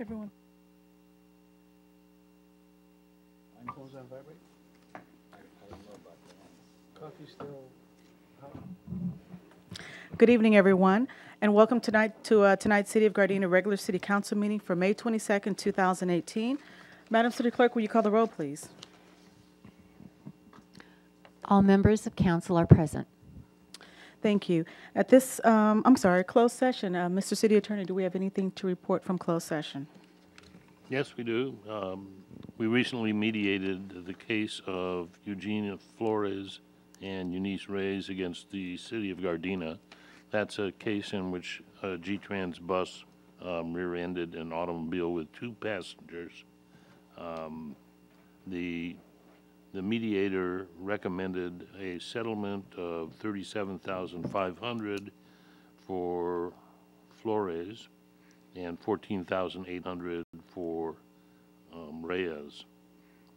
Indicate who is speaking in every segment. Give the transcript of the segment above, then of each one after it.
Speaker 1: Everyone.
Speaker 2: Mine phone's on vibrate? I don't know about that. Coffee still hot?
Speaker 1: Good evening, everyone, and welcome tonight to tonight's City of Gardena regular City Council meeting for May 22nd, 2018. Madam City Clerk, will you call the roll, please?
Speaker 3: All members of council are present.
Speaker 1: Thank you. At this, closed session. Mr. City Attorney, do we have anything to report from closed session?
Speaker 4: Yes, we do. We recently mediated the case of Eugenia Flores and Eunice Reyes against the City of Gardena. That's a case in which a G-Trans bus rear-ended an automobile with 2 passengers. The mediator recommended a settlement of $37,500 for Flores and $14,800 for Reyes.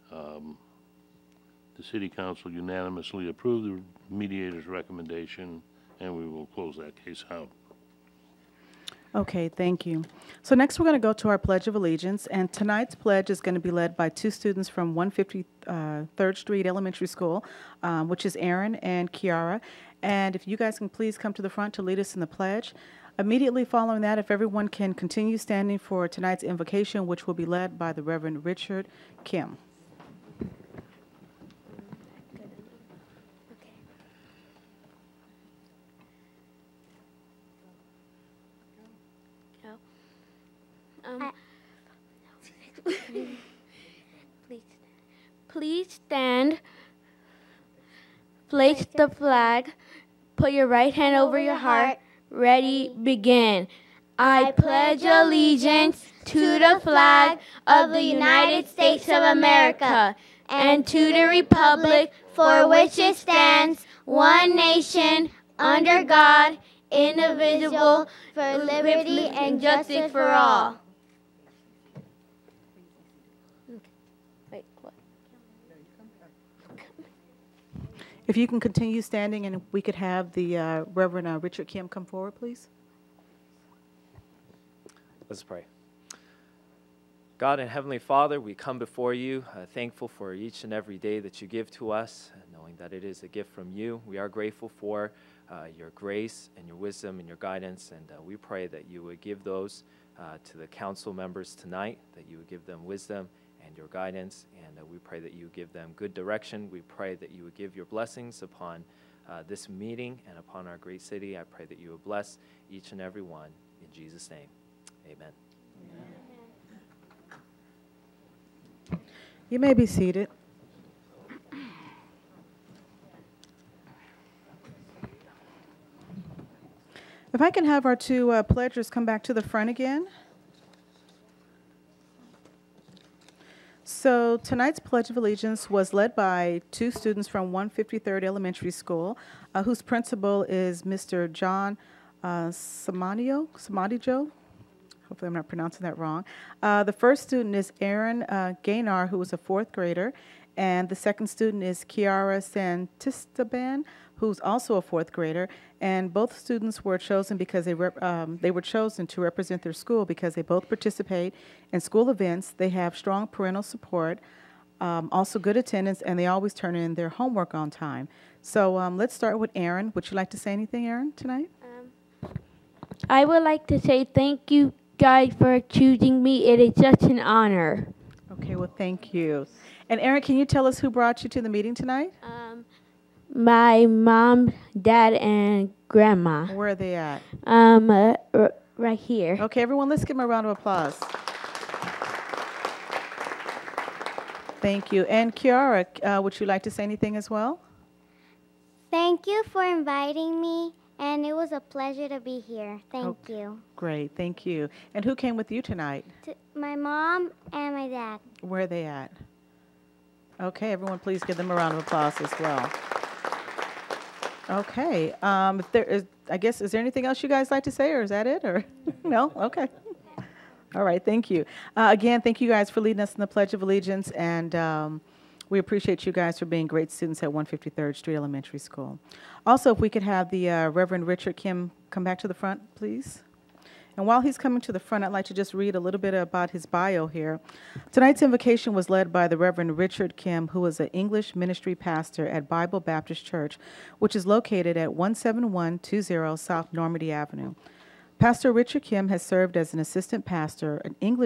Speaker 4: The City Council unanimously approved the mediator's recommendation, and we will close that case out.
Speaker 1: Okay, thank you. So next we're going to go to our Pledge of Allegiance, and tonight's pledge is going to be led by 2 students from 153rd Street Elementary School, which is Aaron and Kiara. And if you guys can please come to the front to lead us in the pledge. Immediately following that, if everyone can continue standing for tonight's invocation, which will be led by the Reverend Richard Kim.
Speaker 5: Please stand. Place the flag. Put your right hand over your heart. Ready, begin. I pledge allegiance to the flag of the United States of America and to the republic for which it stands, one nation, under God, indivisible, for liberty and justice for all.
Speaker 1: If you can continue standing, and we could have the Reverend Richard Kim come forward, please.
Speaker 6: Let's pray. God and Heavenly Father, we come before you thankful for each and every day that you give to us, knowing that it is a gift from you. We are grateful for your grace and your wisdom and your guidance, and we pray that you would give those to the council members tonight, that you would give them wisdom and your guidance, and we pray that you give them good direction. We pray that you would give your blessings upon this meeting and upon our great city. I pray that you would bless each and every one. In Jesus' name, amen.
Speaker 1: You may be seated. If I can have our 2 pledgers come back to the front again. So tonight's Pledge of Allegiance was led by 2 students from 153rd Elementary School, whose principal is Mr. John Samadijo. Hopefully I'm not pronouncing that wrong. The first student is Aaron Gaynar, who is a 4th grader, and the second student is Kiara Santistaban, who's also a 4th grader. And both students were chosen because they were chosen to represent their school because they both participate in school events. They have strong parental support, also good attendance, and they always turn in their homework on time. So let's start with Aaron. Would you like to say anything, Aaron, tonight?
Speaker 5: I would like to say thank you guys for choosing me. It is such an honor.
Speaker 1: Okay, well, thank you. And Aaron, can you tell us who brought you to the meeting tonight?
Speaker 5: My mom, dad, and grandma.
Speaker 1: Where are they at?
Speaker 5: Right here.
Speaker 1: Okay, everyone, let's give them a round of applause. Thank you. And Kiara, would you like to say anything as well?
Speaker 7: Thank you for inviting me, and it was a pleasure to be here. Thank you.
Speaker 1: Great, thank you. And who came with you tonight?
Speaker 7: My mom and my dad.
Speaker 1: Where are they at? Okay, everyone, please give them a round of applause as well. Okay, if there is, I guess, is there anything else you guys like to say, or is that it, or no? Okay. All right, thank you. Again, thank you guys for leading us in the Pledge of Allegiance, and we appreciate you guys for being great students at 153rd Street Elementary School. Also, if we could have the Reverend Richard Kim come back to the front, please. And while he's coming to the front, I'd like to just read a little bit about his bio here. Tonight's invocation was led by the Reverend Richard Kim, who is an English ministry pastor at Bible Baptist Church, which is located at 17120 South Normandy Avenue. Pastor Richard Kim has served as an assistant pastor in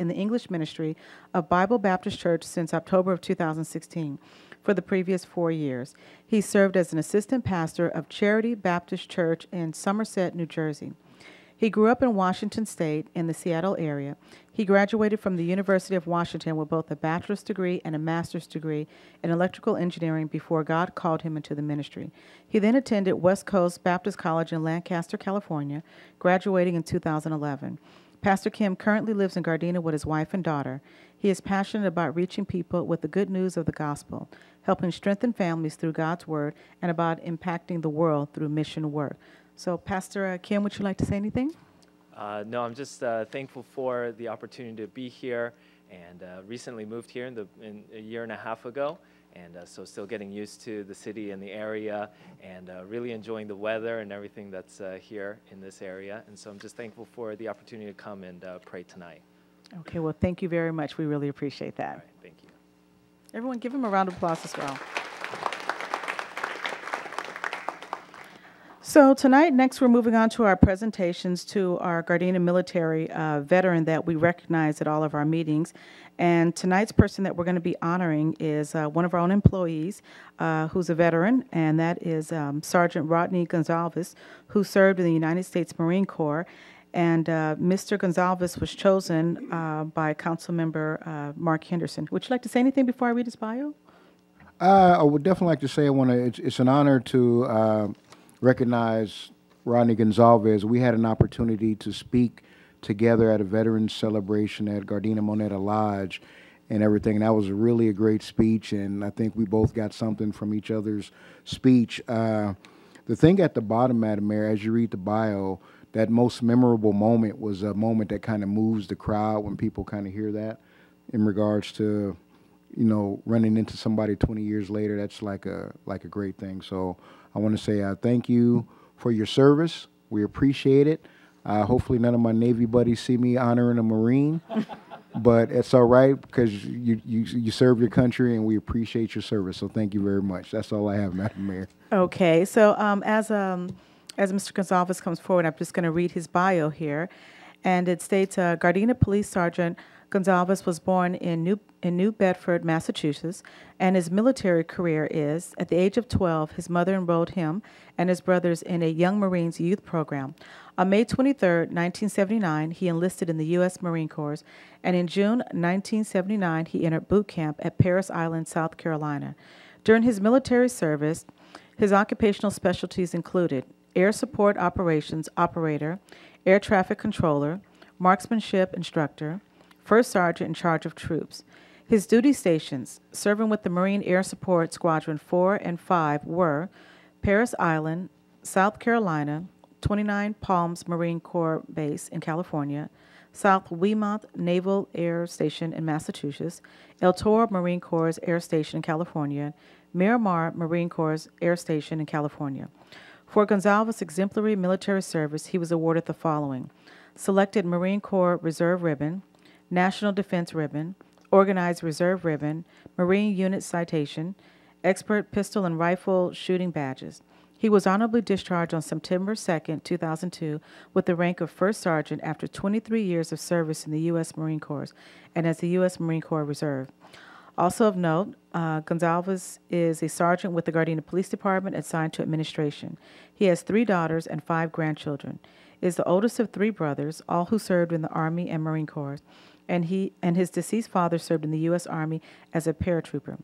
Speaker 1: the English ministry of Bible Baptist Church since October of 2016 for the previous 4 years. He served as an assistant pastor of Charity Baptist Church in Somerset, New Jersey. He grew up in Washington State in the Seattle area. He graduated from the University of Washington with both a bachelor's degree and a master's degree in electrical engineering before God called him into the ministry. He then attended West Coast Baptist College in Lancaster, California, graduating in 2011. Pastor Kim currently lives in Gardena with his wife and daughter. He is passionate about reaching people with the good news of the gospel, helping strengthen families through God's word, and about impacting the world through mission work. So, Pastor Kim, would you like to say anything?
Speaker 6: No, I'm just thankful for the opportunity to be here, and recently moved here in a year and a half ago, and so still getting used to the city and the area, and really enjoying the weather and everything that's here in this area. And so I'm just thankful for the opportunity to come and pray tonight.
Speaker 1: Okay, well, thank you very much. We really appreciate that.
Speaker 6: All right, thank you.
Speaker 1: Everyone, give him a round of applause as well. So tonight, next, we're moving on to our presentations to our Gardena military veteran that we recognize at all of our meetings. And tonight's person that we're going to be honoring is one of our own employees who's a veteran, and that is Sergeant Rodney Gonzalez, who served in the United States Marine Corps. And Mr. Gonzalez was chosen by Councilmember Mark Henderson. Would you like to say anything before I read his bio?
Speaker 2: I would definitely like to say it's an honor to recognize Rodney Gonzalez. We had an opportunity to speak together at a veterans celebration at Gardena Moneta Lodge and everything. And that was really a great speech, and I think we both got something from each other's speech. The thing at the bottom, Madam Mayor, as you read the bio, that most memorable moment was a moment that kind of moves the crowd when people kind of hear that in regards to, you know, running into somebody 20 years later. That's like a great thing. So I want to say thank you for your service. We appreciate it. Hopefully none of my Navy buddies see me honoring a Marine, but it's all right because you serve your country and we appreciate your service. So thank you very much. That's all I have, Madam Mayor.
Speaker 1: Okay, so as Mr. Gonzalez comes forward, I'm just going to read his bio here, and it states Gardena Police Sergeant Gonzalez was born in New Bedford, Massachusetts, and his military career is, at the age of 12, his mother enrolled him and his brothers in a Young Marines youth program. On May 23, 1979, he enlisted in the U.S. Marine Corps, and in June 1979, he entered boot camp at Parris Island, South Carolina. During his military service, his occupational specialties included air support operations operator, air traffic controller, marksmanship instructor, first sergeant in charge of troops. His duty stations, serving with the Marine Air Support Squadron 4 and 5, were Parris Island, South Carolina, 29 Palms Marine Corps Base in California, South Weymouth Naval Air Station in Massachusetts, El Toro Marine Corps Air Station in California, Miramar Marine Corps Air Station in California. For Gonzalez's exemplary military service, he was awarded the following: Selected Marine Corps Reserve Ribbon, National Defense Ribbon, Organized Reserve Ribbon, Marine Unit Citation, Expert Pistol and Rifle Shooting Badges. He was honorably discharged on September 2, 2002, with the rank of First Sergeant after 23 years of service in the U.S. Marine Corps and as the U.S. Marine Corps Reserve. Also of note, Gonzalez is a sergeant with the Gardena Police Department assigned to administration. He has 3 daughters and 5 grandchildren. Is the oldest of 3 brothers, all who served in the Army and Marine Corps, and his deceased father served in the U.S. Army as a paratrooper.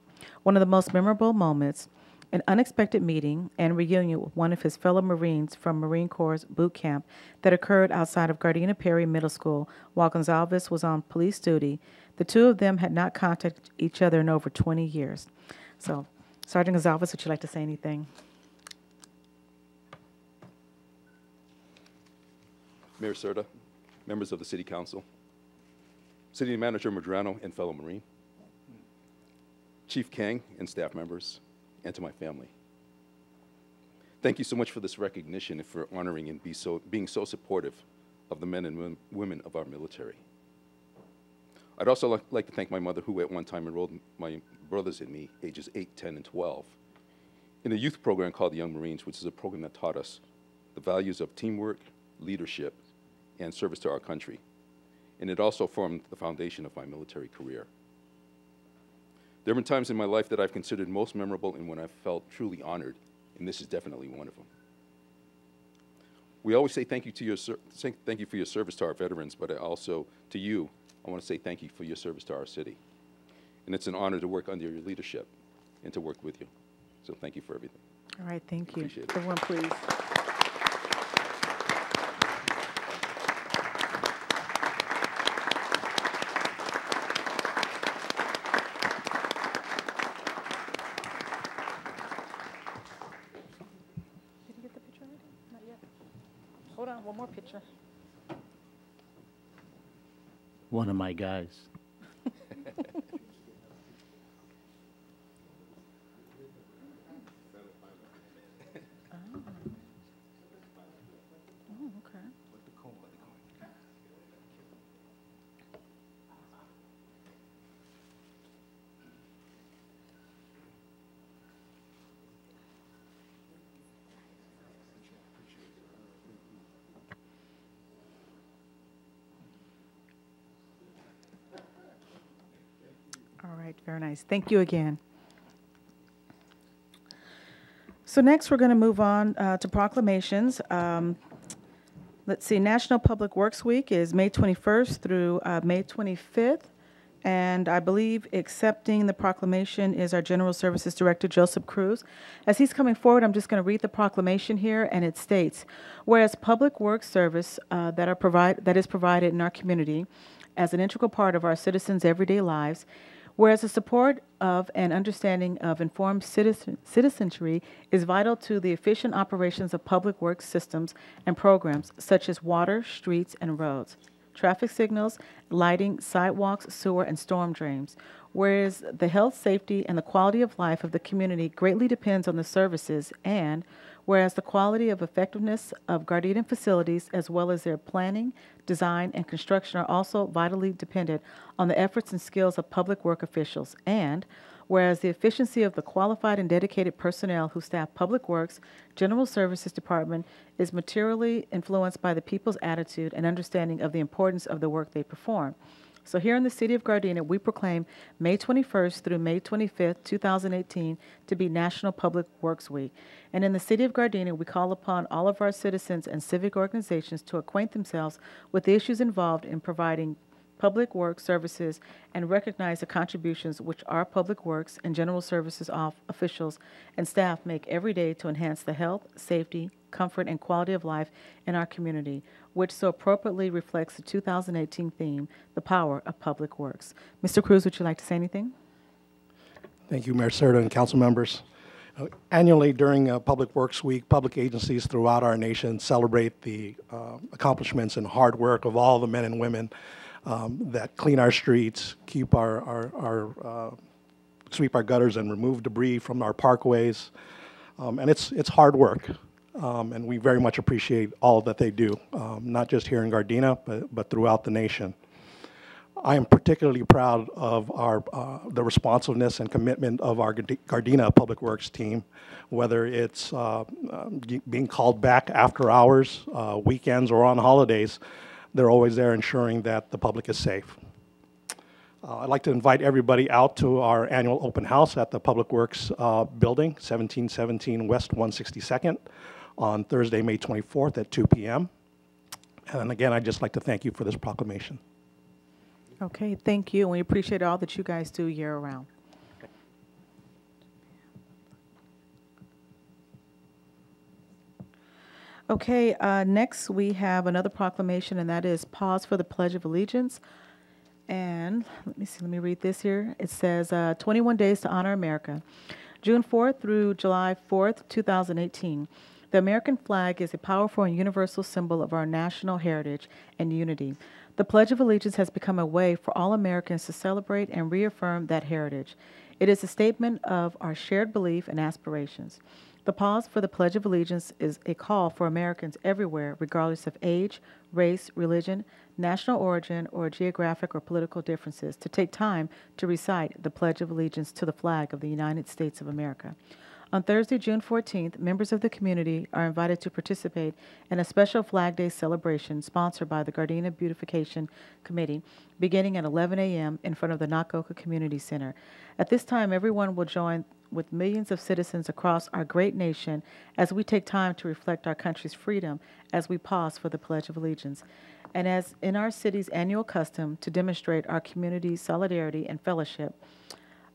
Speaker 1: One of the most memorable moments, an unexpected meeting and reunion with one of his fellow Marines from Marine Corps boot camp that occurred outside of Gardena Perry Middle School while Gonzalez was on police duty. The two of them had not contacted each other in over 20 years. So, Sergeant Gonzalez, would you like to say anything?
Speaker 8: Mayor Serta, members of the City Council, City Manager Medrano and fellow Marine, Chief Kang and staff members, and to my family. Thank you so much for this recognition and for honoring and being so supportive of the men and women of our military. I'd also like to thank my mother, who at one time enrolled my brothers and me, ages 8, 10, and 12, in a youth program called the Young Marines, which is a program that taught us the values of teamwork, leadership, and service to our country. And it also formed the foundation of my military career. There have been times in my life that I've considered most memorable and when I've felt truly honored, and this is definitely one of them. We always say thank you for your service to our veterans, but also to you, I want to say thank you for your service to our city. And it's an honor to work under your leadership and to work with you. So thank you for everything.
Speaker 1: All right, thank you.
Speaker 8: Appreciate it.
Speaker 1: Everyone, please. Did you get the picture already? Not yet. Hold on, one more picture.
Speaker 9: One of my guys.
Speaker 1: Oh, okay. All right, very nice. Thank you again. So next, we're going to move on to proclamations. Let's see, National Public Works Week is May 21st through May 25th. And I believe accepting the proclamation is our General Services Director, Joseph Cruz. As he's coming forward, I'm just going to read the proclamation here, and it states, whereas public works service that is provided in our community as an integral part of our citizens' everyday lives, whereas the support of and understanding of informed citizenry is vital to the efficient operations of public works systems and programs such as water, streets, and roads, traffic signals, lighting, sidewalks, sewer, and storm drains. Whereas the health, safety, and the quality of life of the community greatly depends on the services, and whereas the quality of effectiveness of Gardena facilities as well as their planning, design, and construction are also vitally dependent on the efforts and skills of public work officials, and whereas the efficiency of the qualified and dedicated personnel who staff Public Works General Services Department is materially influenced by the people's attitude and understanding of the importance of the work they perform. So here in the city of Gardena, we proclaim May 21st through May 25th, 2018 to be National Public Works Week. And in the city of Gardena, we call upon all of our citizens and civic organizations to acquaint themselves with the issues involved in providing public works services and recognize the contributions which our public works and general services officials and staff make every day to enhance the health, safety, comfort, and quality of life in our community, which so appropriately reflects the 2018 theme, The Power of Public Works. Mr. Cruz, would you like to say anything?
Speaker 10: Thank you, Mayor Serta and council members. Annually during Public Works Week, public agencies throughout our nation celebrate the accomplishments and hard work of all the men and women that clean our streets, keep sweep our gutters and remove debris from our parkways. And it's hard work. And we very much appreciate all that they do, not just here in Gardena, but throughout the nation. I am particularly proud of the responsiveness and commitment of our Gardena Public Works team, whether it's being called back after hours, weekends, or on holidays. They're always there ensuring that the public is safe. I'd like to invite everybody out to our annual open house at the Public Works building, 1717 West 162nd, on Thursday, May 24th at 2 p.m. And again, I'd just like to thank you for this proclamation.
Speaker 1: Okay, thank you. And we appreciate all that you guys do year-round. Okay, next we have another proclamation, and that is pause for the Pledge of Allegiance. And let me read this here. It says 21 days to honor America. June 4th through July 4th, 2018. The American flag is a powerful and universal symbol of our national heritage and unity. The Pledge of Allegiance has become a way for all Americans to celebrate and reaffirm that heritage. It is a statement of our shared belief and aspirations. The pause for the Pledge of Allegiance is a call for Americans everywhere, regardless of age, race, religion, national origin, or geographic or political differences, to take time to recite the Pledge of Allegiance to the flag of the United States of America. On Thursday, June 14th, members of the community are invited to participate in a special Flag Day celebration sponsored by the Gardena Beautification Committee, beginning at 11 a.m. in front of the Nakoka Community Center. At this time, everyone will join with millions of citizens across our great nation as we take time to reflect our country's freedom as we pause for the Pledge of Allegiance. And as in our city's annual custom to demonstrate our community's solidarity and fellowship,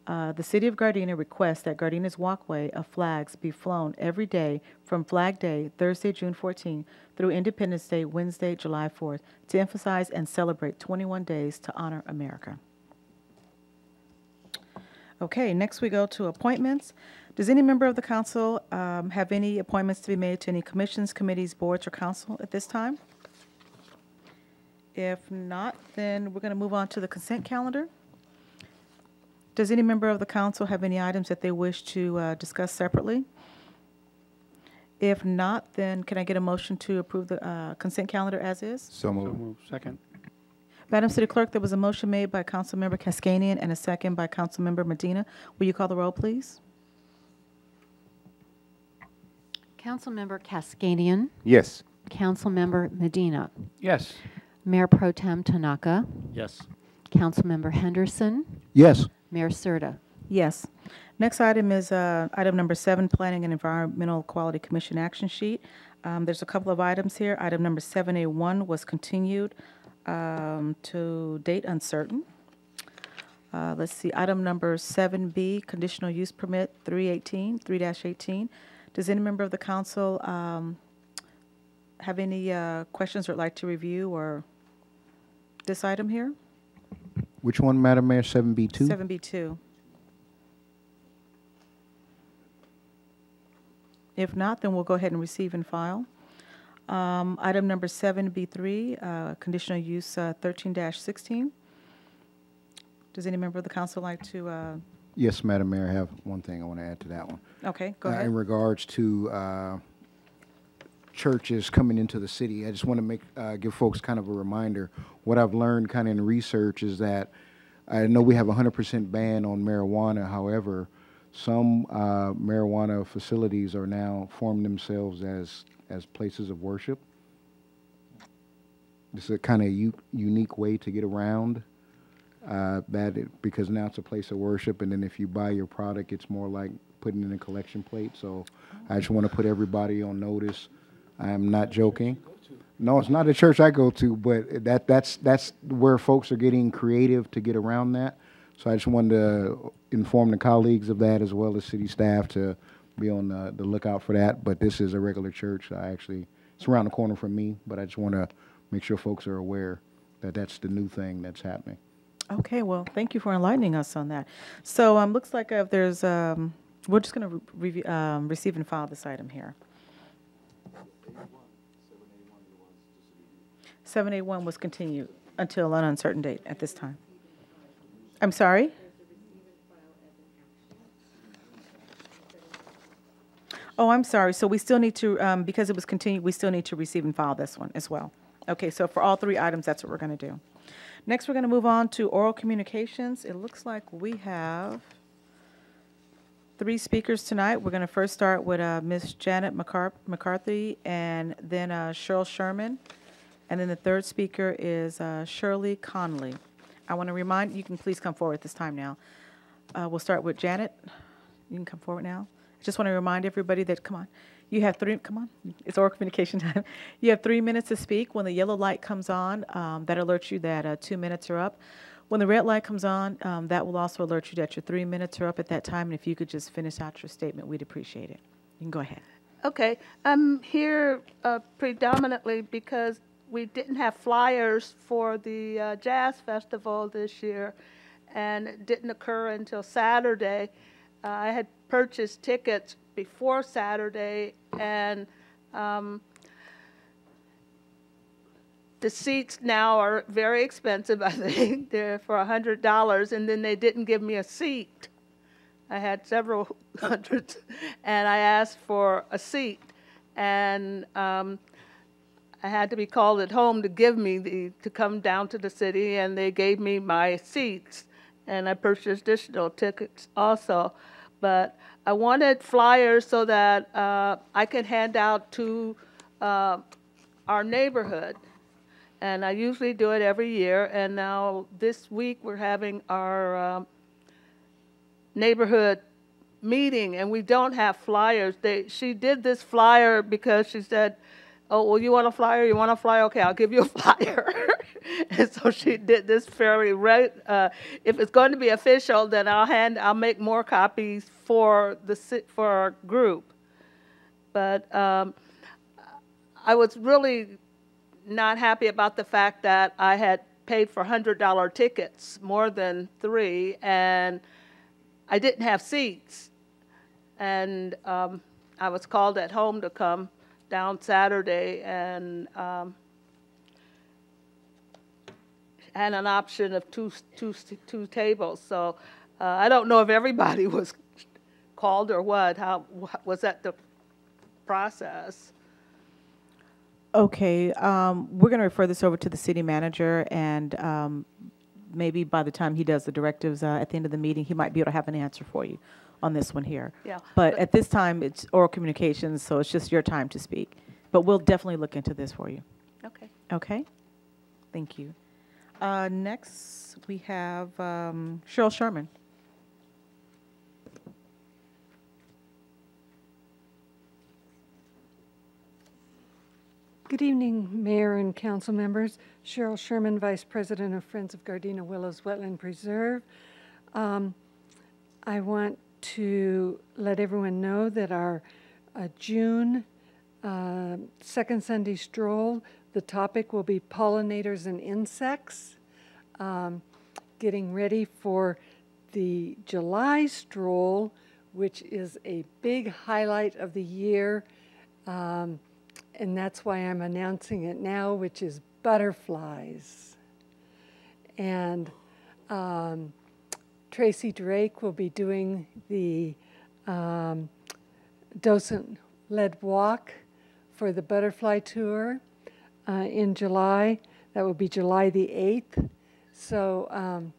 Speaker 1: the City of Gardena requests that Gardena's walkway of flags be flown every day from Flag Day, Thursday, June 14, through Independence Day, Wednesday, July 4th, to emphasize and celebrate 21 days to honor America. Okay, next we go to appointments. Does any member of the council have any appointments to be made to any commissions, committees, boards, or council at this time? If not, then we're going to move on to the consent calendar. Does any member of the council have any items that they wish to discuss separately? If not, then can I get a motion to approve the consent calendar as is?
Speaker 2: So moved. Second.
Speaker 1: Madam City Clerk, there was a motion made by Councilmember Kaskanian and a second by Councilmember Medina. Will you call the roll, please?
Speaker 3: Councilmember Kaskanian.
Speaker 2: Yes.
Speaker 3: Councilmember Medina.
Speaker 2: Yes.
Speaker 3: Mayor Pro Tem Tanaka.
Speaker 9: Yes.
Speaker 3: Councilmember Henderson.
Speaker 2: Yes.
Speaker 3: Mayor Serta.
Speaker 1: Yes. Next item is item number 7, Planning and Environmental Quality Commission Action Sheet. There's a couple of items here. Item number 7A1 was continued to date uncertain. Let's see, item number 7B, Conditional Use Permit 3-18. Does any member of the council have any questions or would like to review or this item here?
Speaker 2: Which one, Madam Mayor? 7B2?
Speaker 1: 7B2. If not, then we'll go ahead and receive and file. Item number 7B3, conditional use 13-16. Does any member of the council like to?
Speaker 2: Yes, Madam Mayor, I have one thing I want to add to that one.
Speaker 1: Okay, go ahead.
Speaker 2: In regards to churches coming into the city, I just want to make give folks kind of a reminder. What I've learned kind of in research is that I know we have a 100% ban on marijuana. However, some marijuana facilities are now forming themselves as places of worship. This is a kind of unique way to get around because now it's a place of worship, and then if you buy your product, it's more like putting in a collection plate. So I just want to put everybody on notice. I am not joking. No, it's not a church I go to, but that's where folks are getting creative to get around that. So I just wanted to inform the colleagues of that as well as city staff to be on the lookout for that. But this is a regular church. It's around the corner from me, but I just want to make sure folks are aware that that's the new thing that's happening.
Speaker 1: Okay, well, thank you for enlightening us on that. So looks like if there's, we're just going to receive and file this item here. 7A1 was continued until an uncertain date at this time. I'm sorry? Oh, I'm sorry. So we still need to, because it was continued, we still need to receive and file this one as well. Okay, so for all 3 items, that's what we're going to do. Next, we're going to move on to oral communications. It looks like we have 3 speakers tonight. We're going to first start with Ms. Janet McCarthy and then Cheryl Sherman. And then the 3rd speaker is Shirley Conley. I want to remind you can please come forward at this time now. We'll start with Janet. You can come forward now. I just want to remind everybody that, come on, you have 3, come on, it's oral communication time. You have 3 minutes to speak. When the yellow light comes on, that alerts you that 2 minutes are up. When the red light comes on, that will also alert you that your 3 minutes are up at that time. And if you could just finish out your statement, we'd appreciate it. You can go ahead.
Speaker 11: Okay, I'm here predominantly because we didn't have flyers for the Jazz Festival this year, and it didn't occur until Saturday. I had purchased tickets before Saturday, and the seats now are very expensive. I think they're for $100, and then they didn't give me a seat. I had several hundreds, and I asked for a seat, and I had to be called at home to give me to come down to the city, and they gave me my seats, and I purchased additional tickets also. But I wanted flyers so that I could hand out to our neighborhood. And I usually do it every year, and now this week we're having our neighborhood meeting, and we don't have flyers. She did this flyer because she said, oh, well, you want a flyer? You want a flyer? Okay, I'll give you a flyer. And so she did this fairly right. If it's going to be official, then I'll make more copies for our group. But I was really not happy about the fact that I had paid for $100 tickets, more than 3, and I didn't have seats. And I was called at home to come down Saturday, and had an option of two tables. So I don't know if everybody was called or what. How was that the process?
Speaker 1: Okay, we're going to refer this over to the city manager, and maybe by the time he does the directives at the end of the meeting, he might be able to have an answer for you on this one here.
Speaker 11: Yeah.
Speaker 1: But at this time, it's oral communications, so it's just your time to speak. But we'll definitely look into this for you.
Speaker 11: Okay.
Speaker 1: Okay? Thank you. Next, we have Cheryl Sherman.
Speaker 12: Good evening, Mayor and council members. Cheryl Sherman, Vice President of Friends of Gardena Willows Wetland Preserve. I want to let everyone know that our June second Sunday stroll, the topic will be pollinators and insects. Getting ready for the July stroll, which is a big highlight of the year. And that's why I'm announcing it now, which is butterflies. And Tracy Drake will be doing the docent-led walk for the butterfly tour in July. That will be July the 8th. So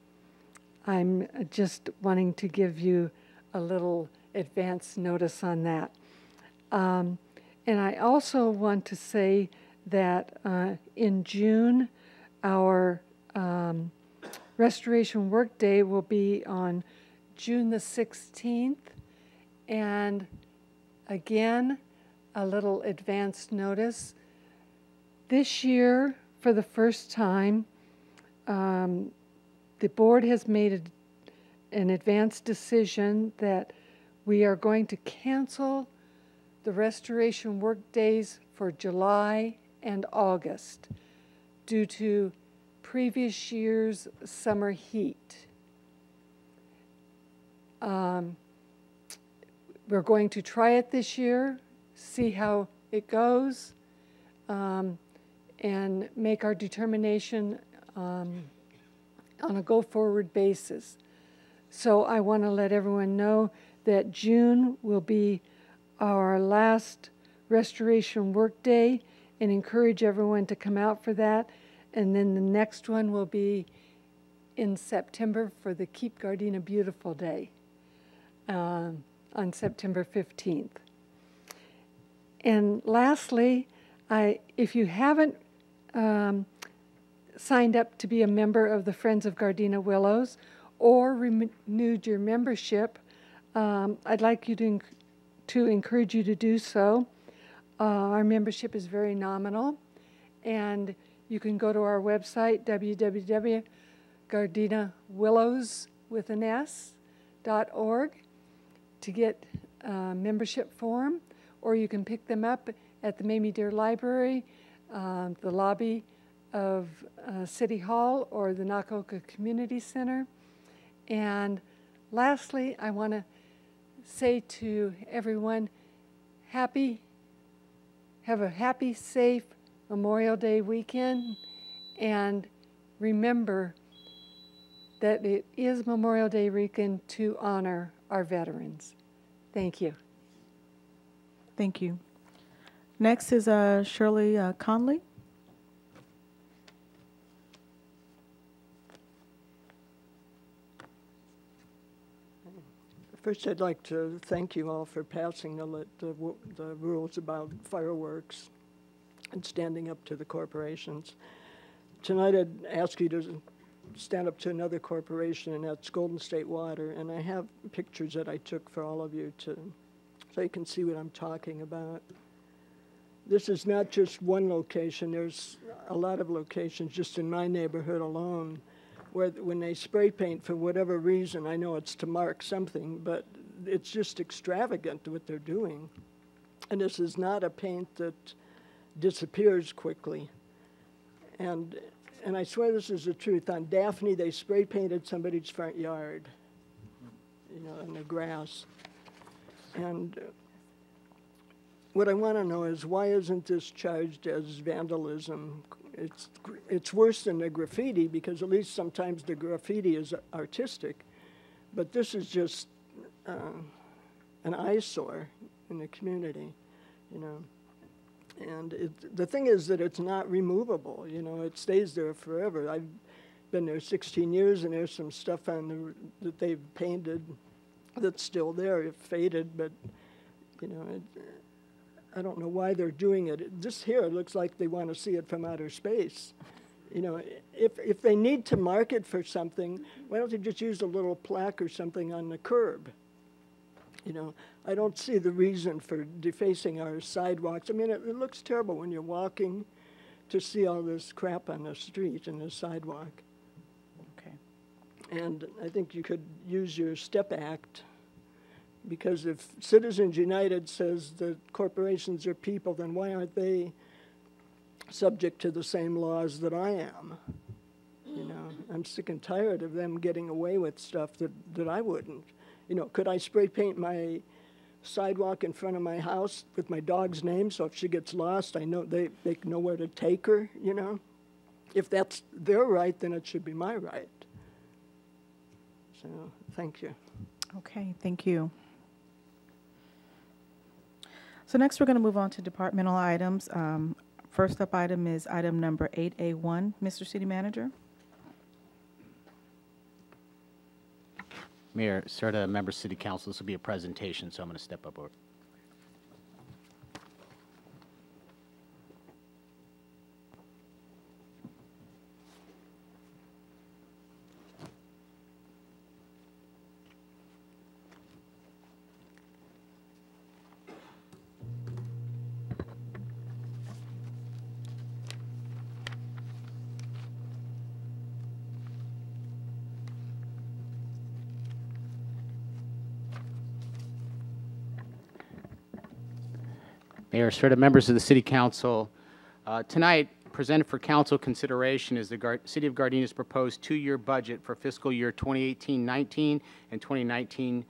Speaker 12: I'm just wanting to give you a little advance notice on that. And I also want to say that in June, our Restoration Work Day will be on June the 16th. And again, a little advance notice. This year, for the first time, the board has made an advance decision that we are going to cancel the restoration work days for July and August due to previous year's summer heat. We're going to try it this year, see how it goes, and make our determination on a go-forward basis. So I want to let everyone know that June will be our last restoration work day, and encourage everyone to come out for that. And then the next one will be in September for the Keep Gardena Beautiful Day on September 15th. And lastly, if you haven't signed up to be a member of the Friends of Gardena Willows or renewed your membership, I'd like you to encourage you to do so. Our membership is very nominal, and you can go to our website, www.gardenawillows.org, to get a membership form, or you can pick them up at the Mamie Deer Library, the lobby of City Hall, or the Nakaoka Community Center. And lastly, I want to say to everyone, have a happy, safe Memorial Day weekend, and remember that it is Memorial Day weekend to honor our veterans. Thank you.
Speaker 1: Thank you. Next is Shirley Conley.
Speaker 13: First, I'd like to thank you all for passing the rules about fireworks and standing up to the corporations. Tonight, I'd ask you to stand up to another corporation, and that's Golden State Water. And I have pictures that I took for all of you so you can see what I'm talking about. This is not just one location. There's a lot of locations just in my neighborhood alone where when they spray paint for whatever reason, I know it's to mark something, but it's just extravagant what they're doing. And this is not a paint that disappears quickly. And I swear this is the truth. On Daphne, they spray painted somebody's front yard, in the grass. And what I want to know is, why isn't this charged as vandalism? It's worse than the graffiti, because at least sometimes the graffiti is artistic, but this is just an eyesore in the community, And the thing is that it's not removable, It stays there forever. I've been there 16 years, and there's some stuff that they've painted that's still there. It faded, but I don't know why they're doing it. This here looks like they want to see it from outer space. If they need to mark it for something, why don't they just use a little plaque or something on the curb? I don't see the reason for defacing our sidewalks. I mean, it looks terrible when you're walking to see all this crap on the street and the sidewalk.
Speaker 1: Okay.
Speaker 13: And I think you could use your STEP Act, because if Citizens United says that corporations are people, then why aren't they subject to the same laws that I am? I'm sick and tired of them getting away with stuff that I wouldn't. Could I spray paint my sidewalk in front of my house with my dog's name, so if she gets lost, I know they know where to take her, If that's their right, then it should be my right. So, thank you.
Speaker 1: Okay, thank you. So next we're going to move on to departmental items. First up item is item number 8A1. Mr. City Manager.
Speaker 9: Mayor, Serta, members of City Council, this will be a presentation, so I'm going to step up over. Mayor, Serta, members of the City Council, tonight presented for council consideration is the City of Gardena's proposed two-year budget for fiscal year 2018-19 and 2019-20,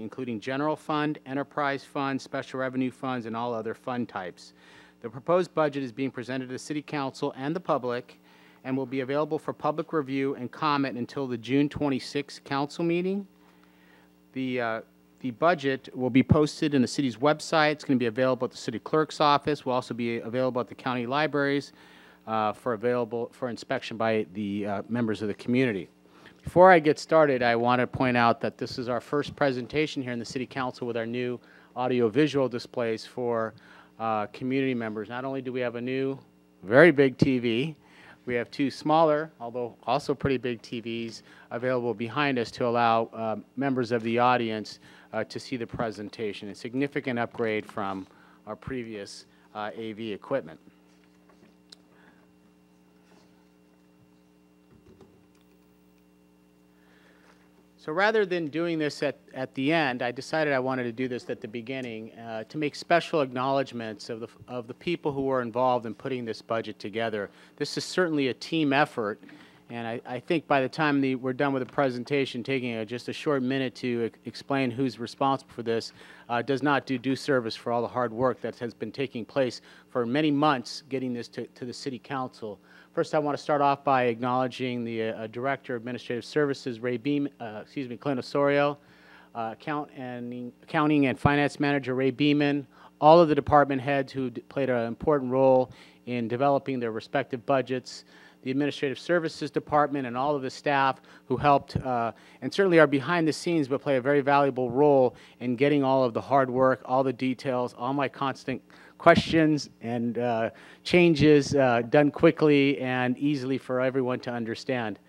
Speaker 9: including general fund, enterprise fund, special revenue funds, and all other fund types. The proposed budget is being presented to the City Council and the public and will be available for public review and comment until the June 26th council meeting. The budget will be posted in the city's website. It's going to be available at the city clerk's office. Will also be available at the county libraries for inspection by the members of the community. Before I get started, I want to point out that this is our first presentation here in the City Council with our new audio-visual displays for community members. Not only do we have a new, very big TV, we have two smaller, although also pretty big TVs available behind us to allow members of the audience to see the presentation. A significant upgrade from our previous AV equipment. So rather than doing this at the end, I decided I wanted to do this at the beginning to make special acknowledgments of the people who were involved in putting this budget together. This is certainly a team effort, and I think by the time we're done with the presentation, taking just a short minute to explain who's responsible for this does not do due service for all the hard work that has been taking place for many months getting this to the City Council. First, I want to start off by acknowledging the Director of Administrative Services, Clint Osorio, accounting and finance manager Ray Beeman, all of the department heads who played an important role in developing their respective budgets, the Administrative Services Department, and all of the staff who helped and certainly are behind the scenes but play a very valuable role in getting all of the hard work, all the details, all my constant questions and changes done quickly and easily for everyone to understand.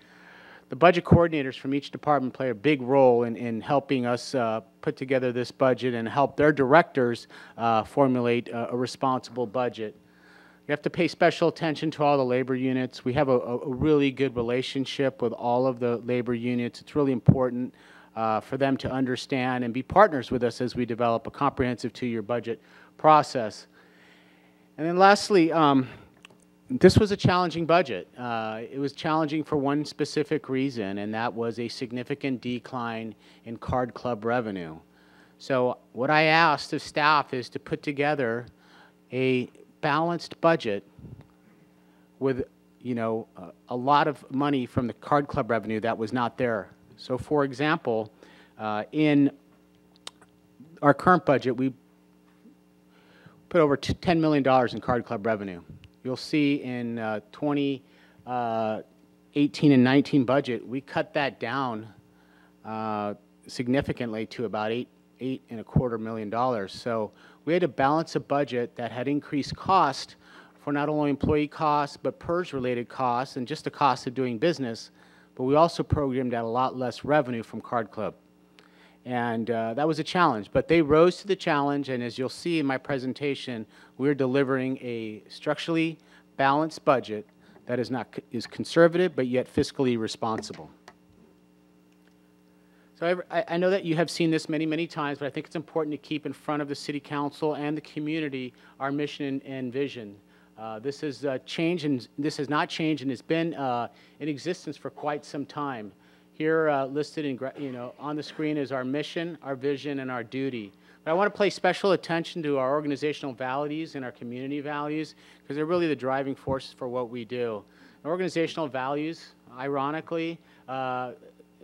Speaker 9: The budget coordinators from each department play a big role in helping us put together this budget and help their directors formulate a responsible budget. You have to pay special attention to all the labor units. We have a really good relationship with all of the labor units. It's really important for them to understand and be partners with us as we develop a comprehensive two-year budget process. And then lastly, this was a challenging budget. It was challenging for one specific reason, and that was a significant decline in card club revenue. So what I asked of staff is to put together a balanced budget with, a lot of money from the card club revenue that was not there. So for example, in our current budget, we put over $10 million in card club revenue. You'll see in 2018 and 19 budget, we cut that down significantly to about $8.25 million. So we had to balance a budget that had increased cost for not only employee costs, but PERS-related costs and just the cost of doing business, but we also programmed out a lot less revenue from Card Club. And that was a challenge, but they rose to the challenge, and as you'll see in my presentation, we're delivering a structurally balanced budget that is conservative, but yet fiscally responsible. So I know that you have seen this many, many times, but I think it's important to keep in front of the City Council and the community our mission and vision. This has changed, and this has not changed, and it's been in existence for quite some time. Here listed on the screen is our mission, our vision, and our duty. But I want to pay special attention to our organizational values and our community values because they're really the driving forces for what we do. Organizational values, ironically,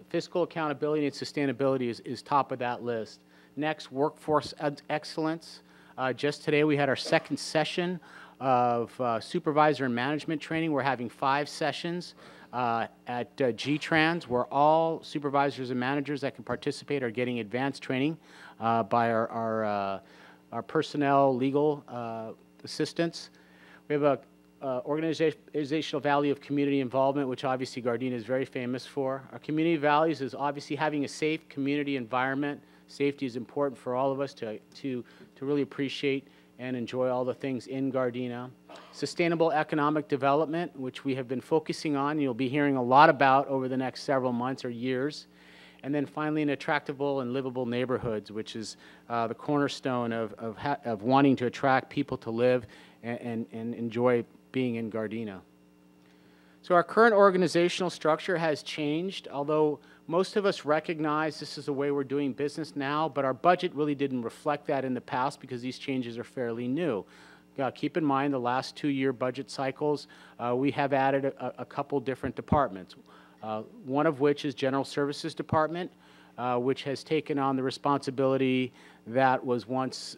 Speaker 9: fiscal accountability and sustainability is top of that list. Next, workforce excellence. Just today we had our second session of supervisor and management training. We're having 5 sessions at G-Trans, where all supervisors and managers that can participate are getting advanced training by our personnel legal assistants. We have a organizational value of community involvement, which obviously Gardena is very famous for. Our community values is obviously having a safe community environment. Safety is important for all of us to really appreciate and enjoy all the things in Gardena. Sustainable economic development, which we have been focusing on, you'll be hearing a lot about over the next several months or years. And then finally, an attractable and livable neighborhoods, which is the cornerstone of wanting to attract people to live and enjoy being in Gardena. So our current organizational structure has changed, although most of us recognize this is the way we're doing business now, but our budget really didn't reflect that in the past because these changes are fairly new. Keep in mind the last 2-year budget cycles, we have added a couple different departments, one of which is General Services Department, which has taken on the responsibility that was once,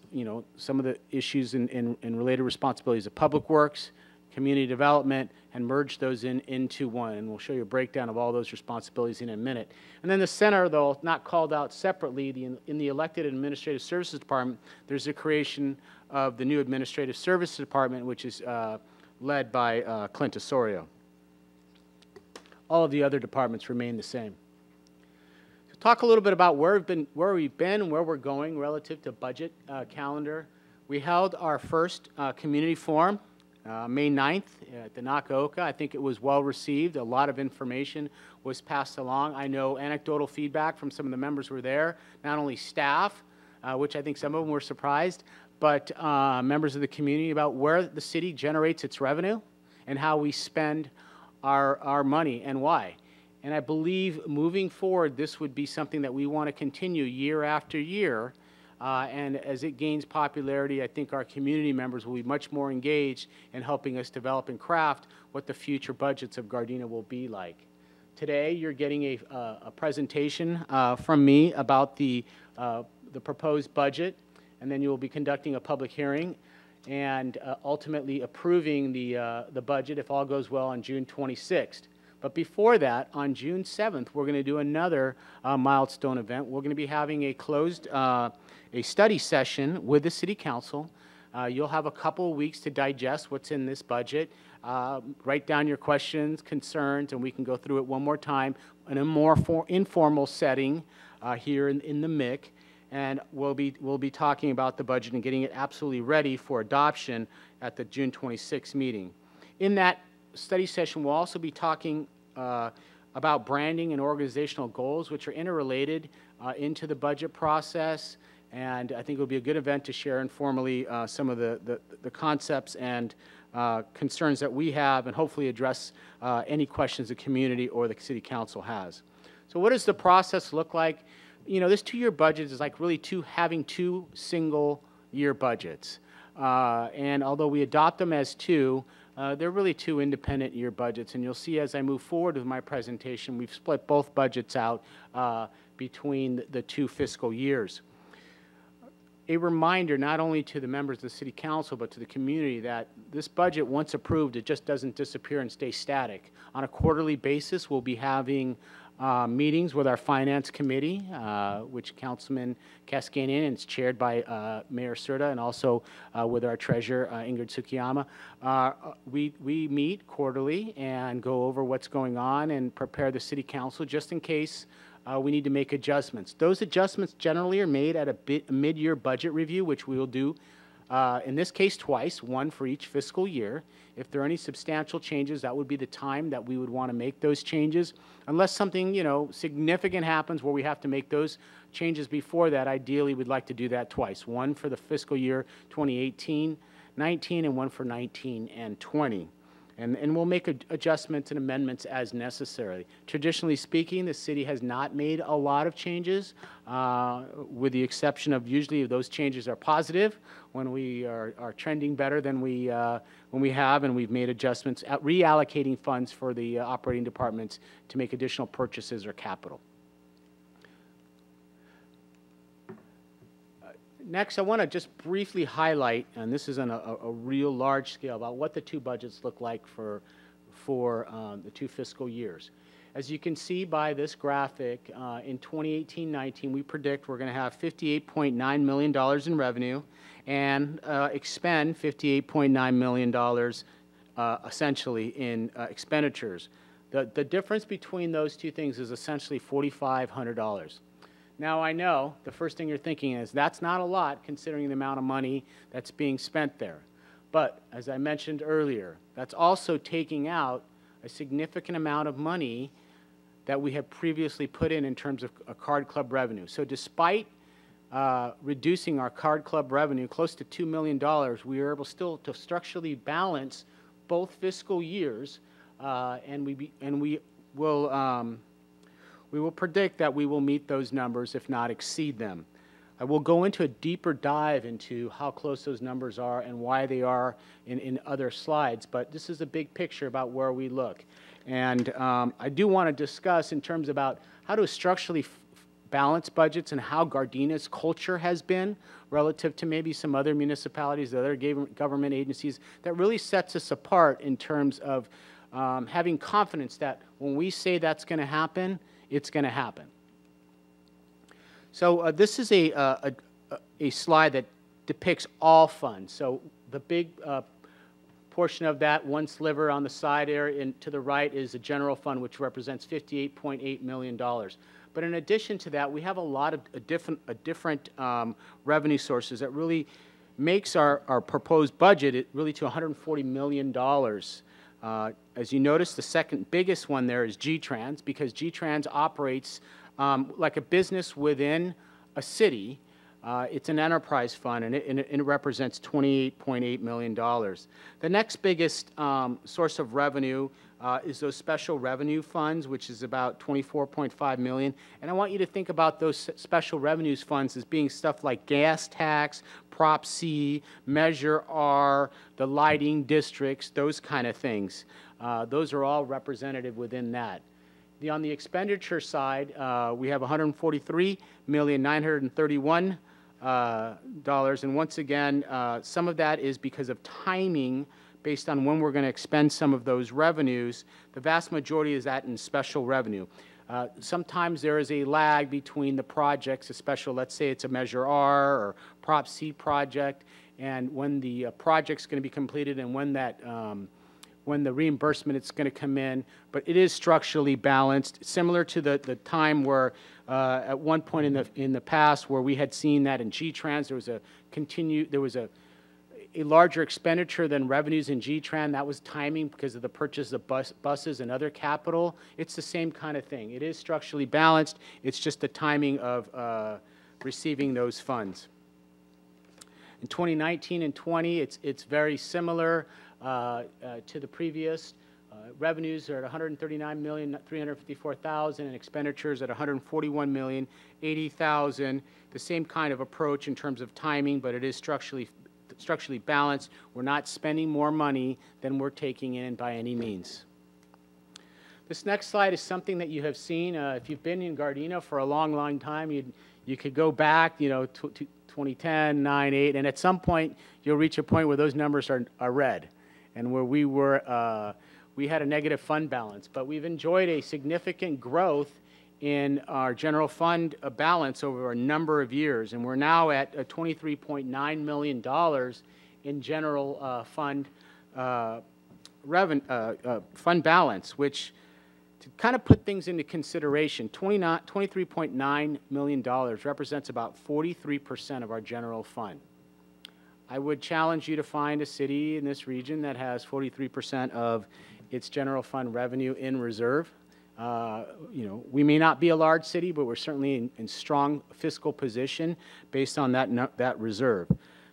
Speaker 9: some of the issues and related responsibilities of Public Works, Community Development, and merge those into one. And we'll show you a breakdown of all those responsibilities in a minute. And then the center, though not called out separately, in the elected Administrative Services Department, there's the creation of the new Administrative Services Department, which is led by Clint Osorio. All of the other departments remain the same. So talk a little bit about where we've been, and where we're going relative to budget calendar. We held our first community forum May 9th at the Nakaoka. I think it was well received. A lot of information was passed along. I know anecdotal feedback from some of the members who were there, not only staff, which I think some of them were surprised, but members of the community about where the city generates its revenue and how we spend our money and why. And I believe moving forward, this would be something that we want to continue year after year. And as it gains popularity, I think our community members will be much more engaged in helping us develop and craft what the future budgets of Gardena will be like. Today, you're getting a presentation from me about the the proposed budget, and then you will be conducting a public hearing and ultimately approving the budget, if all goes well, on June 26th. But before that, on June 7th, we're going to do another milestone event. We're going to be having a closed a study session with the City Council. You'll have a couple of weeks to digest what's in this budget, write down your questions, concerns, and we can go through it one more time in a more informal setting here in the MIC. And we'll be talking about the budget and getting it absolutely ready for adoption at the June 26th meeting. In that study session, we'll also be talking about branding and organizational goals, which are interrelated into the budget process. And I think it'll be a good event to share informally some of the concepts and concerns that we have, and hopefully address any questions the community or the City Council has. So what does the process look like? You know, this two-year budget is like really having two single-year budgets. And although we adopt them as two, they're really two independent year budgets. And you'll see as I move forward with my presentation, we've split both budgets out between the two fiscal years. A reminder not only to the members of the City Council but to the community that this budget, once approved, it just doesn't disappear and stay static. On a quarterly basis, we'll be having meetings with our Finance Committee, which Councilman Kaskanian, and it's chaired by Mayor Serta, and also with our Treasurer, Ingrid Tsukiyama. We meet quarterly and go over what's going on and prepare the City Council just in case we need to make adjustments. Those adjustments generally are made at a mid-year budget review, which we will do, in this case, twice, one for each fiscal year. If there are any substantial changes, that would be the time that we would want to make those changes. Unless something, you know, significant happens where we have to make those changes before that, ideally we'd like to do that twice. One for the fiscal year 2018-19 and one for 19 and 20. And we'll make adjustments and amendments as necessary. Traditionally speaking, the city has not made a lot of changes, with the exception of usually those changes are positive when we are trending better than when we have, and we've made adjustments at reallocating funds for the operating departments to make additional purchases or capital. Next, I want to just briefly highlight, and this is on a real large scale, about what the two budgets look like for the two fiscal years. As you can see by this graphic, in 2018-19, we predict we're going to have $58.9 million in revenue and expend $58.9 million essentially in expenditures. The difference between those two things is essentially $4,500. Now, I know the first thing you're thinking is that's not a lot considering the amount of money that's being spent there. But as I mentioned earlier, that's also taking out a significant amount of money that we have previously put in terms of card club revenue. So despite reducing our card club revenue close to $2 million, we are able still to structurally balance both fiscal years, and we will predict that we will meet those numbers, if not exceed them. I will go into a deeper dive into how close those numbers are and why they are in other slides, but this is a big picture about where we look. And I do want to discuss in terms about how to structurally balance budgets and how Gardina's culture has been relative to maybe some other municipalities, other government agencies, that really sets us apart in terms of having confidence that when we say that's going to happen, it's going to happen. So this is a slide that depicts all funds. So the big portion of that, one sliver on the side there and to the right, is the general fund, which represents $58.8 million. But in addition to that, we have a lot of different revenue sources that really makes our proposed budget really to $140 million. As you notice, the second biggest one there is G-Trans, because G-Trans operates like a business within a city. It's an enterprise fund, and it represents $28.8 million. The next biggest source of revenue is those special revenue funds, which is about $24.5 million. And I want you to think about those special revenues funds as being stuff like gas tax, Prop C, Measure R, the lighting districts, those kind of things. Those are all representative within that. On the expenditure side, we have $143,931,000, and once again, some of that is because of timing based on when we're going to expend some of those revenues. The vast majority is that in special revenue. Sometimes there is a lag between the projects, a special, let's say it's a Measure R or Prop C project, and when the project's going to be completed and when that when the reimbursement is going to come in, but it is structurally balanced, similar to the time where at one point in the past where we had seen that in G-Trans there was a larger expenditure than revenues in G-Tran. That was timing because of the purchase of buses and other capital. It's the same kind of thing. It is structurally balanced. It's just the timing of receiving those funds. In 2019 and 20, it's very similar to the previous. Revenues are at $139,354,000 and expenditures at $141,080,000. The same kind of approach in terms of timing, but it is structurally balanced. We're not spending more money than we're taking in by any means. This next slide is something that you have seen. If you've been in Gardena for a long, long time, you could go back, to 2010, 9, 8, and at some point you'll reach a point where those numbers are red, and where we had a negative fund balance. But we've enjoyed a significant growth in our general fund balance over a number of years, and we're now at $23.9 million in general fund balance, which, to kind of put things into consideration, $23.9 million represents about 43% of our general fund. I would challenge you to find a city in this region that has 43% of its general fund revenue in reserve. We may not be a large city, but we're certainly in strong fiscal position based on that reserve.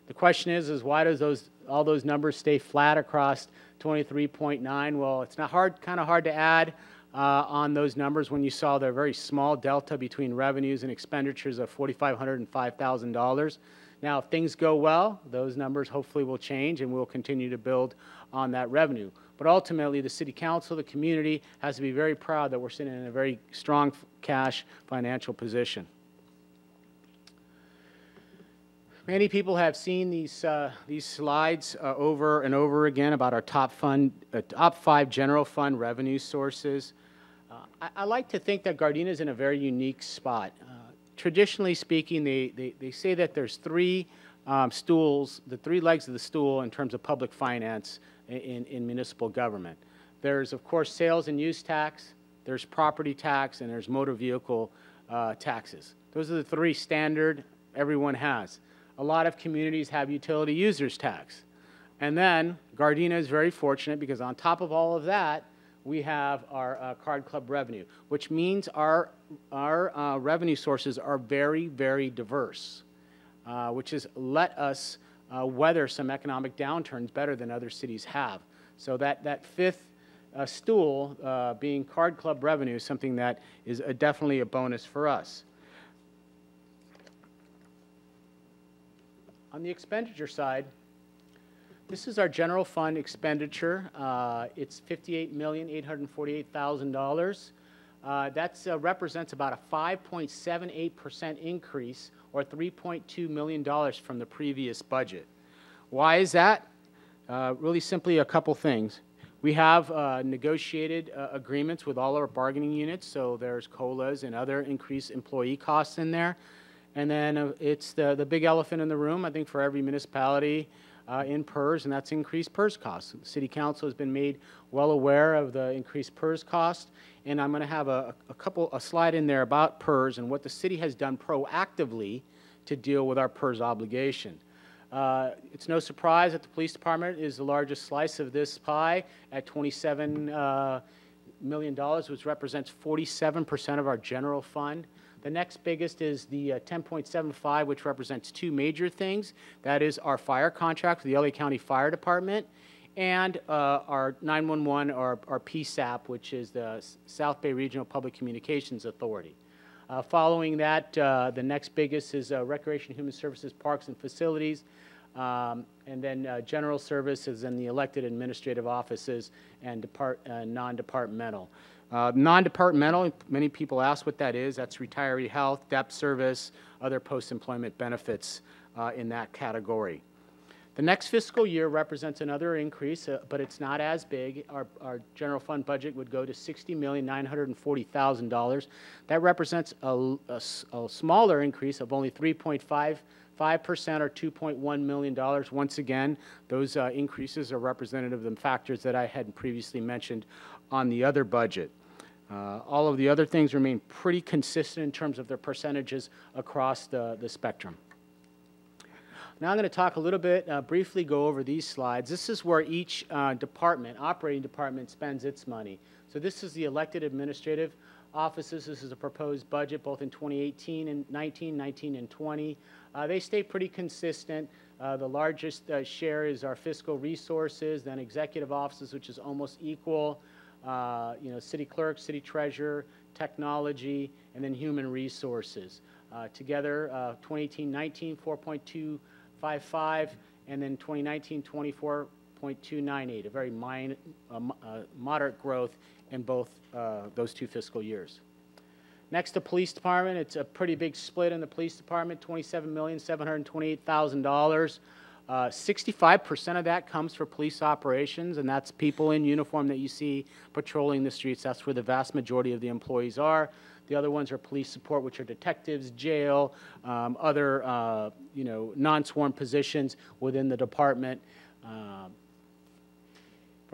Speaker 9: The question is why does all those numbers stay flat across 23.9? Well, it's not kind of hard to add on those numbers when you saw the very small delta between revenues and expenditures of $4,500 and $5,000. Now, if things go well, those numbers hopefully will change and we'll continue to build on that revenue. But ultimately, the City Council, the community, has to be very proud that we're sitting in a very strong cash financial position. Many people have seen these slides over and over again about our top 5 general fund revenue sources. I like to think that Gardena is in a very unique spot. Traditionally speaking, they say that there's 3 stools, the 3 legs of the stool in terms of public finance in municipal government. There's, of course, sales and use tax, there's property tax, and there's motor vehicle taxes. Those are the 3 standard everyone has. A lot of communities have utility users tax. And then Gardena is very fortunate because on top of all of that, we have our card club revenue, which means our revenue sources are very, very diverse, which has let us weather some economic downturns better than other cities have. So that 5th stool being card club revenue is something that is definitely a bonus for us. On the expenditure side, this is our general fund expenditure. It's $58,848,000. That represents about a 5.78% increase, or $3.2 million from the previous budget. Why is that? Really simply a couple things. We have negotiated agreements with all our bargaining units, so there's COLAs and other increased employee costs in there. And then it's the big elephant in the room, I think, for every municipality in PERS, and that's increased PERS costs. The City Council has been made well aware of the increased PERS cost, and I'm going to have a slide in there about PERS and what the city has done proactively to deal with our PERS obligation. It's no surprise that the police department is the largest slice of this pie at $27 million, which represents 47% of our general fund. The next biggest is the 10.75, which represents 2 major things. That is our fire contract with the LA County Fire Department and our 911, or our PSAP, which is the South Bay Regional Public Communications Authority. Following that, the next biggest is Recreation, Human Services, Parks and Facilities, and then general services and the elected administrative offices and non-departmental. Non-departmental, many people ask what that is. That's retiree health, debt service, other post-employment benefits in that category. The next fiscal year represents another increase, but it's not as big. Our general fund budget would go to $60,940,000. That represents a smaller increase of only 3.55% or $2.1 million. Once again, those increases are representative of the factors that I had previously mentioned on the other budget. All of the other things remain pretty consistent in terms of their percentages across the spectrum. Now I'm going to talk a little bit, briefly go over these slides. This is where each operating department spends its money. So this is the elected administrative offices. This is a proposed budget both in 2018 and 19 and 20. They stay pretty consistent. The largest share is our fiscal resources, then executive offices, which is almost equal. City clerk, city treasurer, technology, and then human resources. Together, 2018-19, 4.255, and then 2019, 24.298, a very moderate growth in both those two fiscal years. Next, the police department. It's a pretty big split in the police department, $27,728,000. 65% of that comes for police operations, and that's people in uniform that you see patrolling the streets. That's where the vast majority of the employees are. The other ones are police support, which are detectives, jail, other non-sworn positions within the department. From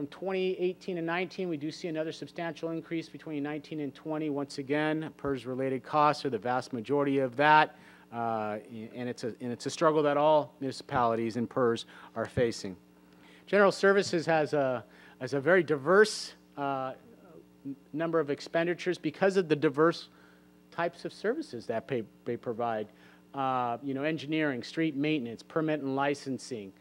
Speaker 9: 2018 and 19, we do see another substantial increase between 19 and 20. Once again, PERS-related costs are the vast majority of that. And it's a struggle that all municipalities in PERS are facing. General Services has a very diverse number of expenditures because of the diverse types of services that they provide. Engineering, street maintenance, permit and licensing,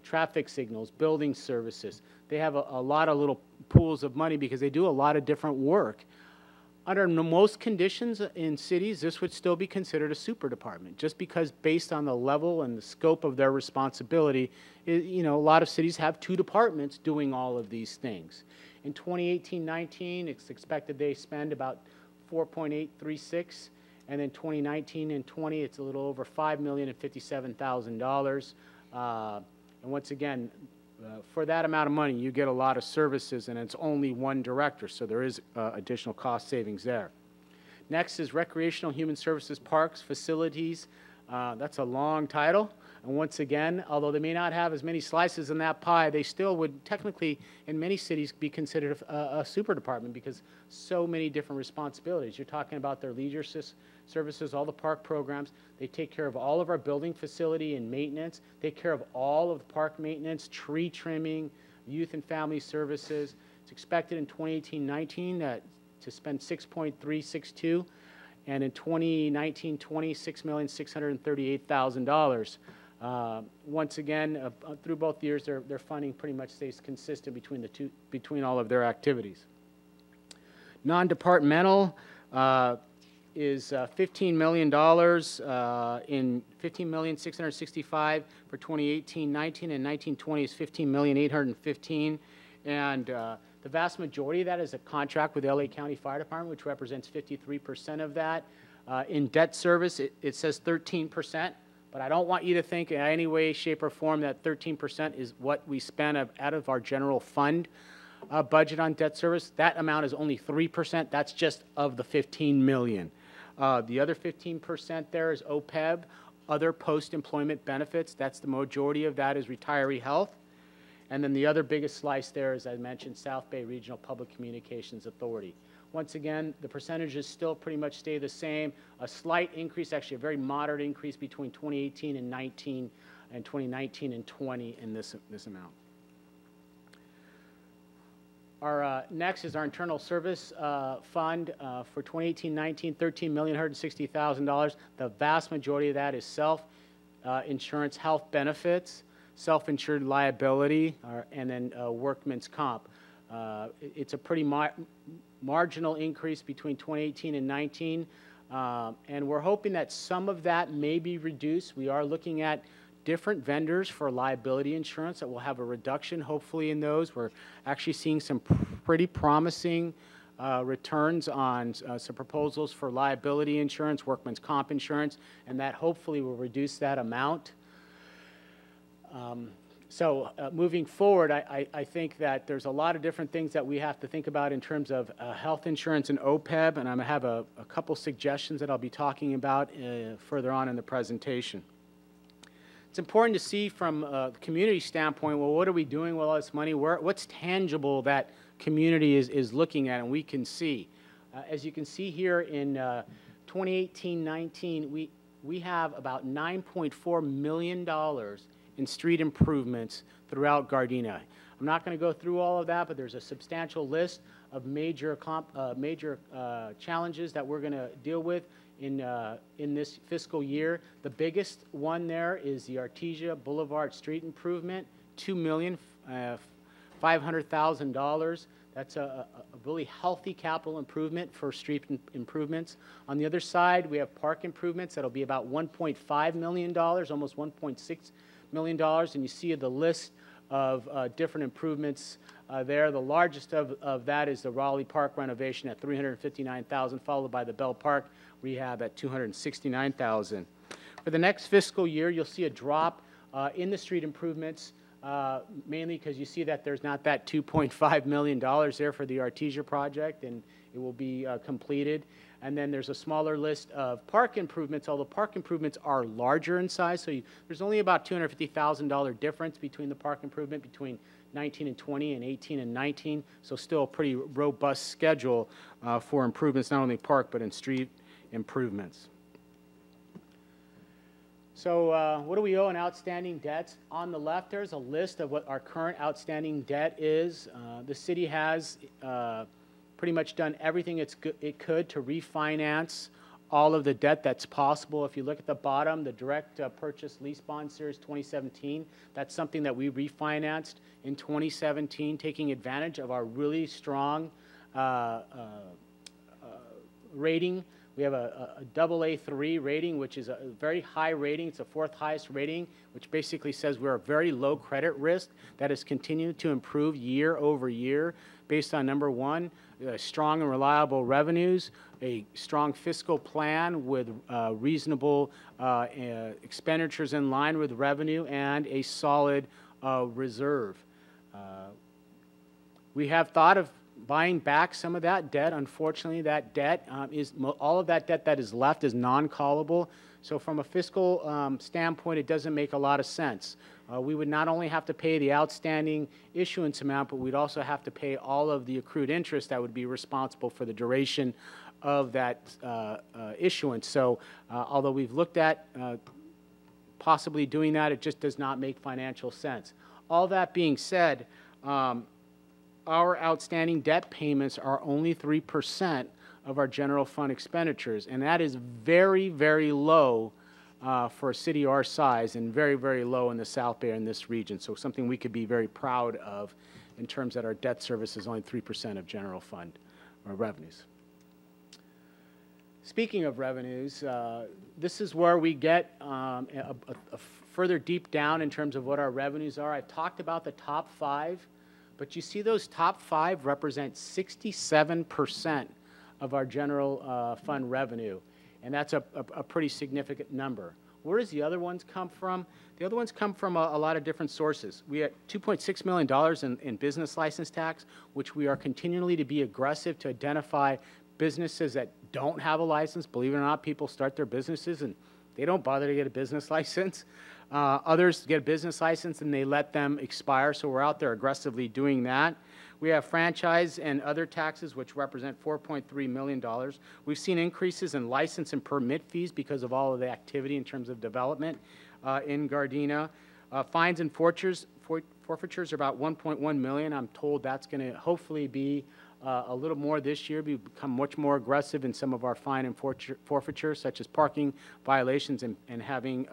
Speaker 9: traffic signals, building services. They have a lot of little pools of money because they do a lot of different work. Under most conditions in cities, this would still be considered a super department, just because based on the level and the scope of their responsibility, a lot of cities have two departments doing all of these things. In 2018-19, it's expected they spend about 4.836, and then 2019 and 20, it's a little over $5,057,000. And once again, for that amount of money, you get a lot of services, and it's only one director, so there is additional cost savings there. Next is Recreational Human Services, Parks, Facilities. That's a long title, and once again, although they may not have as many slices in that pie, they still would technically, in many cities, be considered a super department because so many different responsibilities. You're talking about their leisure services, all the park programs. They take care of all of our building facility and maintenance. They take care of all of the park maintenance, tree trimming, youth and family services. It's expected in 2018-19 to spend $6.362, and in 2019-20, $6,638,000. Once again, through both years, their funding pretty much stays consistent between all of their activities. Non-departmental is $15 million in $15,665,000 for 2018-19, and 19-20 is $15,815,000, and the vast majority of that is a contract with the LA County Fire Department, which represents 53% of that. In debt service, it says 13%, but I don't want you to think in any way, shape, or form that 13% is what we spend out of our general fund budget on debt service. That amount is only 3%. That's just of the $15 million. The other 15% there is OPEB, other post-employment benefits. That's the majority of that is retiree health. And then the other biggest slice there, as I mentioned, South Bay Regional Public Communications Authority. Once again, the percentages still pretty much stay the same. A slight increase, actually a very moderate increase between 2018 and 19 and 2019 and 20 in this amount. Our next is our internal service fund for 2018-19, $13,160,000. The vast majority of that is self-insurance health benefits, self-insured liability, and then workman's comp. It's a pretty marginal increase between 2018 and 19, and we're hoping that some of that may be reduced. We are looking at different vendors for liability insurance that will have a reduction, hopefully, in those. We're actually seeing some pretty promising returns on some proposals for liability insurance, workman's comp insurance, and that hopefully will reduce that amount. So moving forward, I think that there's a lot of different things that we have to think about in terms of health insurance and OPEB, and I'm going to have a couple suggestions that I'll be talking about further on in the presentation. It's important to see from the community standpoint, well, what are we doing with all this money? What's tangible that community is looking at and we can see? As you can see here in 2018-19, we have about $9.4 million in street improvements throughout Gardena. I'm not going to go through all of that, but there's a substantial list of major challenges that we're going to deal with in this fiscal year. The biggest one there is the Artesia Boulevard street improvement, $2,500,000. That's a really healthy capital improvement for street improvements. On the other side, we have park improvements. That'll be about $1.5 million, almost $1.6 million, and you see the list of different improvements there. The largest of that is the Raleigh Park renovation at $359,000, followed by the Bell Park rehab at $269,000. For the next fiscal year, you'll see a drop in the street improvements, mainly because you see that there's not that $2.5 million there for the Artesia project, and it will be completed. And then there's a smaller list of park improvements, although park improvements are larger in size. So there's only about $250,000 difference between the park improvement between 19 and 20 and 18 and 19. So still a pretty robust schedule for improvements, not only park but in street improvements. So what do we owe in outstanding debts? On the left, there's a list of what our current outstanding debt is. The city has pretty much done everything it could to refinance all of the debt that's possible. If you look at the bottom, the direct purchase lease bond series 2017, that's something that we refinanced in 2017, taking advantage of our really strong rating. We have a AA3 rating, which is a very high rating. It's the fourth highest rating, which basically says we're a very low credit risk that has continued to improve year over year based on, number one, strong and reliable revenues, a strong fiscal plan with reasonable expenditures in line with revenue, and a solid reserve. We have thought of buying back some of that debt. Unfortunately, that debt all of that debt that is left is non-callable. So from a fiscal standpoint, it doesn't make a lot of sense. We would not only have to pay the outstanding issuance amount, but we'd also have to pay all of the accrued interest that would be responsible for the duration of that issuance. So although we've looked at possibly doing that, it just does not make financial sense. All that being said, our outstanding debt payments are only 3% of our general fund expenditures, and that is very, very low for a city our size, and very, very low in the South Bay in this region. So something we could be very proud of in terms that our debt service is only 3% of general fund revenues. Speaking of revenues, this is where we get a further deep down in terms of what our revenues are. I've talked about the top 5. But you see those top 5 represent 67% of our general fund revenue, and that's a pretty significant number. Where does the other ones come from? The other ones come from a lot of different sources. We had $2.6 million in business license tax, which we are continually to be aggressive to identify businesses that don't have a license. Believe it or not, people start their businesses and they don't bother to get a business license. Others get a business license and they let them expire, so we're out there aggressively doing that. We have franchise and other taxes, which represent $4.3 million. We've seen increases in license and permit fees because of all of the activity in terms of development in Gardena. Fines and forfeitures are about $1.1 million. I'm told that's going to hopefully be a little more this year. We've become much more aggressive in some of our fine and forfeitures, such as parking violations and having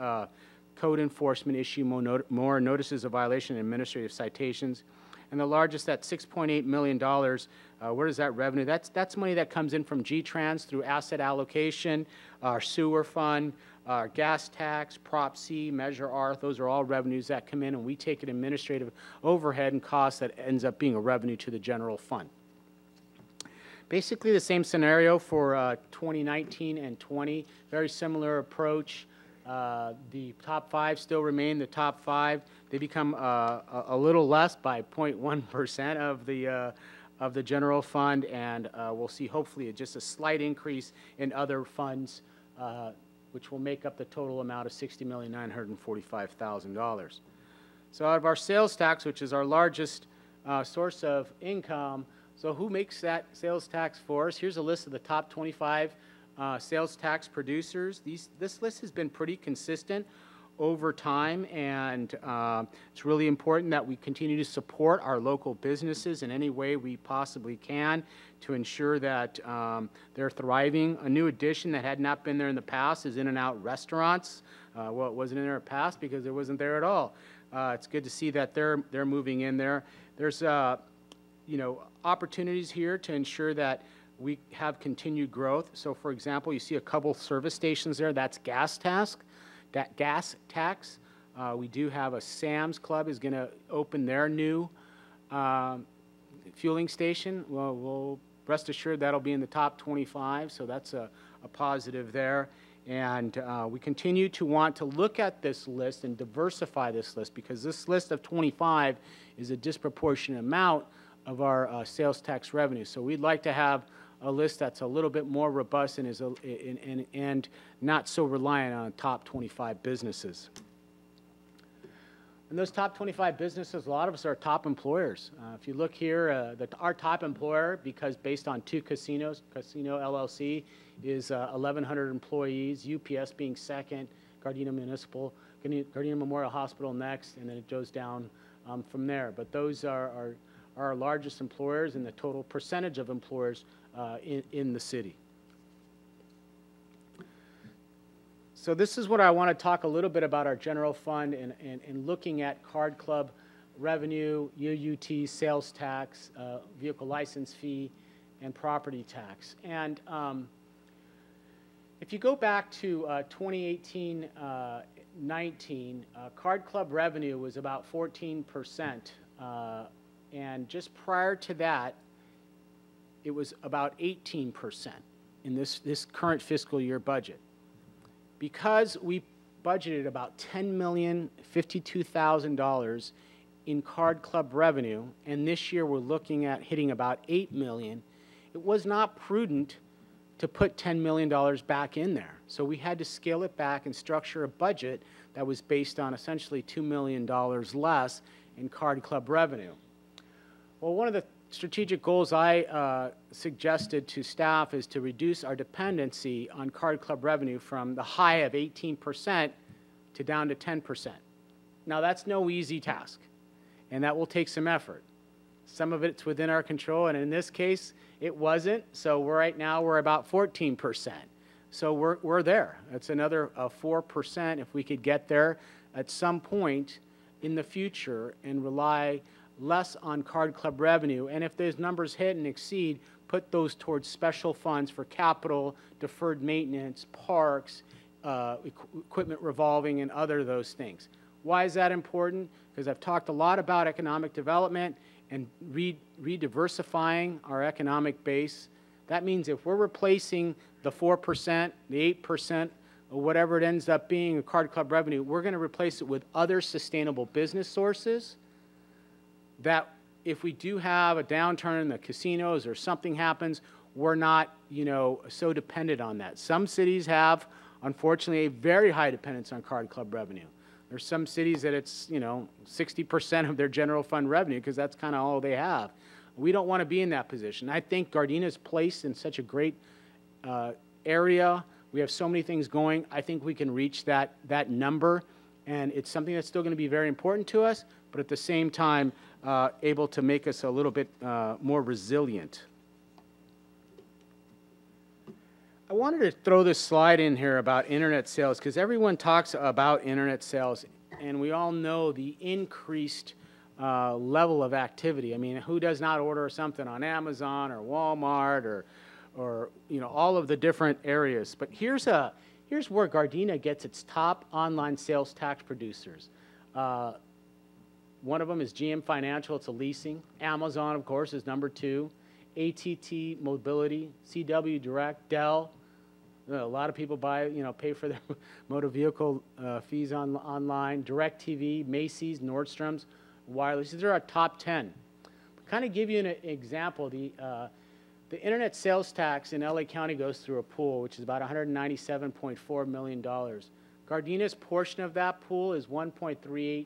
Speaker 9: code enforcement issue more notices of violation and administrative citations. And the largest at $6.8 million, where does that revenue? That's money that comes in from G-Trans through asset allocation, our sewer fund, our gas tax, Prop C, Measure R. Those are all revenues that come in, and we take an administrative overhead and cost that ends up being a revenue to the general fund. Basically the same scenario for 2019 and 20, very similar approach. The top 5 still remain the top 5. They become a little less by 0.1% of the general fund, and we'll see hopefully just a slight increase in other funds, which will make up the total amount of $60,945,000. So out of our sales tax, which is our largest source of income, so who makes that sales tax for us? Here's a list of the top 25 sales tax producers. This list has been pretty consistent over time, and it's really important that we continue to support our local businesses in any way we possibly can to ensure that they're thriving. A new addition that had not been there in the past is In-N-Out restaurants. Well, it wasn't in there in the past because it wasn't there at all. It's good to see that they're moving in there. There's opportunities here to ensure that we have continued growth. So, for example, you see a couple service stations there. That's gas tax. We do have a Sam's Club is going to open their new fueling station. Well, we'll rest assured that'll be in the top 25. So that's a positive there. And we continue to want to look at this list and diversify this list, because this list of 25 is a disproportionate amount of our sales tax revenue. So we'd like to have a list that's a little bit more robust and is and not so reliant on top 25 businesses. And those top 25 businesses, a lot of us are top employers. If you look here, our top employer, because based on 2 casinos, Casino LLC, is 1,100 employees, UPS being second, Gardena Memorial Hospital next, and then it goes down from there. But those are our largest employers and the total percentage of employers in the city. So this is what I want to talk a little bit about our general fund and looking at card club revenue, UUT, sales tax, vehicle license fee, and property tax. And if you go back to 2018-19, card club revenue was about 14%. And just prior to that, it was about 18% in this current fiscal year budget. Because we budgeted about $10,052,000 in card club revenue, and this year we're looking at hitting about $8 million, it was not prudent to put $10 million back in there. So we had to scale it back and structure a budget that was based on essentially $2 million less in card club revenue. Well, one of the strategic goals I suggested to staff is to reduce our dependency on card club revenue from the high of 18% to down to 10%. Now, that's no easy task, and that will take some effort. Some of it's within our control, and in this case, it wasn't. So right now we're about 14%. So we're there. That's another 4% if we could get there at some point in the future and rely less on card club revenue, and if those numbers hit and exceed, put those towards special funds for capital, deferred maintenance, parks, equipment revolving, and other those things. Why is that important? Because I've talked a lot about economic development and re-diversifying our economic base. That means if we're replacing the 4%, the 8%, or whatever it ends up being, a card club revenue, we're going to replace it with other sustainable business sources that if we do have a downturn in the casinos or something happens, we're not, so dependent on that. Some cities have, unfortunately, a very high dependence on card club revenue. There's some cities that it's, 60% of their general fund revenue because that's kind of all they have. We don't want to be in that position. I think Gardena is placed in such a great area. We have so many things going. I think we can reach that number, and it's something that's still going to be very important to us, but at the same time, able to make us a little bit more resilient. I wanted to throw this slide in here about internet sales because everyone talks about internet sales, and we all know the increased level of activity. I mean, who does not order something on Amazon or Walmart or all of the different areas? But here's where Gardena gets its top online sales tax producers. One of them is GM Financial. It's a leasing. Amazon, of course, is number 2. ATT Mobility, CW Direct, Dell. A lot of people buy, pay for their motor vehicle fees online. DirecTV, Macy's, Nordstrom's, Wireless. These are our top 10. Kind of give you an example. The internet sales tax in LA County goes through a pool, which is about $197.4 million. Gardenia's portion of that pool is 1.38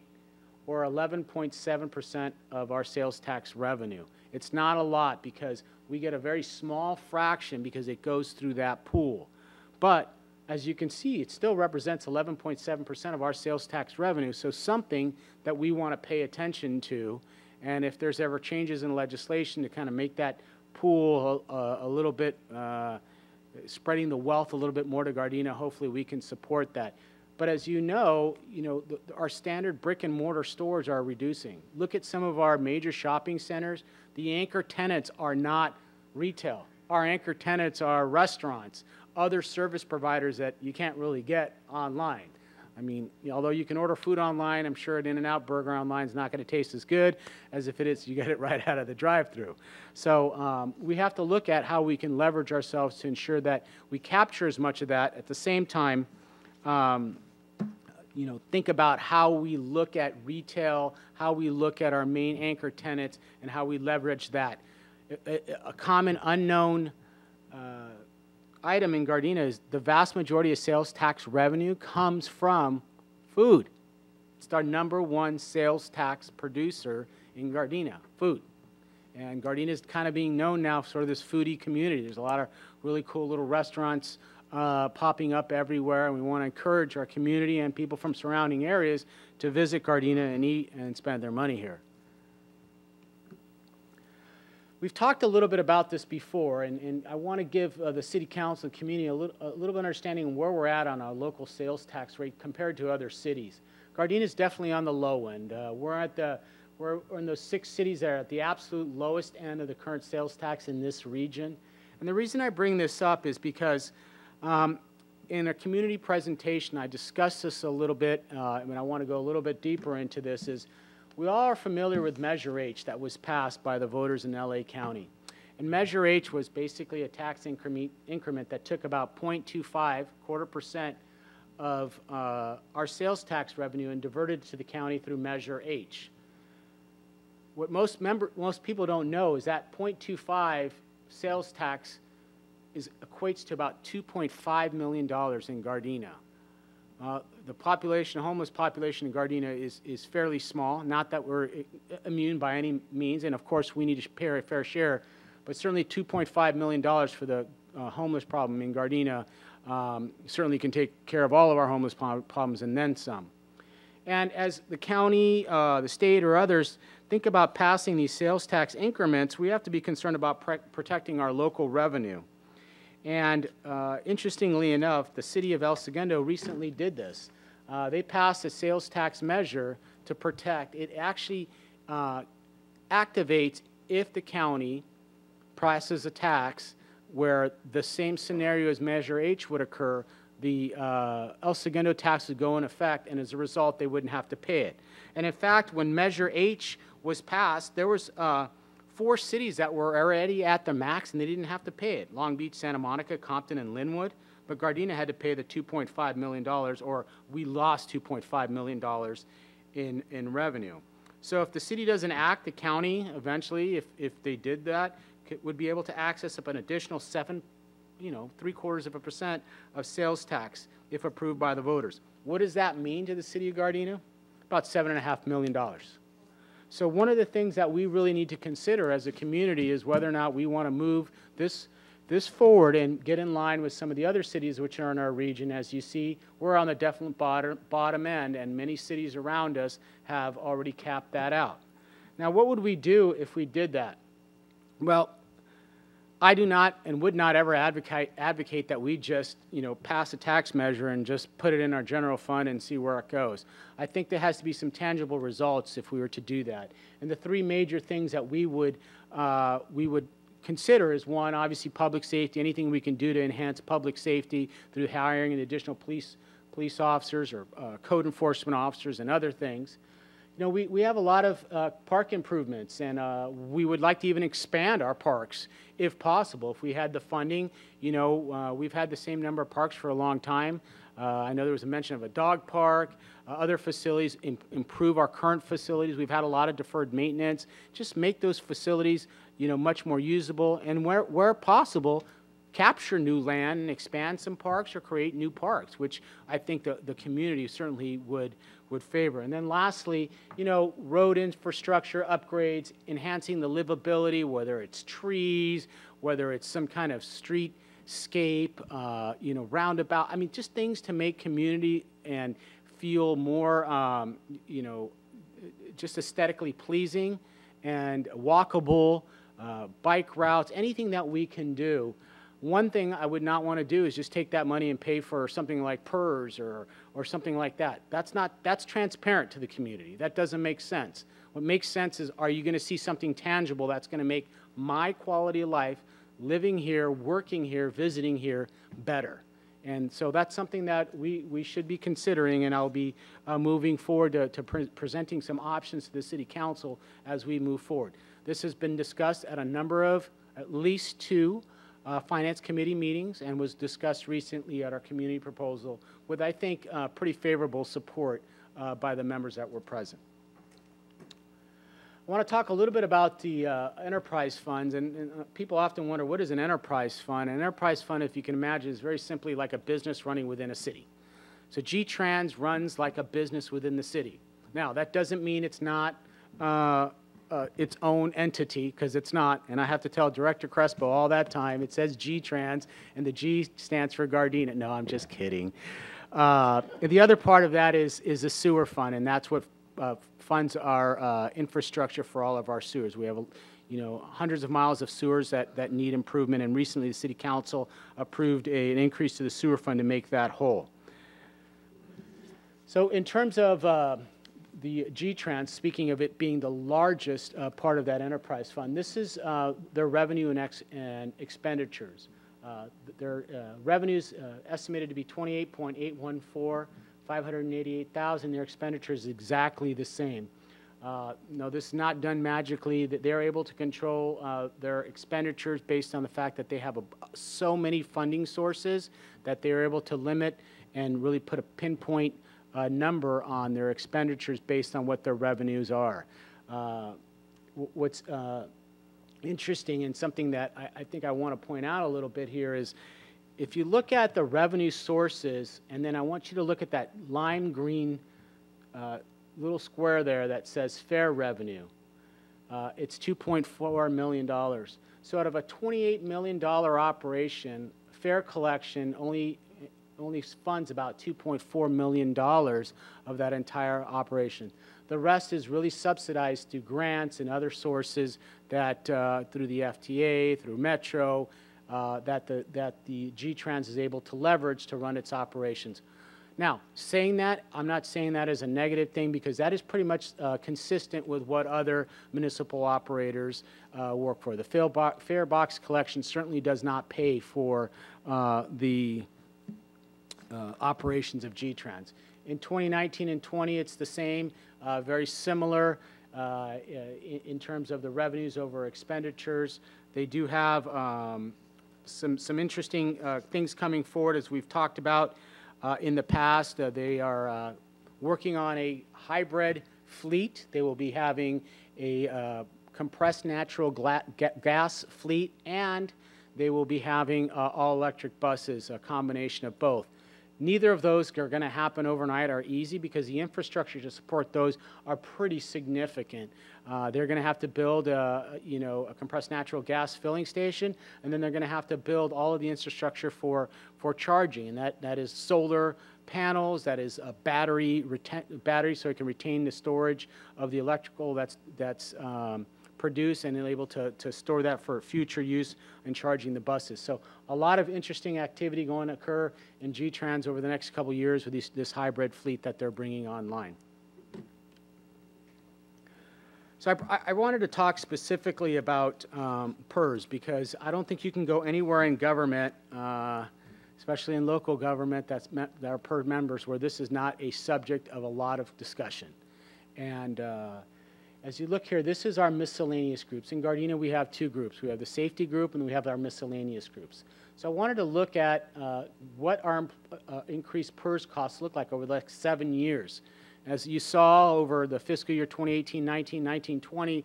Speaker 9: or 11.7% of our sales tax revenue. It's not a lot because we get a very small fraction because it goes through that pool. But as you can see, it still represents 11.7% of our sales tax revenue, so something that we want to pay attention to. And if there's ever changes in legislation to kind of make that pool a little bit, spreading the wealth a little bit more to Gardena, hopefully we can support that. But as you know, our standard brick and mortar stores are reducing. Look at some of our major shopping centers. The anchor tenants are not retail. Our anchor tenants are restaurants, other service providers that you can't really get online. I mean, although you can order food online, I'm sure an In-N-Out burger online is not going to taste as good as if it is you get it right out of the drive-thru. So we have to look at how we can leverage ourselves to ensure that we capture as much of that. At the same time, think about how we look at retail, how we look at our main anchor tenants, and how we leverage that. A common unknown item in Gardena is the vast majority of sales tax revenue comes from food. It's our #1 sales tax producer in Gardena, food. And Gardena is kind of being known now for sort of this foodie community. There's a lot of really cool little restaurants popping up everywhere, and we want to encourage our community and people from surrounding areas to visit Gardena and eat and spend their money here. We've talked a little bit about this before, and I want to give the City Council and community a little bit of understanding of where we're at on our local sales tax rate compared to other cities. Gardena is definitely on the low end. We're in those 6 cities that are at the absolute lowest end of the current sales tax in this region. And the reason I bring this up is because in a community presentation, I discussed this a little bit, and I want to go a little bit deeper into this, is we all are familiar with Measure H that was passed by the voters in LA County. And Measure H was basically a tax increment that took about 0.25, 1/4% of our sales tax revenue and diverted it to the county through Measure H. What most people don't know is that 0.25 sales tax equates to about $2.5 million in Gardena. The population, homeless population in Gardena is fairly small. Not that we're immune by any means, and of course we need to pay a fair share, but certainly $2.5 million for the homeless problem in Gardena certainly can take care of all of our homeless problems and then some. And as the county, the state, or others think about passing these sales tax increments, we have to be concerned about protecting our local revenue. And interestingly enough, the city of El Segundo recently did this. They passed a sales tax measure to protect. It actually activates if the county passes a tax where the same scenario as Measure H would occur, the El Segundo tax would go in effect, and as a result, they wouldn't have to pay it. And in fact, when Measure H was passed, there was 4 cities that were already at the max, and they didn't have to pay it: Long Beach, Santa Monica, Compton, and Linwood. But Gardena had to pay the $2.5 million, or we lost $2.5 million in revenue. So if the city doesn't act, the county eventually, if they did that, would be able to access up an additional 3/4% of sales tax if approved by the voters. What does that mean to the city of Gardena? About $7.5 million. So one of the things that we really need to consider as a community is whether or not we want to move this forward and get in line with some of the other cities which are in our region. As you see, we're on the definite bottom end, and many cities around us have already capped that out. Now, what would we do if we did that? Well, I do not and would not ever advocate that we just, pass a tax measure and just put it in our general fund and see where it goes. I think there has to be some tangible results if we were to do that. And the 3 major things that we would consider is, 1, obviously public safety, anything we can do to enhance public safety through hiring additional police officers or code enforcement officers and other things. know, we have a lot of park improvements, and we would like to even expand our parks if possible. If we had the funding, you know, we've had the same number of parks for a long time. I know there was a mention of a dog park, other facilities, improve our current facilities. We've had a lot of deferred maintenance. Just make those facilities, you know, much more usable, and where possible, capture new land and expand some parks or create new parks, which I think the community certainly would favor. And then lastly, you know, road infrastructure upgrades, enhancing the livability, whether it's trees, whether it's some kind of streetscape, you know, roundabout. I mean, just things to make community and feel more, you know, just aesthetically pleasing and walkable, bike routes, anything that we can do. One thing I would not want to do is just take that money and pay for something like PERS or something like that. That's transparent to the community. That doesn't make sense. What makes sense is, are you going to see something tangible that's going to make my quality of life, living here, working here, visiting here, better? And so that's something that we should be considering, and I'll be moving forward to presenting some options to the City Council as we move forward. This has been discussed at a number of, at least 2, Finance Committee meetings, and was discussed recently at our community proposal with, I think, pretty favorable support by the members that were present. I want to talk a little bit about the enterprise funds, and people often wonder, what is an enterprise fund? An enterprise fund, if you can imagine, is very simply like a business running within a city. So G-Trans runs like a business within the city. Now, that doesn't mean it's not its own entity, because it's not, and I have to tell Director Crespo all that time, it says G-Trans, and the G stands for Gardena. No, I'm just kidding. The other part of that is a sewer fund, and that's what funds our infrastructure for all of our sewers. We have, you know, hundreds of miles of sewers that need improvement, and recently the City Council approved an increase to the sewer fund to make that whole. So in terms of the G-Trans, speaking of it being the largest part of that enterprise fund, this is their revenue and expenditures. Their revenues estimated to be $28.814, $588,000. Their expenditures exactly the same. No, this is not done magically. That they're able to control their expenditures based on the fact that they have so many funding sources that they're able to limit and really put a pinpoint number on their expenditures based on what their revenues are. What's interesting, and something that I think I want to point out a little bit here, is if you look at the revenue sources, and then I want you to look at that lime green little square there that says fair revenue. It's $2.4 million. So out of a $28 million operation, fair collection only funds about $2.4 million of that entire operation. The rest is really subsidized through grants and other sources that through the FTA, through Metro, that the G-Trans is able to leverage to run its operations. Now, saying that, I'm not saying that as a negative thing, because that is pretty much consistent with what other municipal operators work for. The fare box collection certainly does not pay for the operations of G-Trans. In 2019 and 20, it's the same, very similar in terms of the revenues over expenditures. They do have some interesting things coming forward, as we've talked about in the past. They are working on a hybrid fleet. They will be having a compressed natural gas fleet, and they will be having all-electric buses, a combination of both. Neither of those are going to happen overnight or easy, because the infrastructure to support those are pretty significant. They're going to have to build a compressed natural gas filling station, and then they're going to have to build all of the infrastructure for charging, and that is solar panels, that is a battery so it can retain the storage of the electrical that's produce, and able to store that for future use in charging the buses. So a lot of interesting activity going to occur in G-Trans over the next couple of years with this hybrid fleet that they're bringing online. So I wanted to talk specifically about PERS, because I don't think you can go anywhere in government, especially in local government that are PERS members, where this is not a subject of a lot of discussion. And as you look here, this is our miscellaneous groups. In Gardena, we have two groups. We have the safety group and we have our miscellaneous groups. So I wanted to look at what our increased PERS costs look like over the next 7 years. As you saw over the fiscal year 2018-19, 19-20,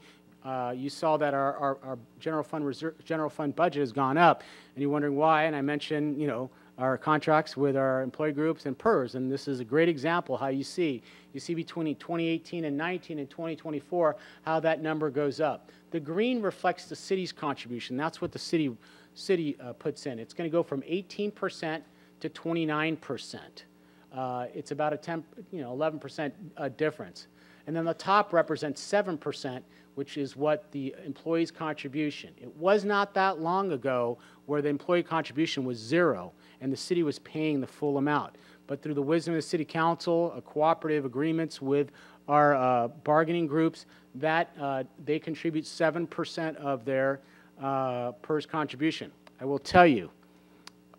Speaker 9: you saw that our general fund budget has gone up, and you're wondering why. And I mentioned, you know, our contracts with our employee groups and PERS, and this is a great example how you see between 2018 and 19 and 2024 how that number goes up. The green reflects the city's contribution. That's what the city puts in. It's going to go from 18% to 29%. It's about a 11% difference. And then the top represents 7%, which is what the employee's contribution. It was not that long ago where the employee contribution was 0 and the city was paying the full amount. But through the wisdom of the city council, cooperative agreements with our bargaining groups, that they contribute 7% of their PERS contribution. I will tell you,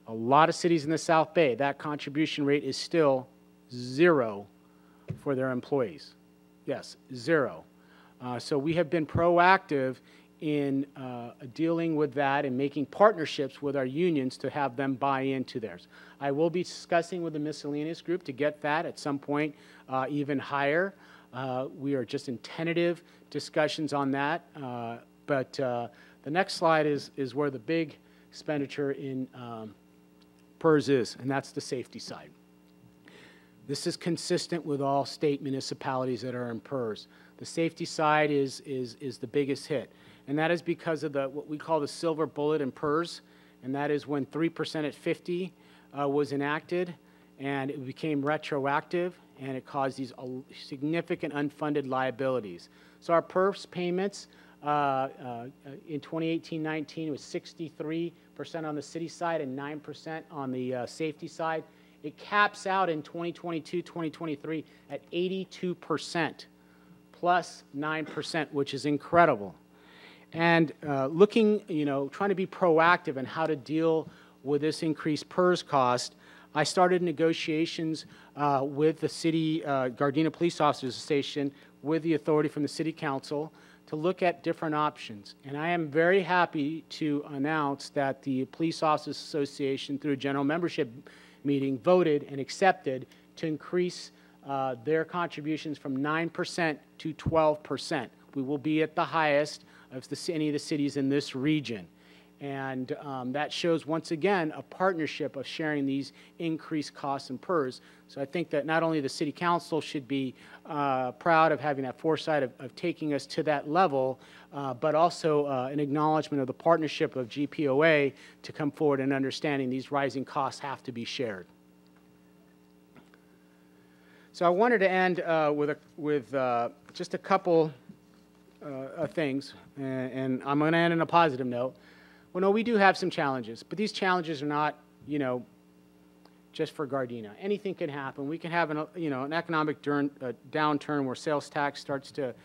Speaker 9: a lot of cities in the South Bay, that contribution rate is still 0 for their employees. Yes, 0. So we have been proactive in dealing with that and making partnerships with our unions to have them buy into theirs. I will be discussing with the miscellaneous group to get that at some point even higher. We are just in tentative discussions on that. But the next slide is where the big expenditure in PERS is, and that's the safety side. This is consistent with all state municipalities that are in PERS. The safety side is the biggest hit, and that is because of what we call the silver bullet in PERS, and that is when 3% at 50 was enacted, and it became retroactive, and it caused these significant unfunded liabilities. So our PERS payments in 2018-19 was 63% on the city side and 9% on the safety side. It caps out in 2022-2023 at 82%, plus 9%, which is incredible. And looking, trying to be proactive in how to deal with this increased PERS cost, I started negotiations with the city, Gardena Police Officers Association, with the authority from the City Council to look at different options. And I am very happy to announce that the Police Officers Association, through a general membership meeting, voted and accepted to increase their contributions from 9% to 12%. We will be at the highest of any of the cities in this region. And that shows, once again, a partnership of sharing these increased costs and PERS. So I think that not only the City Council should be proud of having that foresight of taking us to that level, but also an acknowledgement of the partnership of GPOA to come forward and understanding these rising costs have to be shared. So I wanted to end with just a couple of things, and I'm going to end on a positive note. Well, no, we do have some challenges, but these challenges are not, just for Gardena. Anything can happen. We can have an economic downturn where sales tax starts to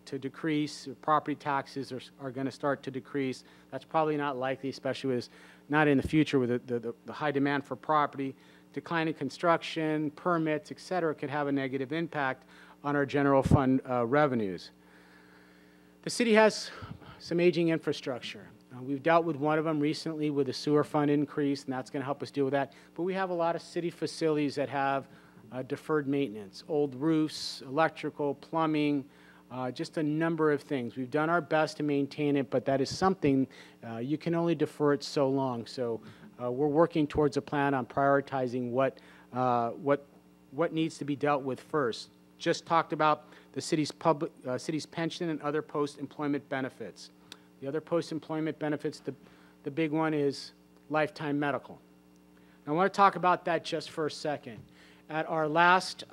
Speaker 9: decrease, property taxes are going to start to decrease. That's probably not likely, especially with not in the future with the high demand for property. Declining construction, permits, et cetera, could have a negative impact on our general fund revenues. The city has some aging infrastructure. We've dealt with one of them recently with a sewer fund increase, and that's going to help us deal with that. But we have a lot of city facilities that have deferred maintenance, old roofs, electrical, plumbing, just a number of things. We've done our best to maintain it, but that is something you can only defer it so long. So we're working towards a plan on prioritizing what needs to be dealt with first. Just talked about the city's pension and other post-employment benefits. The other post-employment benefits, the big one is lifetime medical. I want to talk about that just for a second. At our last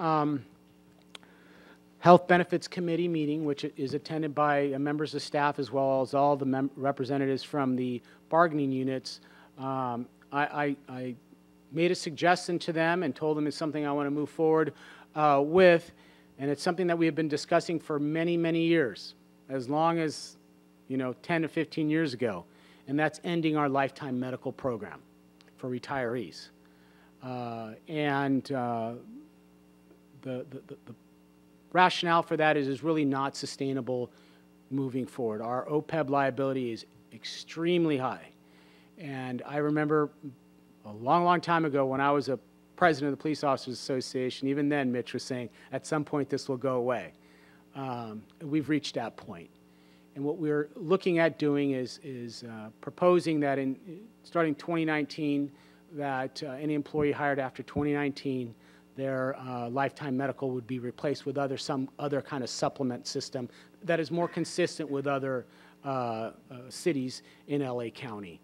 Speaker 9: Health Benefits Committee meeting, which is attended by members of staff as well as all the representatives from the bargaining units, I made a suggestion to them and told them it's something I want to move forward with, and it's something that we have been discussing for many, many years, as long as 10 to 15 years ago, and that's ending our lifetime medical program for retirees. The rationale for that is really not sustainable moving forward. Our OPEB liability is extremely high. And I remember a long, long time ago when I was a president of the Police Officers Association, even then Mitch was saying, at some point this will go away. We've reached that point. And what we're looking at doing is proposing that starting 2019, that any employee hired after 2019, their lifetime medical would be replaced with some other kind of supplement system that is more consistent with other cities in LA County.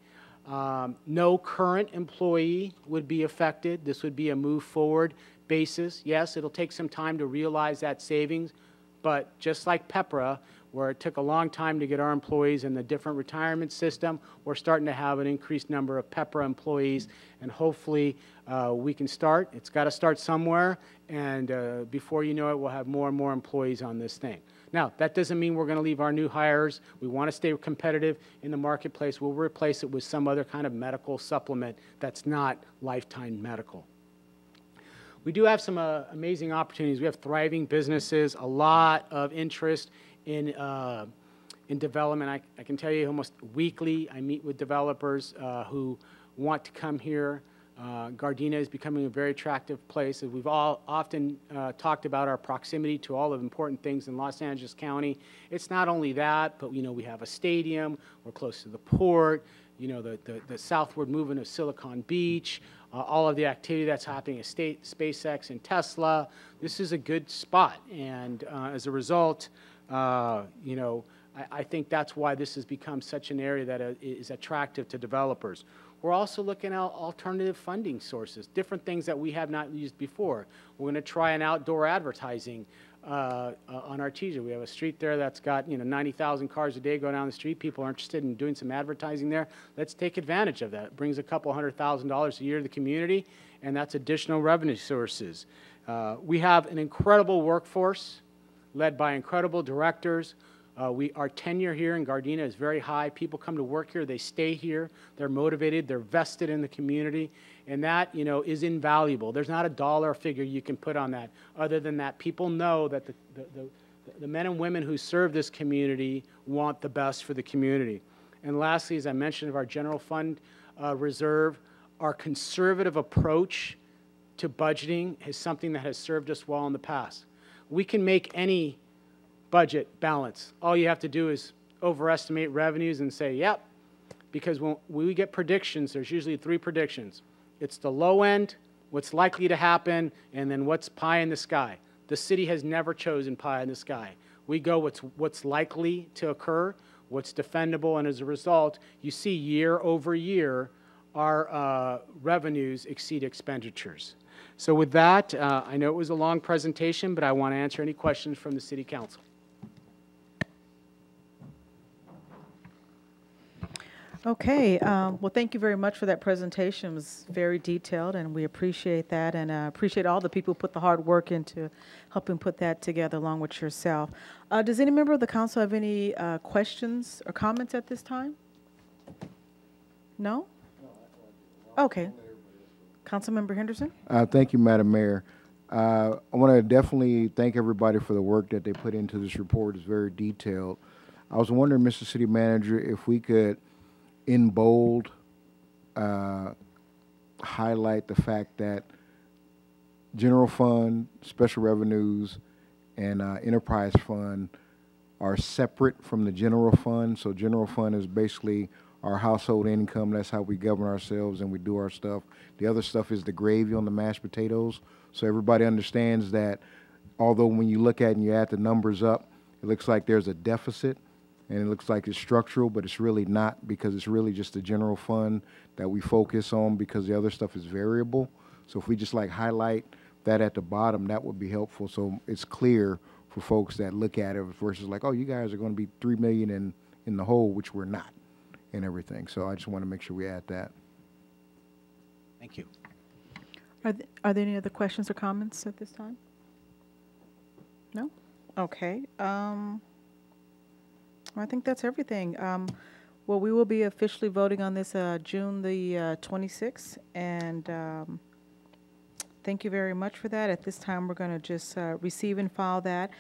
Speaker 9: No current employee would be affected. This would be a move forward basis. Yes, it'll take some time to realize that savings, but just like PEPRA, where it took a long time to get our employees in the different retirement system, we're starting to have an increased number of PEPRA employees, and hopefully we can start. It's got to start somewhere, and before you know it, we'll have more and more employees on this thing. Now, that doesn't mean we're going to leave our new hires. We want to stay competitive in the marketplace. We'll replace it with some other kind of medical supplement that's not lifetime medical. We do have some amazing opportunities. We have thriving businesses, a lot of interest in development. I can tell you almost weekly I meet with developers who want to come here. Gardena is becoming a very attractive place. As we've all often talked about our proximity to all of the important things in Los Angeles County. It's not only that, but we have a stadium, we're close to the port, the southward movement of Silicon Beach, all of the activity that's happening at SpaceX and Tesla. This is a good spot, and as a result, I think that's why this has become such an area that is attractive to developers. We're also looking at alternative funding sources, different things that we have not used before. We're going to try an outdoor advertising on Artesia. We have a street there that's got 90,000 cars a day go down the street. People are interested in doing some advertising there. Let's take advantage of that. It brings a couple $100,000 a year to the community, and that's additional revenue sources. We have an incredible workforce led by incredible directors. Our tenure here in Gardena is very high. People come to work here, they stay here, they're motivated, they're vested in the community, and that, is invaluable. There's not a dollar figure you can put on that. Other than that, people know that the men and women who serve this community want the best for the community. And lastly, as I mentioned, of our general fund reserve, our conservative approach to budgeting is something that has served us well in the past. We can make any budget balance. All you have to do is overestimate revenues and say, yep, because when we get predictions, there's usually 3 predictions. It's the low end, what's likely to happen, and then what's pie in the sky. The city has never chosen pie in the sky. We go what's likely to occur, what's defendable, and as a result, you see year over year, our revenues exceed expenditures. So with that, I know it was a long presentation, but I want to answer any questions from the City Council.
Speaker 1: Okay, well, thank you very much for that presentation. It was very detailed, and we appreciate that, and appreciate all the people who put the hard work into helping put that together along with yourself. Does any member of the council have any questions or comments at this time? No? Okay. Councilmember Henderson?
Speaker 2: Thank you, Madam Mayor. I want to definitely thank everybody for the work that they put into this report. It's very detailed. I was wondering, Mr. City Manager, if we could, in bold, highlight the fact that general fund, special revenues, and enterprise fund are separate from the general fund. So general fund is basically our household income. That's how we govern ourselves and we do our stuff. The other stuff is the gravy on the mashed potatoes. So everybody understands that although when you look at it and you add the numbers up, it looks like there's a deficit and it looks like it's structural, but it's really not, because it's really just the general fund that we focus on, because the other stuff is variable. So if we just highlight that at the bottom, that would be helpful. So it's clear for folks that look at it versus oh, you guys are going to be $3 million in the hole, which we're not, and everything. So I just want to make sure we add that.
Speaker 9: Thank you.
Speaker 1: Are there any other questions or comments at this time? No? Okay. I think that's everything. Well, we will be officially voting on this June the 26th, and Thank you very much for that. At this time, we're going to just receive and file that.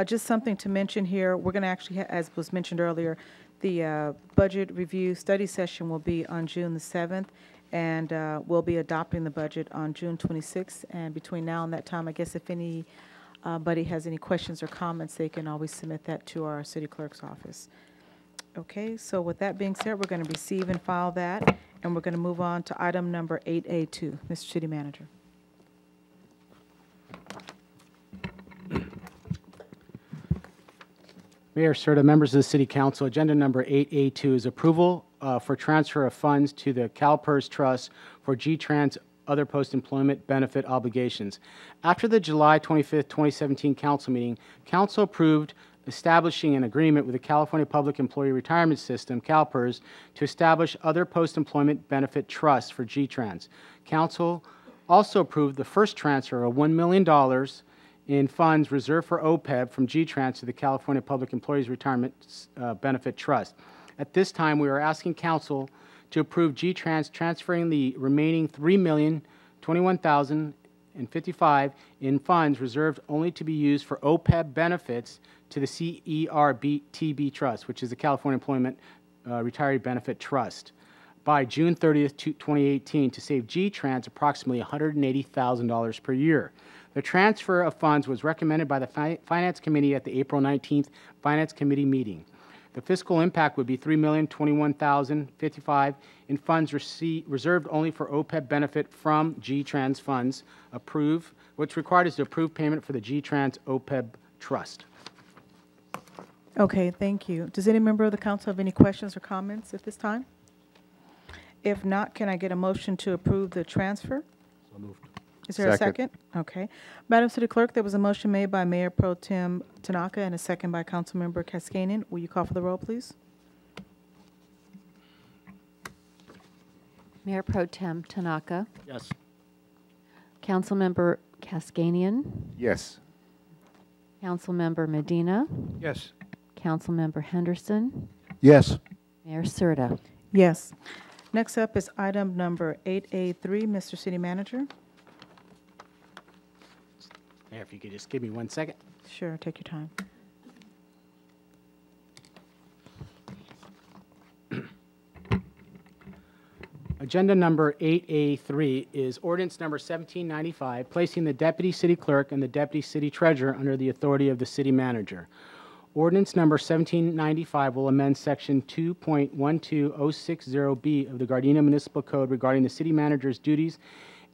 Speaker 1: Just something to mention here, we're going to actually, as was mentioned earlier, the budget review study session will be on June the 7th, and we'll be adopting the budget on June 26th. And between now and that time, I guess if anybody has any questions or comments, they can always submit that to our city clerk's office. Okay, so with that being said, we're going to receive and file that, and we're going to move on to item number 8A2. Mr. City Manager.
Speaker 9: Mayor Serta, members of the City Council, agenda number 8A2 is approval for transfer of funds to the CalPERS Trust for G-Trans other post-employment benefit obligations. After the July 25th, 2017 council meeting, council approved establishing an agreement with the California Public Employee Retirement System, CalPERS, to establish other post-employment benefit trusts for G-Trans. Council also approved the first transfer of $1 million in funds reserved for OPEB from G-Trans to the California Public Employees Retirement Benefit Trust. At this time, we are asking Council to approve G-Trans transferring the remaining $3,021,055 in funds reserved only to be used for OPEB benefits to the CERTB Trust, which is the California Employment Retiree Benefit Trust, by June 30th, 2018, to save G-Trans approximately $180,000 per year. The transfer of funds was recommended by the Finance Committee at the April 19th Finance Committee meeting. The fiscal impact would be $3,021,055 in funds reserved only for OPEB benefit from G-Trans funds. What's required is to approve payment for the G-Trans OPEB Trust.
Speaker 1: Okay, thank you. Does any member of the council have any questions or comments at this time? If not, can I get a motion to approve the transfer?
Speaker 2: So moved.
Speaker 1: Is there a second? Okay. Madam City Clerk, there was a motion made by Mayor Pro Tem Tanaka and a second by Councilmember Kaskanian. Will you call for the roll, please?
Speaker 3: Mayor Pro Tem Tanaka.
Speaker 2: Yes.
Speaker 3: Councilmember Kaskanian.
Speaker 2: Yes.
Speaker 3: Councilmember Medina.
Speaker 2: Yes.
Speaker 3: Councilmember Henderson.
Speaker 2: Yes.
Speaker 3: Mayor Serta.
Speaker 1: Yes. Next up is item number 8A3. Mr. City Manager.
Speaker 9: Mayor, if you could just give me 1 second.
Speaker 1: Sure, take your time.
Speaker 9: Agenda number 8A3 is ordinance number 1795, placing the Deputy City Clerk and the Deputy City Treasurer under the authority of the City Manager. Ordinance number 1795 will amend Section 2.12060B of the Gardena Municipal Code regarding the City Manager's duties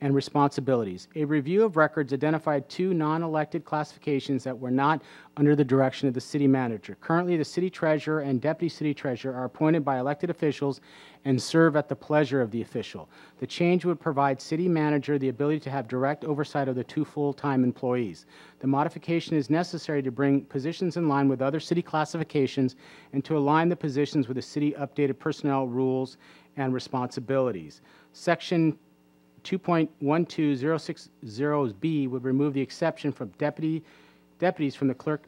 Speaker 9: and responsibilities. A review of records identified 2 non-elected classifications that were not under the direction of the City Manager. Currently, the City Treasurer and Deputy City Treasurer are appointed by elected officials and serve at the pleasure of the official. The change would provide City Manager the ability to have direct oversight of the 2 full-time employees. The modification is necessary to bring positions in line with other city classifications and to align the positions with the city updated personnel rules and responsibilities. Section 2.12060B would remove the exception from deputies from the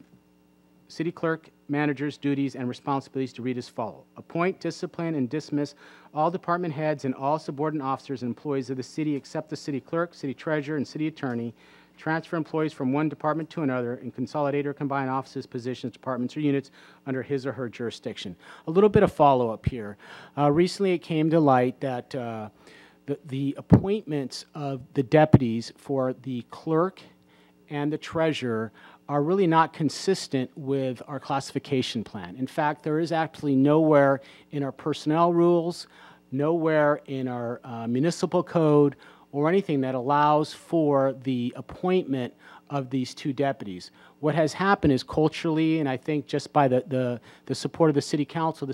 Speaker 9: city clerk manager's duties and responsibilities to read as follows. Appoint, discipline, and dismiss all department heads and all subordinate officers and employees of the city except the city clerk, city treasurer, and city attorney. Transfer employees from one department to another and consolidate or combine offices, positions, departments, or units under his or her jurisdiction. A little bit of follow-up here. Recently it came to light that the appointments of the deputies for the clerk and the treasurer are really not consistent with our classification plan. In fact, there is actually nowhere in our personnel rules, nowhere in our municipal code, or anything that allows for the appointment of these 2 deputies. What has happened is culturally, and I think just by the support of the City Council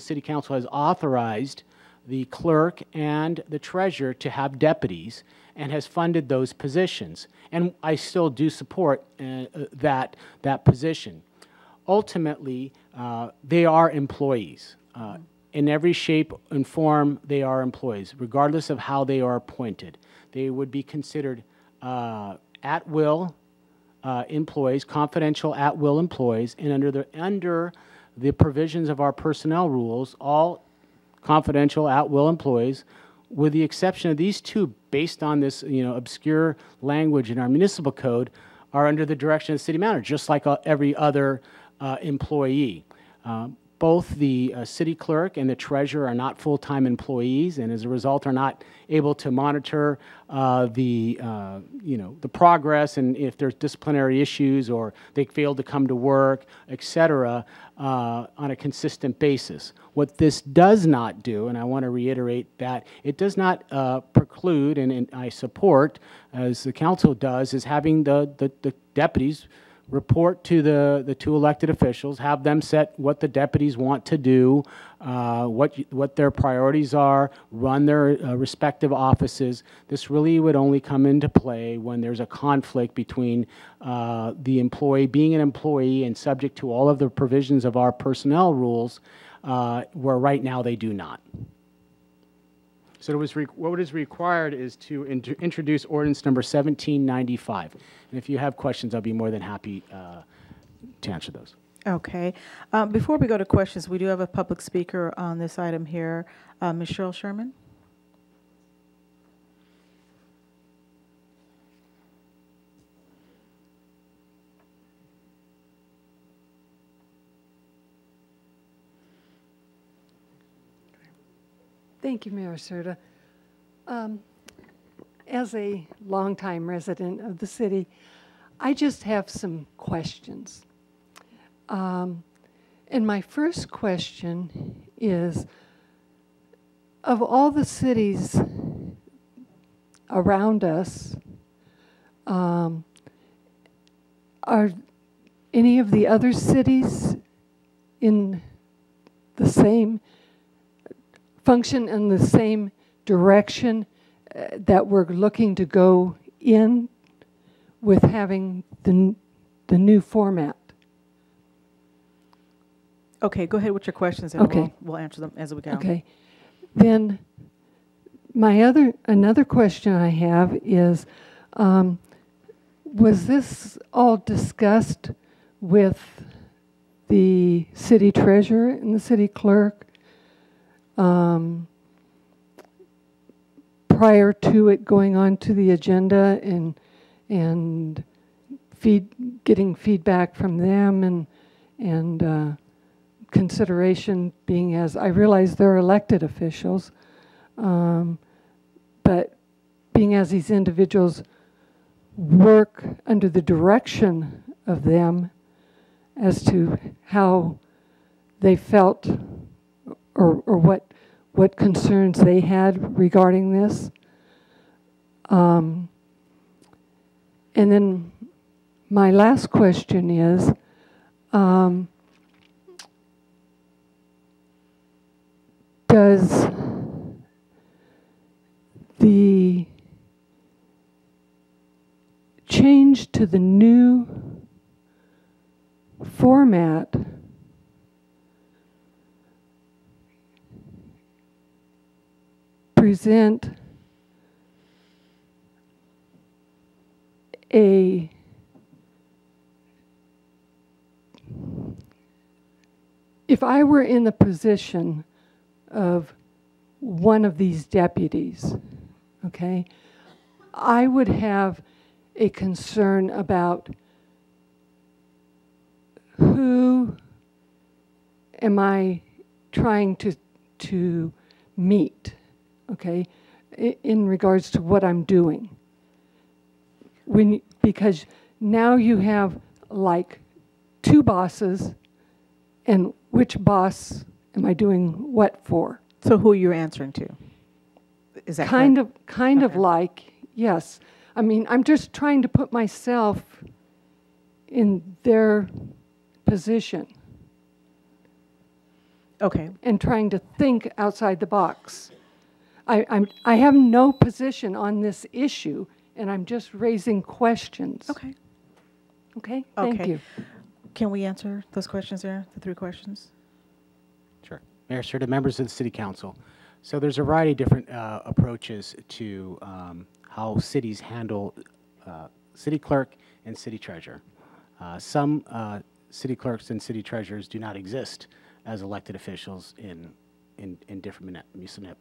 Speaker 9: has authorized the clerk and the treasurer to have deputies and has funded those positions. And I still do support that position. Ultimately, they are employees. In every shape and form, they are employees, regardless of how they are appointed. They would be considered at-will employees, confidential at-will employees, and under the provisions of our personnel rules, all confidential at-will employees with the exception of these two, based on this, obscure language in our municipal code, are under the direction of the city manager, just like every other employee. Both the city clerk and the treasurer are not full-time employees, and as a result are not able to monitor the progress, and if there's disciplinary issues or they fail to come to work, et cetera, on a consistent basis. What this does not do, and I want to reiterate that, it does not preclude, and I support, as the council does, is having the deputies report to the two elected officials, have them set what the deputies want to do, what their priorities are, run their respective offices. This really would only come into play when there's a conflict between the employee being an employee and subject to all of the provisions of our personnel rules, where right now they do not. So what is required is to introduce ordinance number 1795. And if you have questions, I'll be more than happy to answer those.
Speaker 1: Okay. Before we go to questions, we do have a public speaker on this item here. Ms. Cheryl Sherman.
Speaker 12: Thank you, Mayor Serta. As a longtime resident of the city, I just have some questions. And my first question is, of all the cities around us, are any of the other cities in the same function in the same direction that we're looking to go in with having the new format?
Speaker 1: Okay, go ahead with your questions, and we'll answer them as we go.
Speaker 12: Okay. Then another question I have is, was this all discussed with the city treasurer and the city clerk prior to it going on to the agenda, and getting feedback from them, and consideration, being as I realize they're elected officials, but being as these individuals work under the direction of them as to how they felt or what concerns they had regarding this. And then my last question is, does the change to the new format present if I were in the position of one of these deputies, okay, I would have a concern about who am I trying to meet, okay, in regards to what I'm doing. Because now you have like two bosses, and which boss am I doing what for?
Speaker 1: So who you're answering to? Is that
Speaker 12: kind of like, yes. I mean, I'm just trying to put myself in their position.
Speaker 1: Okay.
Speaker 12: And trying to think outside the box. I have no position on this issue, and I'm just raising questions.
Speaker 1: Okay.
Speaker 12: Okay, thank you.
Speaker 1: Can we answer those questions there, the three questions?
Speaker 9: Sure. Mayor Serta, members of the City Council. So there's a variety of different approaches to how cities handle city clerk and city treasurer. Some city clerks and city treasurers do not exist as elected officials in in different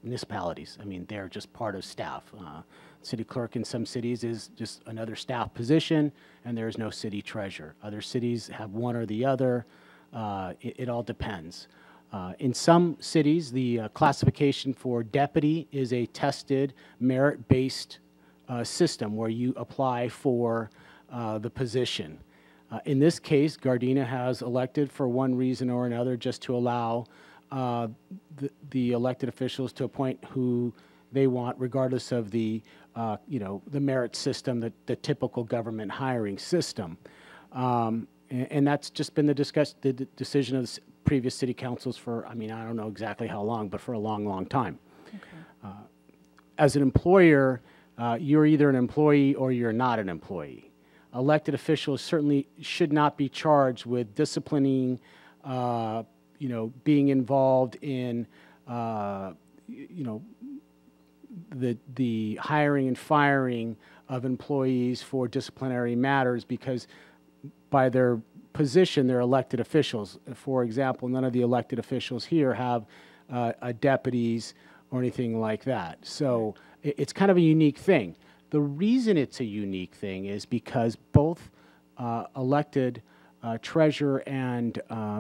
Speaker 9: municipalities. I mean, they're just part of staff. City clerk in some cities is just another staff position, and there is no city treasurer. Other cities have one or the other. It all depends. In some cities, the classification for deputy is a tested, merit-based system where you apply for the position. In this case, Gardena has elected for one reason or another just to allow the elected officials to appoint who they want, regardless of the, the merit system, the typical government hiring system. And that's just been the decision of the previous city councils for, I mean, I don't know exactly how long, but for a long, long time. Okay. As an employer, you're either an employee or you're not an employee. Elected officials certainly should not be charged with disciplining, being involved in, the hiring and firing of employees for disciplinary matters, because by their position, they're elected officials. For example, none of the elected officials here have deputies or anything like that. So it's kind of a unique thing. The reason it's a unique thing is because both elected treasurer and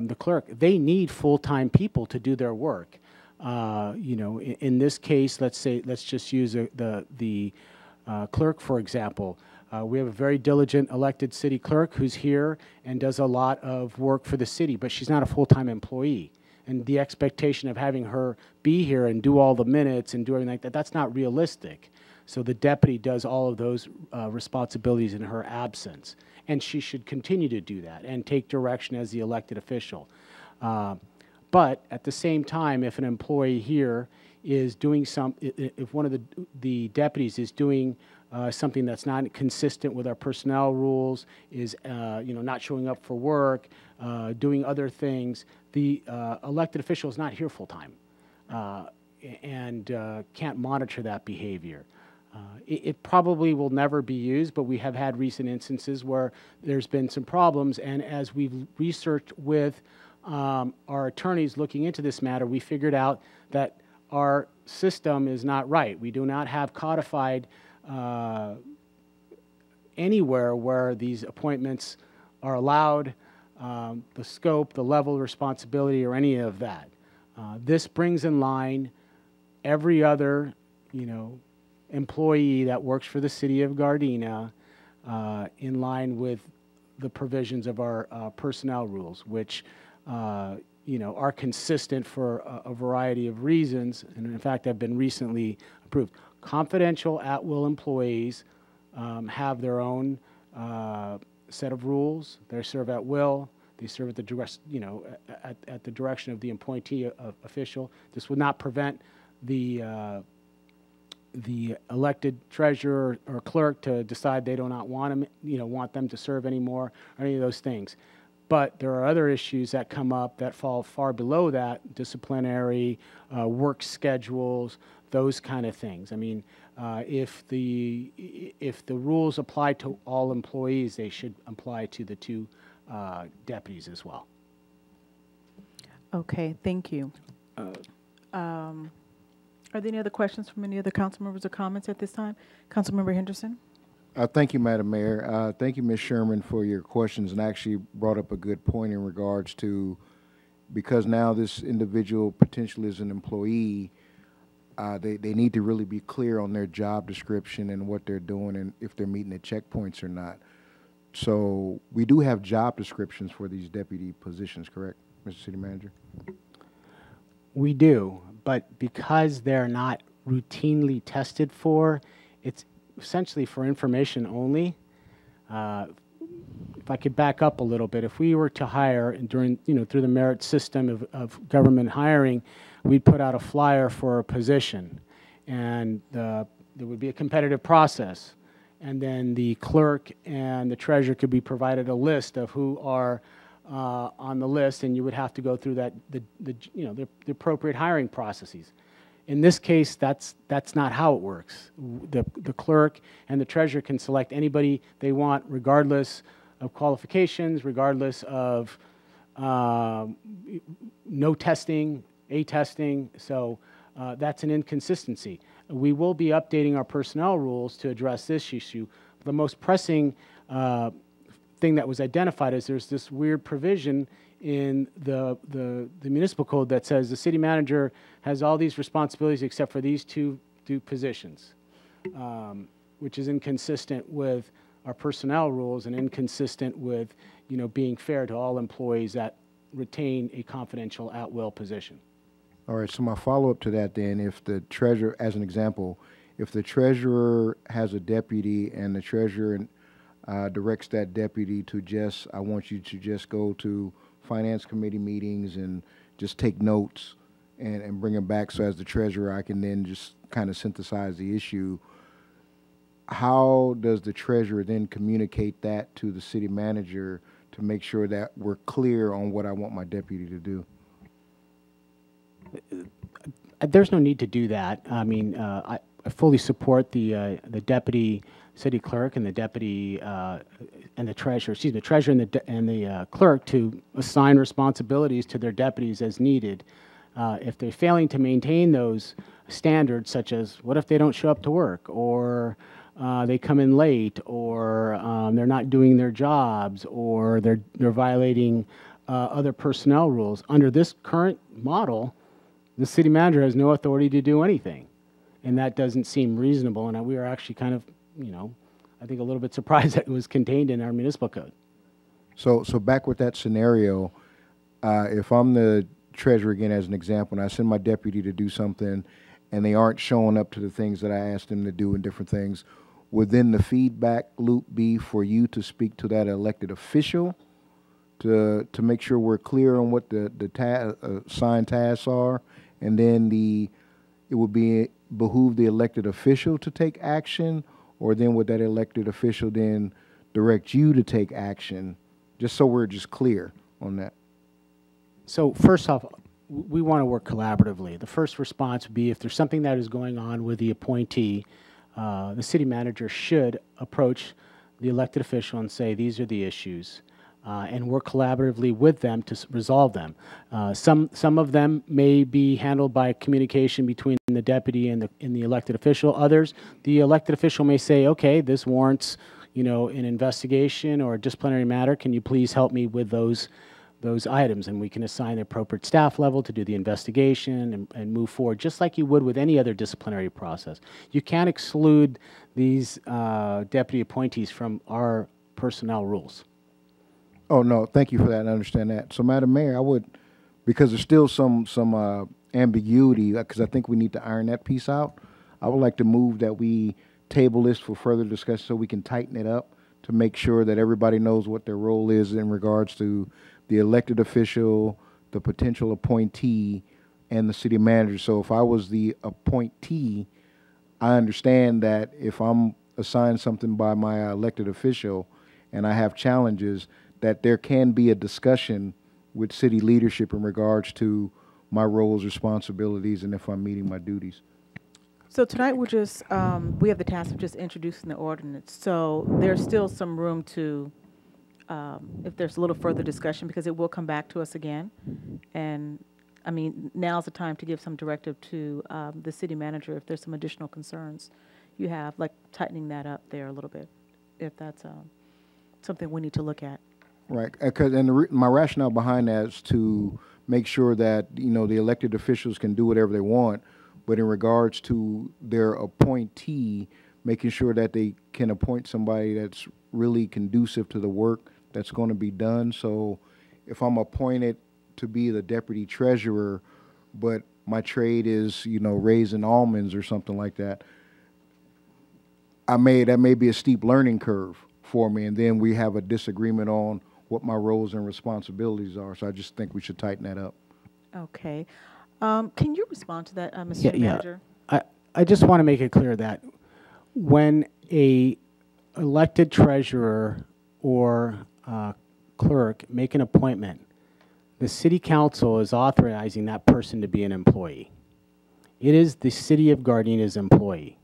Speaker 9: the clerk, they need full-time people to do their work. In this case, let's just use the clerk, for example. We have a very diligent elected city clerk who's here and does a lot of work for the city, but she's not a full-time employee. And the expectation of having her be here and do all the minutes and do everything like that, that's not realistic. So the deputy does all of those responsibilities in her absence. And she should continue to do that and take direction as the elected official. But at the same time, if an employee here is doing if one of the deputies is doing something that's not consistent with our personnel rules, is not showing up for work, doing other things, the elected official is not here full time and can't monitor that behavior. It probably will never be used, but we have had recent instances where there's been some problems, and as we've researched with our attorneys looking into this matter, we figured out that our system is not right. We do not have codified anywhere where these appointments are allowed, the scope, the level of responsibility, or any of that. This brings in line every other, employee that works for the city of Gardena in line with the provisions of our personnel rules, which are consistent for a variety of reasons, and in fact have been recently approved. Confidential at-will employees have their own set of rules. They serve at will. They serve at the at the direction of the appointee official. This would not prevent the elected treasurer or clerk to decide they do not want them, want them to serve anymore, or any of those things. But there are other issues that come up that fall far below that: disciplinary, work schedules, those kind of things. I mean, if the rules apply to all employees, they should apply to the two deputies as well.
Speaker 1: Okay, thank you. Are there any other questions from any other council members or comments at this time? Councilmember Henderson?
Speaker 2: Thank you, Madam Mayor. Thank you, Ms. Sherman, for your questions, and actually brought up a good point in regards to, because now this individual potentially is an employee, they need to really be clear on their job description and what they're doing and if they're meeting the checkpoints or not. So we do have job descriptions for these deputy positions, correct, Mr. City Manager?
Speaker 9: We do, but because they're not routinely tested for, it's essentially for information only. If I could back up a little bit, if we were to hire during, through the merit system of government hiring, we'd put out a flyer for a position, and there would be a competitive process. And then the clerk and the treasurer could be provided a list of who are on the list, and you would have to go through the appropriate hiring processes. In this case, that's not how it works. The clerk and the treasurer can select anybody they want, regardless of qualifications, regardless of no testing. testing, so that's an inconsistency. We will be updating our personnel rules to address this issue. The most pressing thing that was identified is there's this weird provision in the municipal code that says the city manager has all these responsibilities except for these two positions, which is inconsistent with our personnel rules and inconsistent with, you know, being fair to all employees that retain a confidential at-will position.
Speaker 2: All right, so my follow-up to that then, if the treasurer, as an example, if the treasurer has a deputy and the treasurer directs that deputy to just, I want you to just go to finance committee meetings and just take notes and bring them back, so as the treasurer I can then just kind of synthesize the issue. How does the treasurer then communicate that to the city manager to make sure that we're clear on what I want my deputy to do?
Speaker 9: There's no need to do that. I mean, I fully support the deputy city clerk and the deputy and the treasurer, excuse me, the treasurer and the clerk to assign responsibilities to their deputies as needed. If they're failing to maintain those standards, such as what if they don't show up to work, or they come in late, or they're not doing their jobs, or they're violating other personnel rules. Under this current model, the city manager has no authority to do anything, and that doesn't seem reasonable. And we are actually kind of, you know, I think a little bit surprised that it was contained in our municipal code.
Speaker 2: So back with that scenario, if I'm the treasurer again as an example, and I send my deputy to do something, and they aren't showing up to the things that I asked them to do and different things, would then the feedback loop be for you to speak to that elected official to make sure we're clear on what the assigned tasks are, and then it would behoove the elected official to take action, or then would that elected official then direct you to take action, just so we're just clear on that?
Speaker 9: So first off, we want to work collaboratively. The first response would be if there's something that is going on with the appointee, the city manager should approach the elected official and say, these are the issues, and work collaboratively with them to resolve them. Some of them may be handled by communication between the deputy and the elected official. Others, the elected official may say, okay, this warrants, you know, an investigation or a disciplinary matter. Can you please help me with those items? And we can assign the appropriate staff level to do the investigation and move forward, just like you would with any other disciplinary process. You can't exclude these deputy appointees from our personnel rules.
Speaker 2: Oh, no, thank you for that. I understand that. So, Madam Mayor, I would, because there's still some ambiguity, because I think we need to iron that piece out, I would like to move that we table this for further discussion so we can tighten it up to make sure that everybody knows what their role is in regards to the elected official, the potential appointee, and the city manager. So if I was the appointee, I understand that if I'm assigned something by my elected official and I have challenges, that there can be a discussion with city leadership in regards to my roles, responsibilities, and if I'm meeting my duties.
Speaker 1: So tonight we're just, we have the task of just introducing the ordinance. So there's still some room to, if there's a little further discussion, because it will come back to us again. And I mean, now's the time to give some directive to the city manager if there's some additional concerns you have, like tightening that up there a little bit, if that's something we need to look at.
Speaker 2: Right, and my rationale behind that is to make sure that, you know, the elected officials can do whatever they want, but in regards to their appointee, making sure that they can appoint somebody that's really conducive to the work that's going to be done. So if I'm appointed to be the deputy treasurer, but my trade is, you know, raising almonds or something like that, that may be a steep learning curve for me, and then we have a disagreement on what my roles and responsibilities are. So I just think we should tighten that up.
Speaker 1: Okay. Can you respond to that, Mr. Manager?
Speaker 9: I just want to make it clear that when a elected treasurer or clerk make an appointment, the city council is authorizing that person to be an employee. It is the city of Gardena's employee,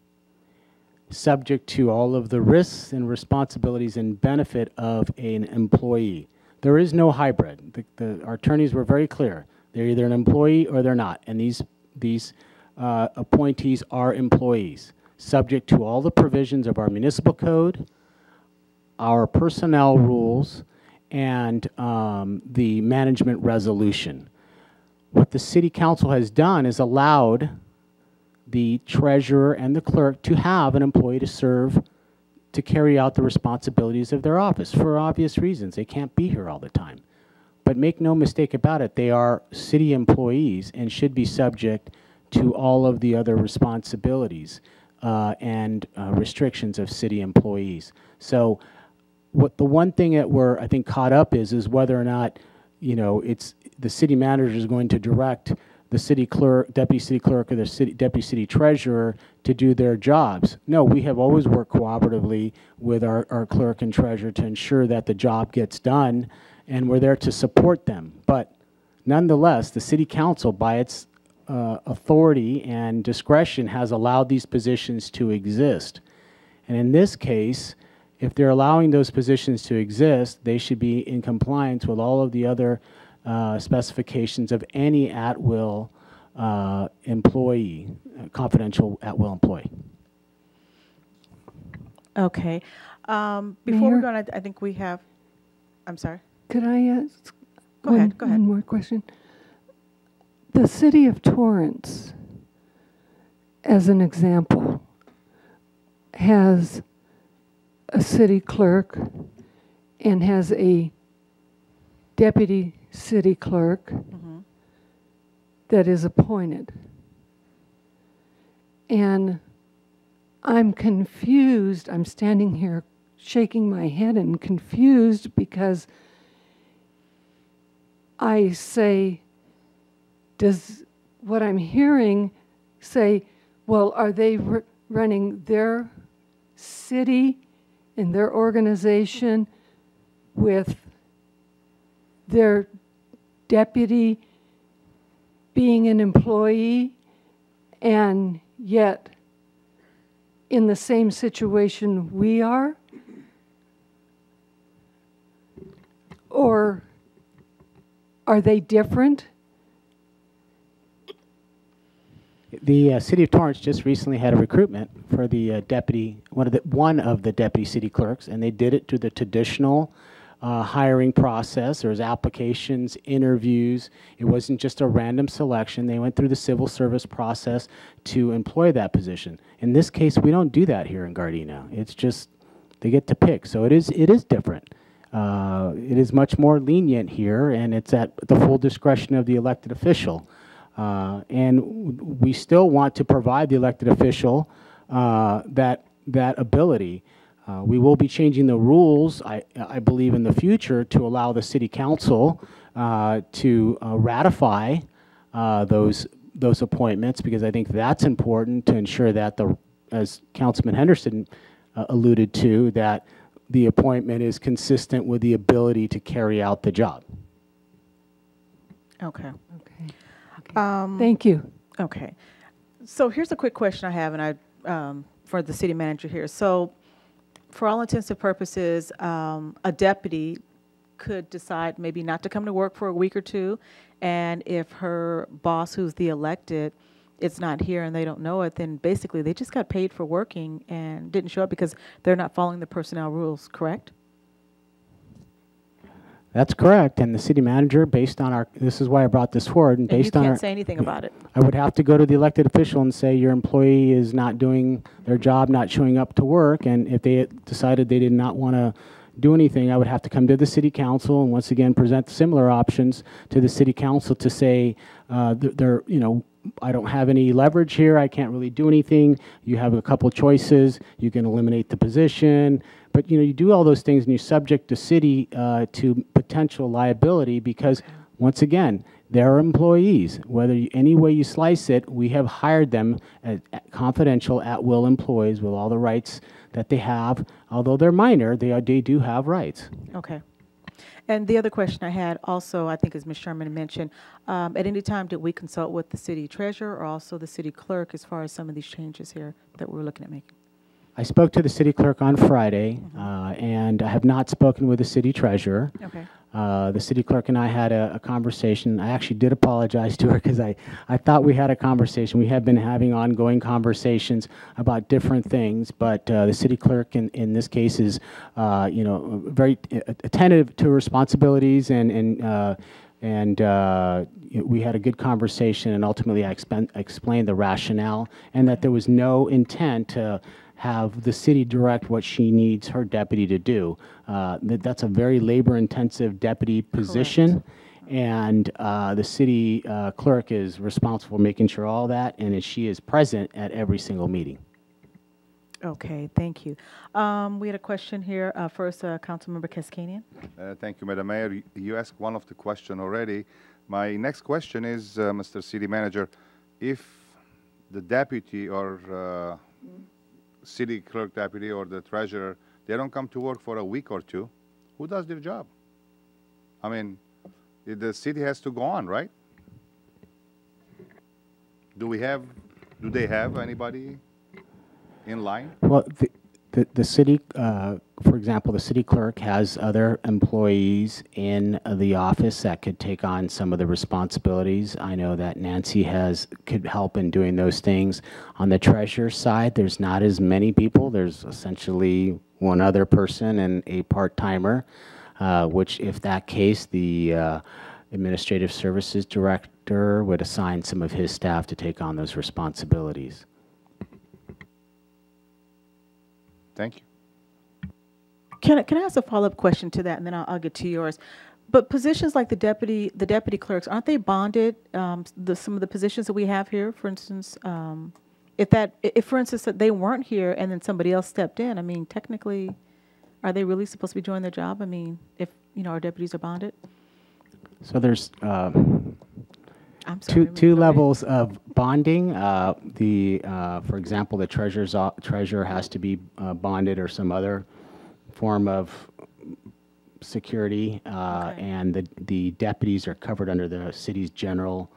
Speaker 9: subject to all of the risks and responsibilities and benefit of an employee. There is no hybrid. Our attorneys were very clear. They're either an employee or they're not. And these appointees are employees, subject to all the provisions of our municipal code, our personnel rules, and the management resolution. What the city council has done is allowed the treasurer and the clerk to have an employee to serve, to carry out the responsibilities of their office for obvious reasons. They can't be here all the time. But make no mistake about it, they are city employees and should be subject to all of the other responsibilities and restrictions of city employees. So what the one thing that we're, I think, caught up is whether or not, you know, it's the city manager is going to direct the city clerk, deputy city clerk, or the deputy city treasurer to do their jobs. No, we have always worked cooperatively with our clerk and treasurer to ensure that the job gets done, and we're there to support them. But nonetheless, the city council, by its authority and discretion, has allowed these positions to exist. And in this case, if they're allowing those positions to exist, they should be in compliance with all of the other specifications of any at-will employee, confidential at-will employee.
Speaker 1: Okay. Before we go on, I think we have, I'm sorry.
Speaker 12: Could I ask
Speaker 1: Go ahead.
Speaker 12: one more question? The city of Torrance, as an example, has a city clerk and has a deputy city clerk that is appointed. And I'm confused. I'm standing here shaking my head and confused because I say, does what I'm hearing say, well, are they running their city and their organization with their deputy being an employee, and yet in the same situation we are? Or are they different?
Speaker 9: The city of Torrance just recently had a recruitment for the one of the deputy city clerks, and they did it through the traditional hiring process. There was applications, interviews. It wasn't just a random selection. They went through the civil service process to employ that position. In this case, we don't do that here in Gardena. It's just they get to pick. So it is different. It is much more lenient here, and it's at the full discretion of the elected official. And we still want to provide the elected official that ability. We will be changing the rules, I believe, in the future to allow the city council to ratify those appointments, because I think that's important to ensure that, as Councilman Henderson alluded to, that the appointment is consistent with the ability to carry out the job.
Speaker 1: Okay.
Speaker 12: Thank you.
Speaker 1: Okay. So here's a quick question I have, and for the city manager here. So for all intents and purposes, a deputy could decide maybe not to come to work for a week or two, and if her boss, who's the elected, is not here and they don't know it, then basically they just got paid for working and didn't show up because they're not following the personnel rules, correct?
Speaker 9: That's correct, and the city manager, based on this is why I brought this forward, and based
Speaker 1: you
Speaker 9: on
Speaker 1: can't say anything about it.
Speaker 9: I would have to go to the elected official and say your employee is not doing their job, not showing up to work, and if they decided they did not want to do anything, I would have to come to the city council and once again present similar options to the city council to say, I don't have any leverage here, I can't really do anything, you have a couple choices, you can eliminate the position, but you do all those things and you subject the city to potential liability because, once again, they're employees. Whether any way you slice it, we have hired them as confidential at-will employees with all the rights that they have. Although they're minor, they do have rights.
Speaker 1: Okay. And the other question I had also, I think as Ms. Sherman mentioned, at any time did we consult with the city treasurer or also the city clerk as far as some of these changes here that we're looking at making?
Speaker 9: I spoke to the city clerk on Friday, and I have not spoken with the city treasurer.
Speaker 1: Okay.
Speaker 9: The city clerk and I had a conversation. I actually did apologize to her because I thought we had a conversation. We have been having ongoing conversations about different things, but the city clerk in this case is, very attentive to responsibilities, and we had a good conversation, and ultimately I explained the rationale and that there was no intent to have the city direct what she needs her deputy to do. That's a very labor-intensive deputy position, and the city clerk is responsible for making sure all that, and she is present at every single meeting.
Speaker 1: Okay, thank you. We had a question here. First, Councilmember Kaskanian.
Speaker 14: Thank you, Madam Mayor. You asked one of the question already. My next question is, Mr. City Manager, if the deputy or city clerk deputy or the treasurer, they don't come to work for a week or two, who does their job? I mean, the city has to go on, right? Do they have anybody in line?
Speaker 9: Well, the city, for example, the city clerk has other employees in the office that could take on some of the responsibilities. I know that Nancy could help in doing those things. On the treasurer side, there's not as many people. There's essentially one other person and a part-timer, which if that case, the administrative services director would assign some of his staff to take on those responsibilities.
Speaker 14: Thank you.
Speaker 1: Can I ask a follow-up question to that, and then I'll get to yours? But positions like the deputy clerks, aren't they bonded? Some of the positions that we have here, for instance, if for instance that they weren't here and then somebody else stepped in, I mean, technically, are they really supposed to be doing their job? I mean, if our deputies are bonded.
Speaker 9: So there's two levels of bonding. For example, the treasurer has to be bonded or some other form of security, and the deputies are covered under the city's general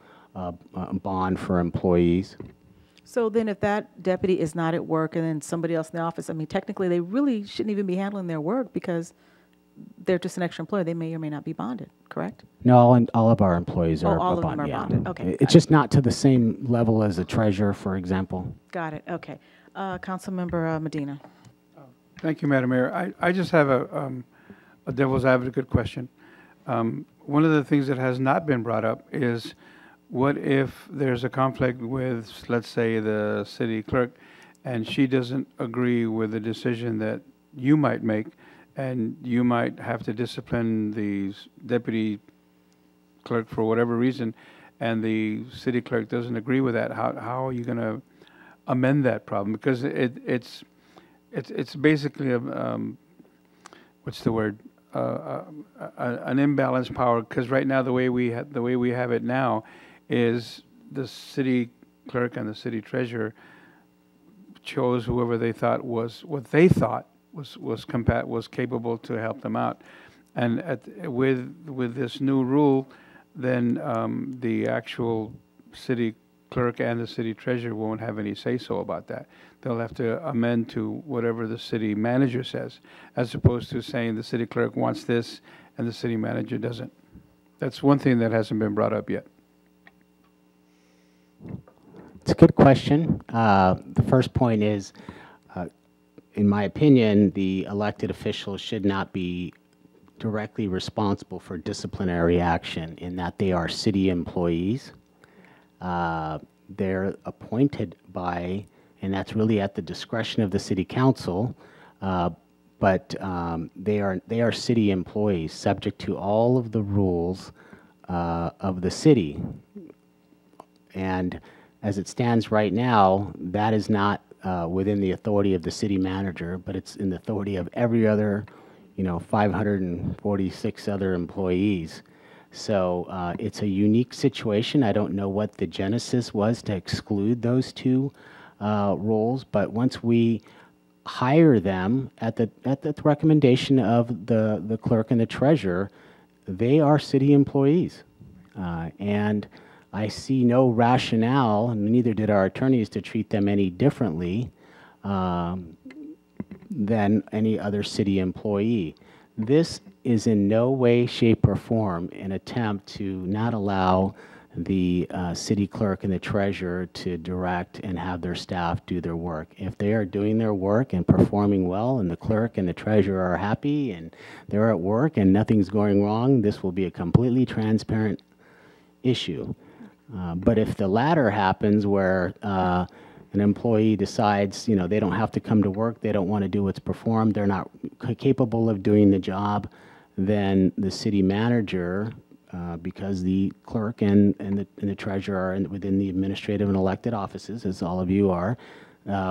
Speaker 9: bond for employees.
Speaker 1: So then if that deputy is not at work and then somebody else in the office, I mean, technically they really shouldn't even be handling their work because they're just an extra employee. They may or may not be bonded, correct?
Speaker 9: No, all of our employees are
Speaker 1: all of
Speaker 9: bonded.
Speaker 1: them are bonded. Okay.
Speaker 9: It's just not to the same level as a treasurer, for example.
Speaker 1: Got it. Okay. Councilmember Medina.
Speaker 15: Thank you, Madam Mayor. I just have a devil's advocate question. One of the things that has not been brought up is what if there's a conflict with, let's say, the city clerk, and she doesn't agree with the decision that you might make, and you might have to discipline the deputy clerk for whatever reason, and the city clerk doesn't agree with that. How are you going to amend that problem? Because it's basically what's the word? An imbalanced power. Because right now the way we have it now is the city clerk and the city treasurer chose whoever they thought was what they thought was capable to help them out, and with this new rule, then the actual city clerk and the city treasurer won't have any say-so about that. They'll have to amend to whatever the city manager says, as opposed to saying the city clerk wants this and the city manager doesn't. That's one thing that hasn't been brought up yet.
Speaker 9: It's a good question. The first point is, in my opinion, the elected officials should not be directly responsible for disciplinary action in that they are city employees. They're appointed by, and that's really at the discretion of the city council, but they are city employees subject to all of the rules of the city. And as it stands right now, that is not within the authority of the city manager, but it's in the authority of every other, 546 other employees. So it's a unique situation. I don't know what the genesis was to exclude those two roles, but once we hire them at the recommendation of the clerk and the treasurer, they are city employees. And I see no rationale, and neither did our attorneys, to treat them any differently than any other city employee. This is in no way, shape, or form an attempt to not allow the city clerk and the treasurer to direct and have their staff do their work. If they are doing their work and performing well, and the clerk and the treasurer are happy and they're at work and nothing's going wrong, this will be a completely transparent issue. But if the latter happens, where an employee decides, you know, they don't have to come to work, they don't want to do what's performed, they're not capable of doing the job, then the city manager, because the clerk and the treasurer are within the administrative and elected offices, as all of you are,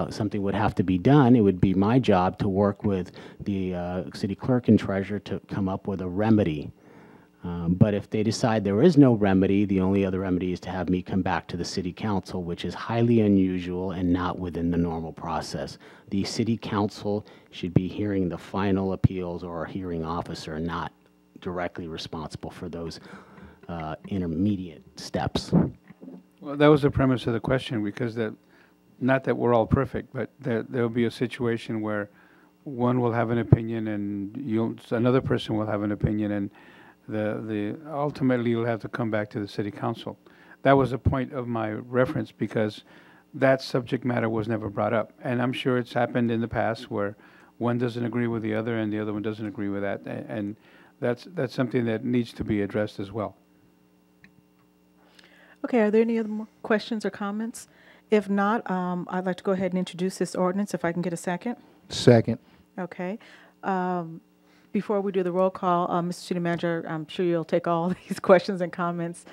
Speaker 9: something would have to be done. It would be my job to work with the city clerk and treasurer to come up with a remedy. But if they decide there is no remedy, the only other remedy is to have me come back to the city council, which is highly unusual and not within the normal process. The city council should be hearing the final appeals, or a hearing officer, not directly responsible for those intermediate steps.
Speaker 15: Well, that was the premise of the question, because not that we're all perfect, but there'll be a situation where one will have an opinion and another person will have an opinion, and ultimately you'll have to come back to the city council. That was the point of my reference, because that subject matter was never brought up. And I'm sure it's happened in the past where one doesn't agree with the other and the other one doesn't agree with that. And that's something that needs to be addressed as well.
Speaker 1: Okay, are there any other more questions or comments? If not, I'd like to go ahead and introduce this ordinance, if I can get a second.
Speaker 2: Second.
Speaker 1: Okay. Before we do the roll call, Mr. City Manager, I'm sure you'll take all these questions and comments.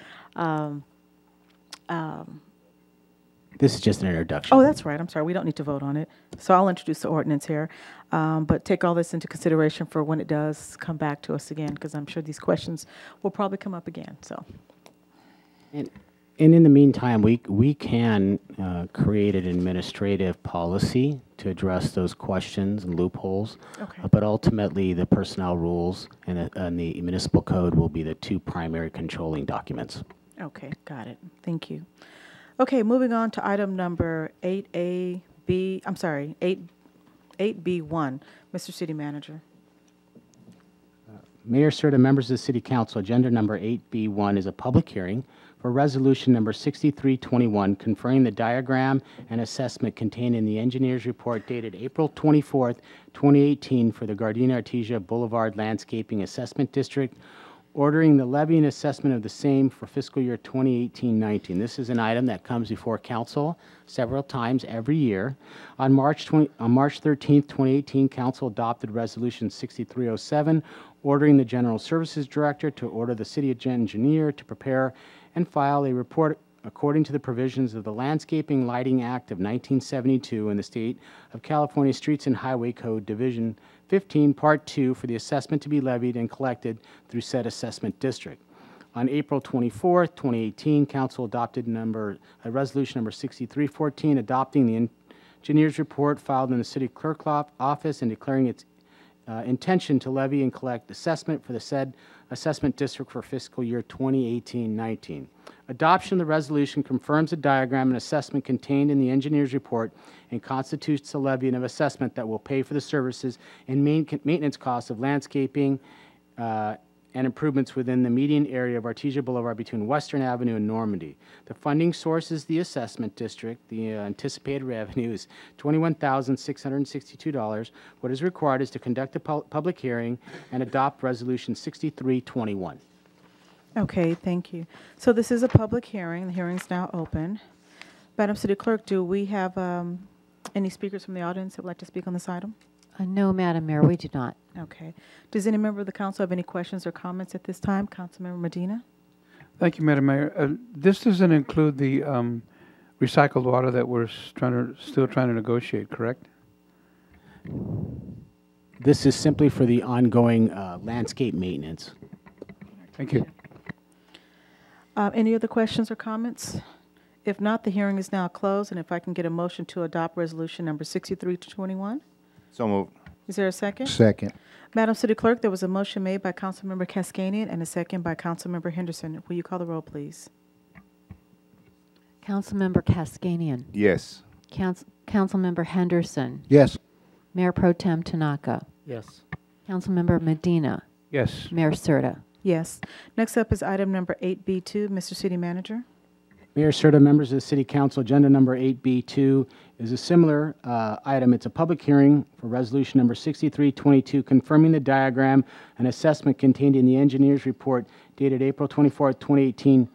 Speaker 9: This is just an introduction.
Speaker 1: Oh, that's right. I'm sorry. We don't need to vote on it. So I'll introduce the ordinance here. But take all this into consideration for when it does come back to us again, because I'm sure these questions will probably come up again. So.
Speaker 9: And in the meantime, we can create an administrative policy to address those questions and loopholes.
Speaker 1: Okay.
Speaker 9: But ultimately, the personnel rules and the municipal code will be the two primary controlling documents.
Speaker 1: Okay, got it. Thank you. Okay, moving on to item number 8B, I'm sorry, 8B1. Mr. City Manager.
Speaker 9: Mayor Serta, members of the City Council, agenda number 8B1 is a public hearing for resolution number 6321, conferring the diagram and assessment contained in the engineer's report dated April 24th, 2018 for the Gardena Artesia Boulevard Landscaping Assessment District, ordering the levy and assessment of the same for fiscal year 2018-19. This is an item that comes before council several times every year. On March 13th, 2018, council adopted resolution 6307, ordering the general services director to order the city engineer to prepare and file a report according to the provisions of the Landscaping Lighting Act of 1972 and the State of California Streets and Highway Code Division 15, Part 2, for the assessment to be levied and collected through said assessment district. On April 24th, 2018, council adopted resolution number 6314, adopting the engineer's report filed in the city clerk office and declaring its intention to levy and collect assessment for the said assessment district for fiscal year 2018-19. Adoption of the resolution confirms the diagram and assessment contained in the engineer's report and constitutes the levy of assessment that will pay for the services and maintenance costs of landscaping and improvements within the median area of Artesia Boulevard between Western Avenue and Normandy. The funding source is the assessment district. The anticipated revenue is $21,662. What is required is to conduct a public hearing and adopt Resolution 6321.
Speaker 1: Okay, thank you. So this is a public hearing. The hearing is now open. Madam City Clerk, do we have any speakers from the audience that would like to speak on this item?
Speaker 3: No, Madam Mayor, we do not.
Speaker 1: Okay. Does any member of the council have any questions or comments at this time? Councilmember Medina?
Speaker 15: Thank you, Madam Mayor. This doesn't include the recycled water that we're still trying to negotiate, correct?
Speaker 9: This is simply for the ongoing landscape maintenance.
Speaker 15: Thank you.
Speaker 1: Any other questions or comments? If not, the hearing is now closed, and if I can get a motion to adopt resolution number 6321?
Speaker 14: So moved.
Speaker 1: Is there a second?
Speaker 2: Second.
Speaker 1: Madam City Clerk, there was a motion made by Councilmember Cascanian and a second by Councilmember Henderson. Will you call the roll, please?
Speaker 3: Councilmember Cascanian.
Speaker 14: Yes.
Speaker 3: Councilmember Henderson.
Speaker 2: Yes.
Speaker 3: Mayor Pro Tem Tanaka.
Speaker 9: Yes.
Speaker 3: Councilmember Medina.
Speaker 15: Yes.
Speaker 3: Mayor Serta.
Speaker 1: Yes. Next up is item number 8B2. Mr. City Manager.
Speaker 9: Mayor Serta, members of the City Council, agenda number 8B2 is a similar item. It's a public hearing for resolution number 6322, confirming the diagram and assessment contained in the engineer's report dated April 24th, 2018.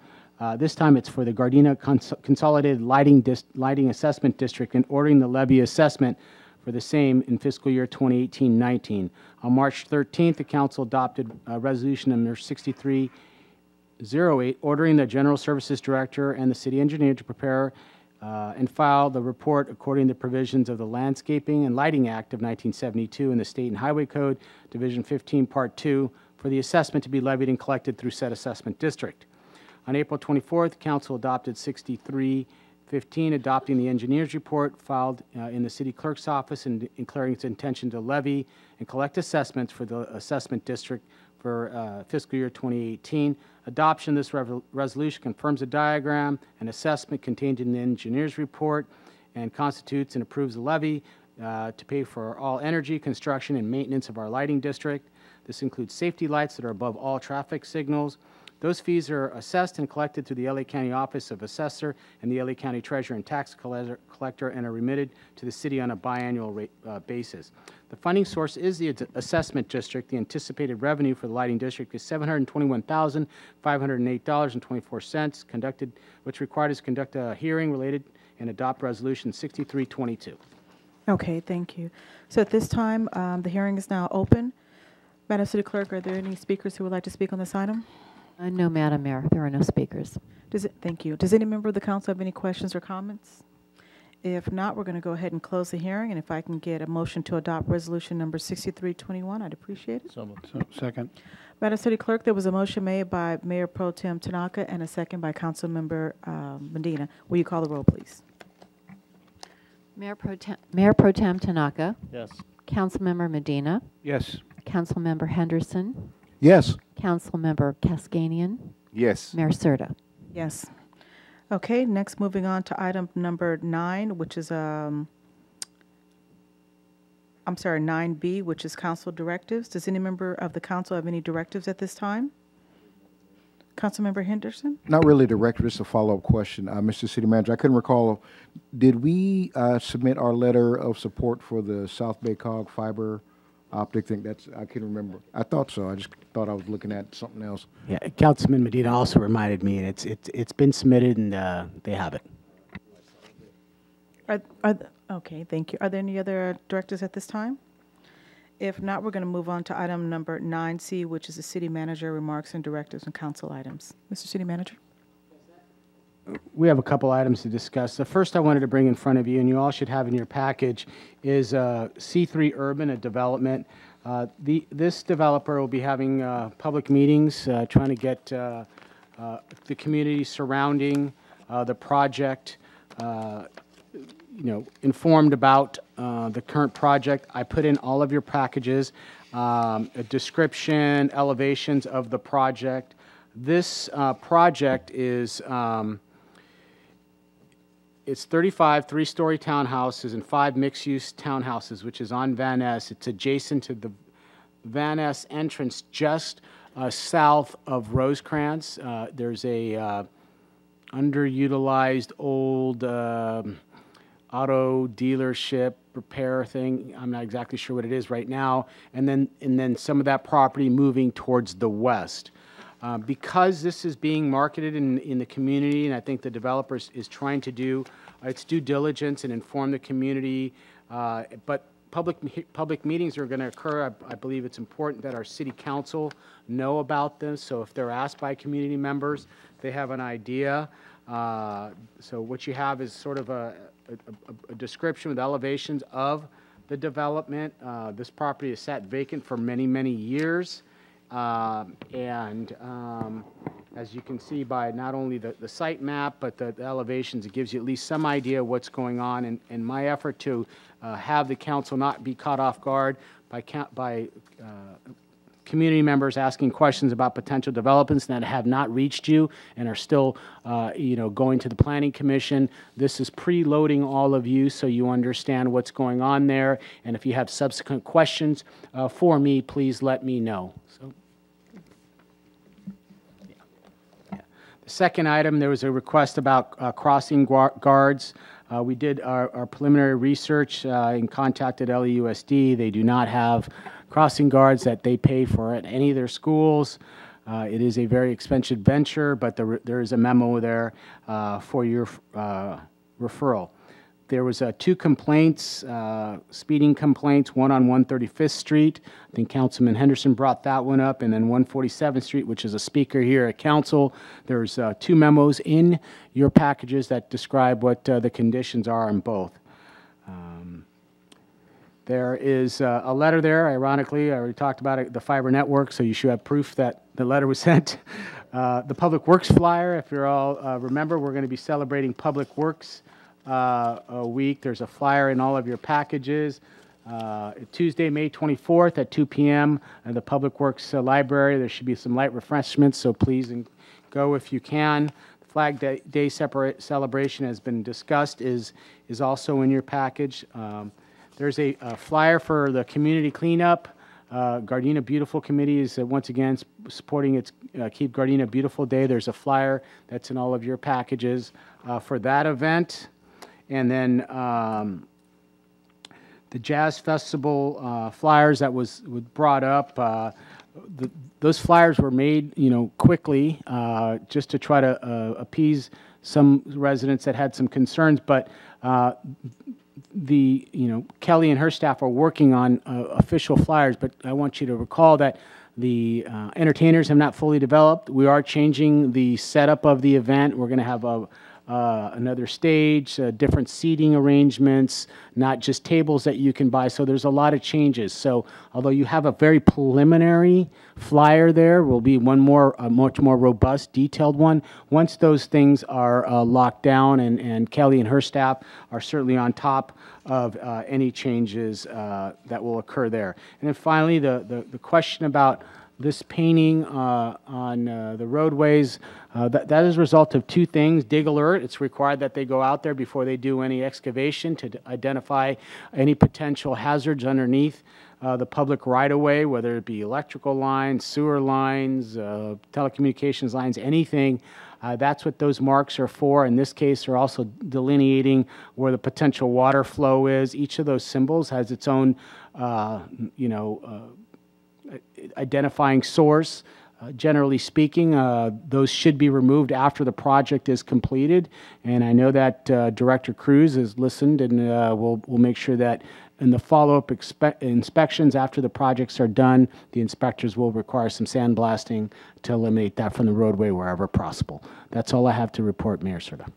Speaker 9: This time it's for the Gardena Consolidated Lighting Assessment District and ordering the levy assessment for the same in fiscal year 2018-19. On March 13th, the council adopted resolution number 6308, ordering the General Services Director and the City Engineer to prepare and file the report according to provisions of the Landscaping and Lighting Act of 1972 and the State and Highway Code, Division 15, Part 2, for the assessment to be levied and collected through said assessment district. On April 24th, the council adopted 6315, adopting the engineer's report filed in the city clerk's office and declaring its intention to levy and collect assessments for the assessment district for fiscal year 2018. Adoption of this resolution confirms the diagram and assessment contained in the engineer's report and constitutes and approves the levy to pay for all energy, construction, and maintenance of our lighting district. This includes safety lights that are above all traffic signals. Those fees are assessed and collected through the LA County Office of Assessor and the LA County Treasurer and Tax Collector and are remitted to the city on a biannual basis. The funding source is the assessment district. The anticipated revenue for the lighting district is $721,508.24, which required us to conduct a hearing related and adopt resolution 6322.
Speaker 1: Okay, thank you. So at this time, the hearing is now open. Madam City Clerk, are there any speakers who would like to speak on this item?
Speaker 3: No, Madam Mayor. There are no speakers.
Speaker 1: Thank you. Does any member of the council have any questions or comments? If not, we're going to go ahead and close the hearing, and if I can get a motion to adopt resolution number 6321, I'd appreciate it.
Speaker 15: Second.
Speaker 1: Madam City Clerk, there was a motion made by Mayor Pro Tem Tanaka and a second by Councilmember Medina. Will you call the roll, please?
Speaker 3: Mayor Pro Tem Tanaka.
Speaker 4: Yes.
Speaker 3: Councilmember Medina.
Speaker 15: Yes.
Speaker 3: Councilmember Henderson.
Speaker 2: Yes.
Speaker 3: Councilmember Cascanian.
Speaker 14: Yes.
Speaker 3: Mayor Serta.
Speaker 1: Yes. Okay, next moving on to item number 9, which is, 9B, which is council directives. Does any member of the council have any directives at this time? Councilmember Henderson?
Speaker 2: Not really, Director. Just a follow-up question. Mr. City Manager, I couldn't recall, did we submit our letter of support for the South Bay Cog fiber optic thing? I can't remember. I thought so. I just thought I was looking at something else.
Speaker 9: Yeah, Councilman Medina also reminded me, and it's been submitted, and they have it.
Speaker 1: Okay, thank you. Are there any other directives at this time? If not, we're going to move on to item number 9C, which is the city manager remarks and directives and council items. Mr. City Manager?
Speaker 9: We have a couple items to discuss. The first I wanted to bring in front of you, and you all should have in your package, is C3 Urban, a development. This developer will be having public meetings, trying to get the community surrounding the project informed about the current project. I put in all of your packages, a description, elevations of the project. This project is it's 35 three-story townhouses and 5 mixed-use townhouses, which is on Van Ness. It's adjacent to the Van Ness entrance, just south of Rosecrans. There's a underutilized old auto dealership repair thing. I'm not exactly sure what it is right now. And then some of that property moving towards the west. Because this is being marketed in the community, and I think the developer is trying to do its due diligence and inform the community, but public meetings are going to occur. I believe it's important that our city council know about this, so if they're asked by community members, they have an idea. So what you have is sort of a description with elevations of the development. This property has sat vacant for many, many years. As you can see by not only the site map, but the elevations, it gives you at least some idea of what's going on. And my effort to have the council not be caught off guard by community members asking questions about potential developments that have not reached you and are still, going to the Planning Commission. This is preloading all of you so you understand what's going on there. And if you have subsequent questions for me, please let me know. So, the second item, there was a request about crossing guards. We did our preliminary research and contacted LEUSD. They do not have crossing guards that they pay for at any of their schools. It is a very expensive venture, but there is a memo there for your referral. There was 2 complaints, speeding complaints, one on 135th Street. I think Councilman Henderson brought that one up, and then 147th Street, which is a speaker here at Council. There's 2 memos in your packages that describe what the conditions are on both. There is a letter there, ironically, I already talked about it, the fiber network, so you should have proof that the letter was sent. The Public Works flyer, if you're all remember, we're going to be celebrating Public Works a week. There's a flyer in all of your packages. Tuesday, May 24th at 2 p.m. at the Public Works Library. There should be some light refreshments, so please go if you can. The Flag Day celebration has been discussed, is also in your package. There's a flyer for the community cleanup. Gardena Beautiful Committee is once again supporting its Keep Gardena Beautiful Day. There's a flyer that's in all of your packages for that event. And then the Jazz Festival flyers that was brought up, those flyers were made, quickly just to try to appease some residents that had some concerns. But Kelly and her staff are working on official flyers. But I want you to recall that the entertainers have not fully developed. We are changing the setup of the event. We're going to have another stage, different seating arrangements, not just tables that you can buy. So there's a lot of changes. So although you have a very preliminary flyer there, will be one more, a much more robust, detailed one. Once those things are locked down, and Kelly and her staff are certainly on top of any changes that will occur there. And then finally, the question about this painting on the roadways, that is a result of 2 things. Dig Alert, it's required that they go out there before they do any excavation to identify any potential hazards underneath the public right-of-way, whether it be electrical lines, sewer lines, telecommunications lines, anything. That's what those marks are for. In this case, they're also delineating where the potential water flow is. Each of those symbols has its own, identifying source. Generally speaking, those should be removed after the project is completed. And I know that Director Cruz has listened, and we'll make sure that in the follow-up inspections after the projects are done, the inspectors will require some sandblasting to eliminate that from the roadway wherever possible. That's all I have to report, Mayor Serta.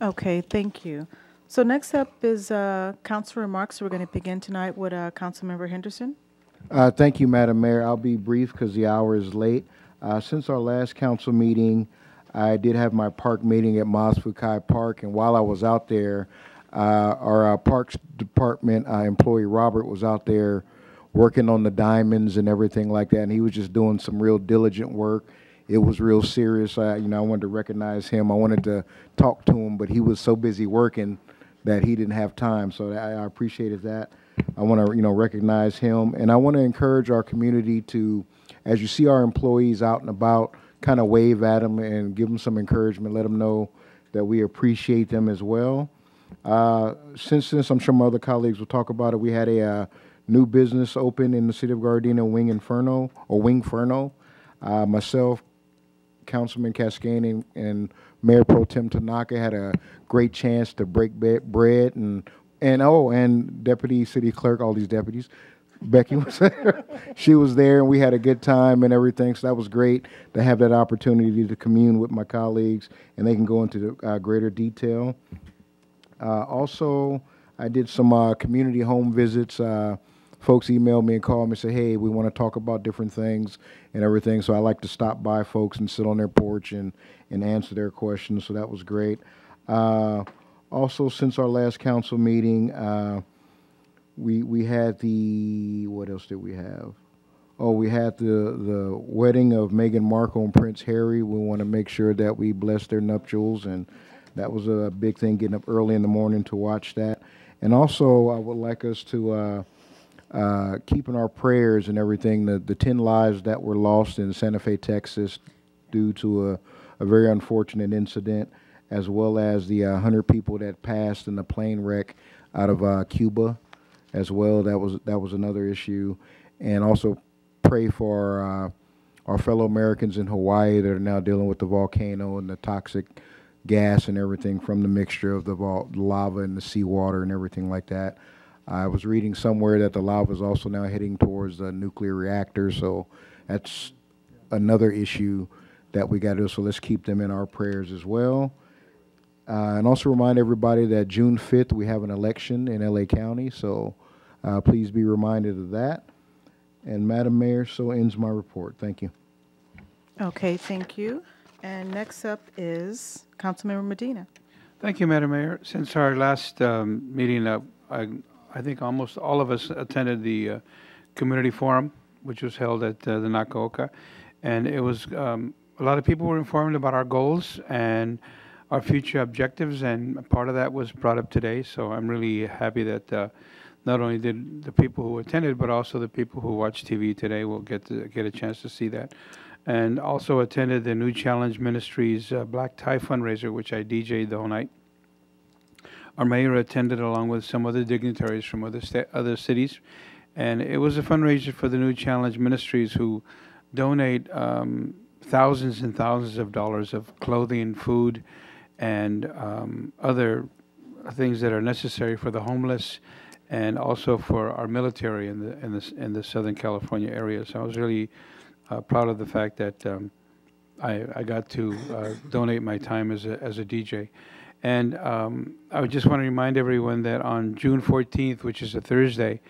Speaker 1: Okay, thank you. So next up is council remarks. We're going to begin tonight with Councilmember Henderson.
Speaker 2: Thank you, Madam Mayor. I'll be brief because the hour is late. Since our last council meeting, I did have my park meeting at Mos Fukai Park, and while I was out there, our Parks Department employee Robert was out there working on the diamonds and everything like that, and he was just doing some real diligent work. It was real serious. I wanted to recognize him. I wanted to talk to him, but he was so busy working that he didn't have time, so I appreciated that. I want to, recognize him, and I want to encourage our community to, as you see our employees out and about, kind of wave at them and give them some encouragement, let them know that we appreciate them as well. Since I'm sure my other colleagues will talk about it, we had a new business open in the city of Gardena, Wingferno. Myself, Councilman Cascani, and Mayor Pro Tem Tanaka had a great chance to break bread, and Deputy City Clerk, all these deputies. Becky was there. She was there, and we had a good time and everything, so that was great to have that opportunity to commune with my colleagues, and they can go into greater detail. Also, I did some community home visits. Folks emailed me and called me and said, hey, we want to talk about different things and everything, so I like to stop by folks and sit on their porch and answer their questions, so that was great. Also, since our last council meeting, we had what else did we have? Oh, we had the wedding of Meghan Markle and Prince Harry. We want to make sure that we bless their nuptials, and that was a big thing, getting up early in the morning to watch that. And also, I would like us to keep in our prayers and everything the 10 lives that were lost in Santa Fe, Texas, due to a very unfortunate incident, as well as the 100 people that passed in the plane wreck out of Cuba, as well. That was another issue, and also pray for our fellow Americans in Hawaii that are now dealing with the volcano and the toxic gas and everything from the mixture of the lava and the seawater and everything like that. I was reading somewhere that the lava is also now heading towards the nuclear reactor, so that's another issue that we got to do. So let's keep them in our prayers as well. And also remind everybody that June 5th we have an election in LA County, so please be reminded of that. And Madam Mayor, so ends my report. Thank you.
Speaker 1: Okay, thank you. And next up is Councilmember Medina.
Speaker 15: Thank you, Madam Mayor. Since our last meeting, I think almost all of us attended the community forum, which was held at the Nakaoka. And it was, a lot of people were informed about our goals and our future objectives, and part of that was brought up today. So I'm really happy that not only did the people who attended, but also the people who watch TV today will get a chance to see that. And also attended the New Challenge Ministries Black Tie fundraiser, which I DJ'd the whole night. Our mayor attended along with some other dignitaries from other cities. And it was a fundraiser for the New Challenge Ministries, who donate thousands and thousands of dollars of clothing, food, and other things that are necessary for the homeless, and also for our military in the Southern California area. So I was really proud of the fact that I got to donate my time as a DJ. And I would just want to remind everyone that on June 14th, which is a Thursday,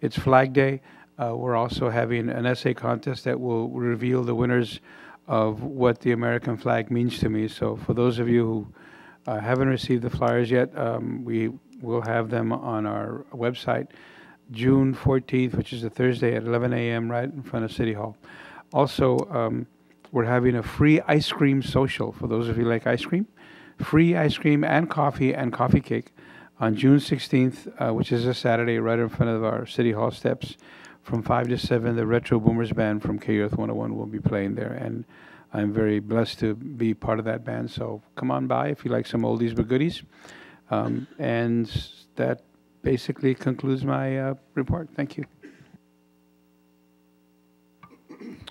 Speaker 15: it's Flag Day. We're also having an essay contest that will reveal the winners of what the American flag means to me. So for those of you who haven't received the flyers yet, we will have them on our website, June 14th, which is a Thursday at 11 a.m. right in front of City Hall. Also, we're having a free ice cream social for those of you who like ice cream. Free ice cream and coffee cake on June 16th, which is a Saturday, right in front of our City Hall steps. From 5 to 7, the Retro Boomers Band from KUF 101 will be playing there, and I'm very blessed to be part of that band. So come on by if you like some oldies but goodies. And that basically concludes my report. Thank you.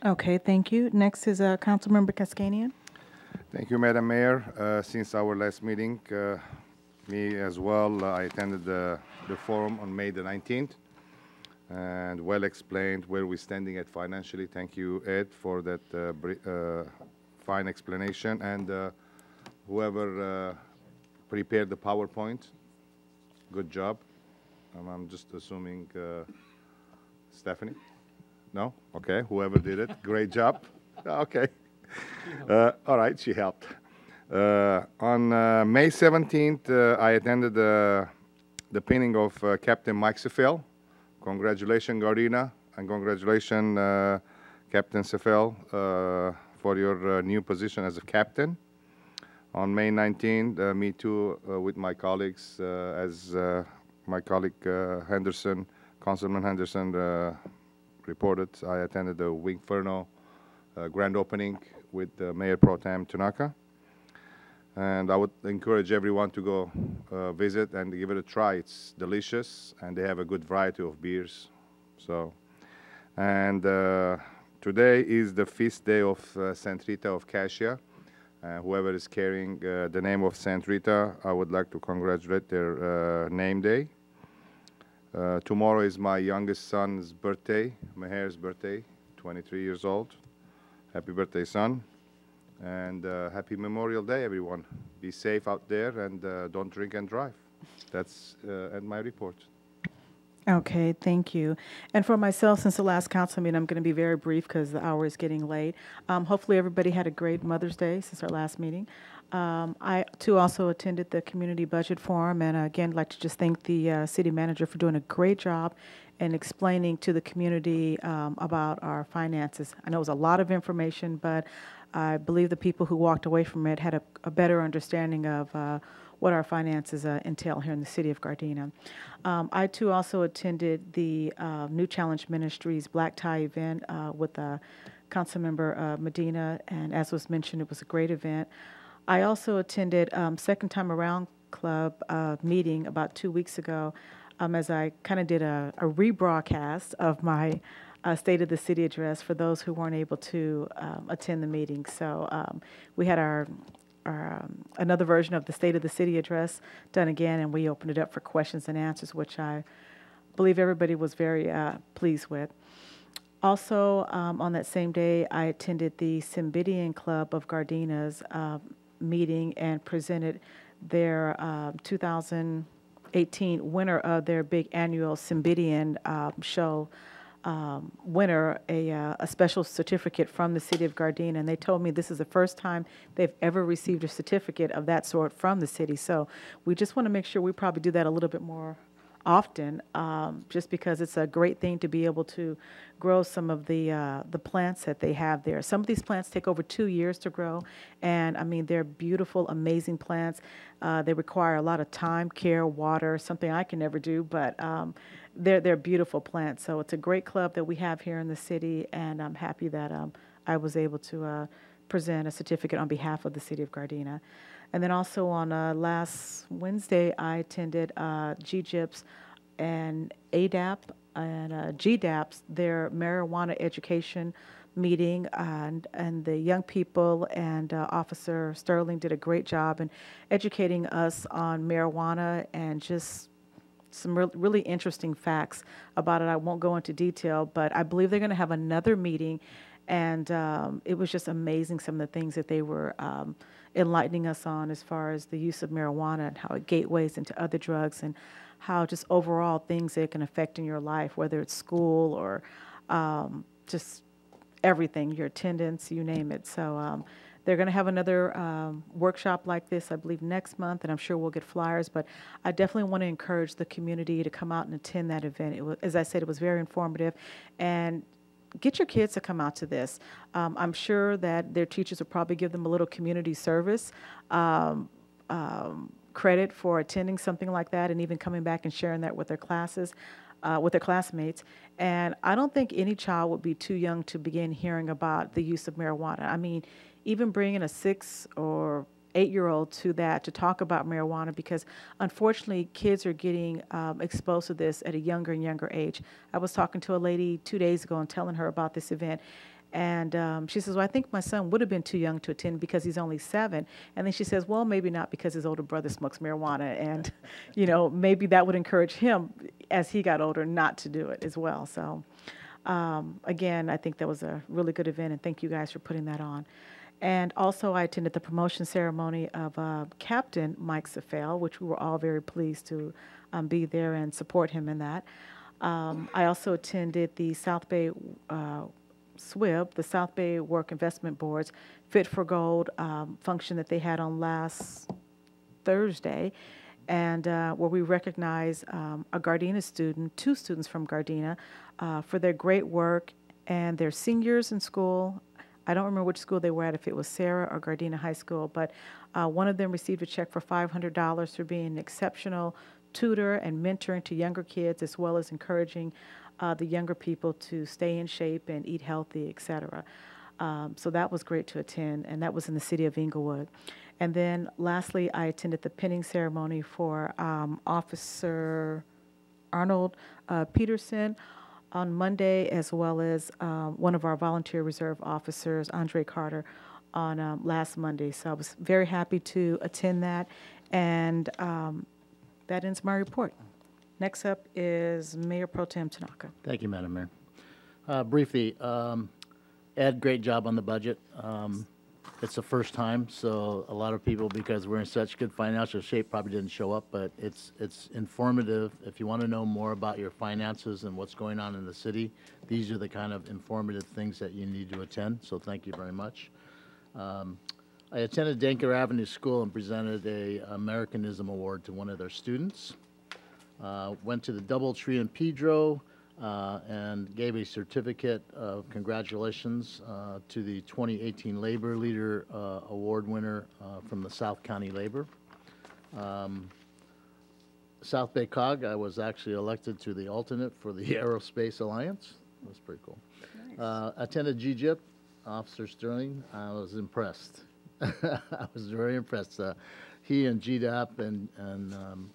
Speaker 1: Okay, thank you. Next is Councilmember Kaskanian.
Speaker 14: Thank you, Madam Mayor. Since our last meeting, me as well, I attended the forum on May the 19th, and well explained where we're standing at financially. Thank you, Ed, for that fine explanation, and whoever prepared the PowerPoint, good job. I'm just assuming Stephanie? No? Okay, whoever did it, great job. Okay. All right, she helped. On May 17th, I attended the pinning of Captain Mike Sefel. Congratulations, Gardena, and congratulations, Captain Sefel, for your new position as a captain. On May 19th, me too, with my colleagues, as my colleague Henderson, Councilman Henderson, reported, I attended the Wingferno grand opening with Mayor Pro Tem Tanaka. And I would encourage everyone to go visit and give it a try. It's delicious, and they have a good variety of beers. So, and today is the feast day of Saint Rita of Cascia. Whoever is carrying the name of Saint Rita, I would like to congratulate their name day. Tomorrow is my youngest son's birthday, Meher's birthday, 23 years old. Happy birthday, son. And happy Memorial Day, everyone. Be safe out there, and don't drink and drive. That's my report.
Speaker 1: Okay, thank you. And for myself, since the last council meeting, I'm going to be very brief because the hour is getting late. Hopefully everybody had a great Mother's Day since our last meeting. I, too, also attended the Community Budget Forum, and again, I'd like to just thank the city manager for doing a great job in explaining to the community about our finances. I know it was a lot of information, but I believe the people who walked away from it had a better understanding of what our finances entail here in the city of Gardena. I, too, also attended the New Challenge Ministries Black Tie event with Councilmember Medina, and as was mentioned, it was a great event. I also attended Second Time Around Club meeting about 2 weeks ago as I kind of did a rebroadcast of my State of the City address for those who weren't able to attend the meeting. So we had our another version of the State of the City address done again, and we opened it up for questions and answers, which I believe everybody was very pleased with. Also, on that same day, I attended the Cymbidian Club of Gardena's meeting and presented their 2018 winner of their big annual Cymbidian show winner a special certificate from the city of Gardena, and they told me this is the first time they've ever received a certificate of that sort from the city. So we just want to make sure we probably do that a little bit more often, just because it's a great thing to be able to grow some of the plants that they have there. Some of these plants take over 2 years to grow, and I mean, they're beautiful, amazing plants. They require a lot of time, care, water, something I can never do, but they're beautiful plants. So it's a great club that we have here in the city, and I'm happy that I was able to present a certificate on behalf of the city of Gardena. And then also on last Wednesday, I attended GGIPS and ADAP and GDAPS, their marijuana education meeting, and the young people and Officer Sterling did a great job in educating us on marijuana and just some really interesting facts about it. I won't go into detail, but I believe they're going to have another meeting, and it was just amazing some of the things that they were enlightening us on as far as the use of marijuana and how it gateways into other drugs and how just overall things that can affect in your life, whether it's school or just everything, your attendance, you name it. So they're going to have another workshop like this, I believe, next month, and I'm sure we'll get flyers. But I definitely want to encourage the community to come out and attend that event. It was, as I said, it was very informative, and get your kids to come out to this. I'm sure that their teachers will probably give them a little community service credit for attending something like that and even coming back and sharing that with their classes, with their classmates. And I don't think any child would be too young to begin hearing about the use of marijuana. I mean, even bringing a 6 or 8-year-old to that to talk about marijuana, because unfortunately kids are getting exposed to this at a younger and younger age. I was talking to a lady 2 days ago and telling her about this event, and she says, well, I think my son would have been too young to attend because he's only 7. And then she says, well, maybe not, because his older brother smokes marijuana, and you know, maybe that would encourage him as he got older not to do it as well. So again, I think that was a really good event, and thank you guys for putting that on. And also, I attended the promotion ceremony of Captain Mike Safel, which we were all very pleased to be there and support him in that. I also attended the South Bay SWIB, the South Bay Work Investment Board's Fit for Gold function that they had on last Thursday, and where we recognize a Gardena student, 2 students from Gardena, for their great work, and they're seniors in school. I don't remember which school they were at, if it was Sarah or Gardena High School, but one of them received a check for $500 for being an exceptional tutor and mentoring to younger kids, as well as encouraging the younger people to stay in shape and eat healthy, etc. So that was great to attend, and that was in the city of Inglewood. And then lastly, I attended the pinning ceremony for Officer Arnold Peterson on Monday, as well as one of our volunteer reserve officers, Andre Carter, on last Monday. So I was very happy to attend that, and that ends my report. Next up is Mayor Pro Tem Tanaka.
Speaker 16: Thank you, Madam Mayor. Briefly, Ed, great job on the budget. It's the first time, so a lot of people, because we're in such good financial shape, probably didn't show up, but it's informative. If you want to know more about your finances and what's going on in the city, these are the kind of informative things that you need to attend, so thank you very much. I attended Denker Avenue School and presented a Americanism Award to one of their students. Went to the Doubletree in Pedro and gave a certificate of congratulations to the 2018 Labor Leader Award winner from the South County Labor. South Bay COG, I was actually elected to the alternate for the Aerospace Alliance. That was pretty cool. Nice. Attended GGIP, Officer Sterling. I was impressed. I was very impressed. He and GDAP and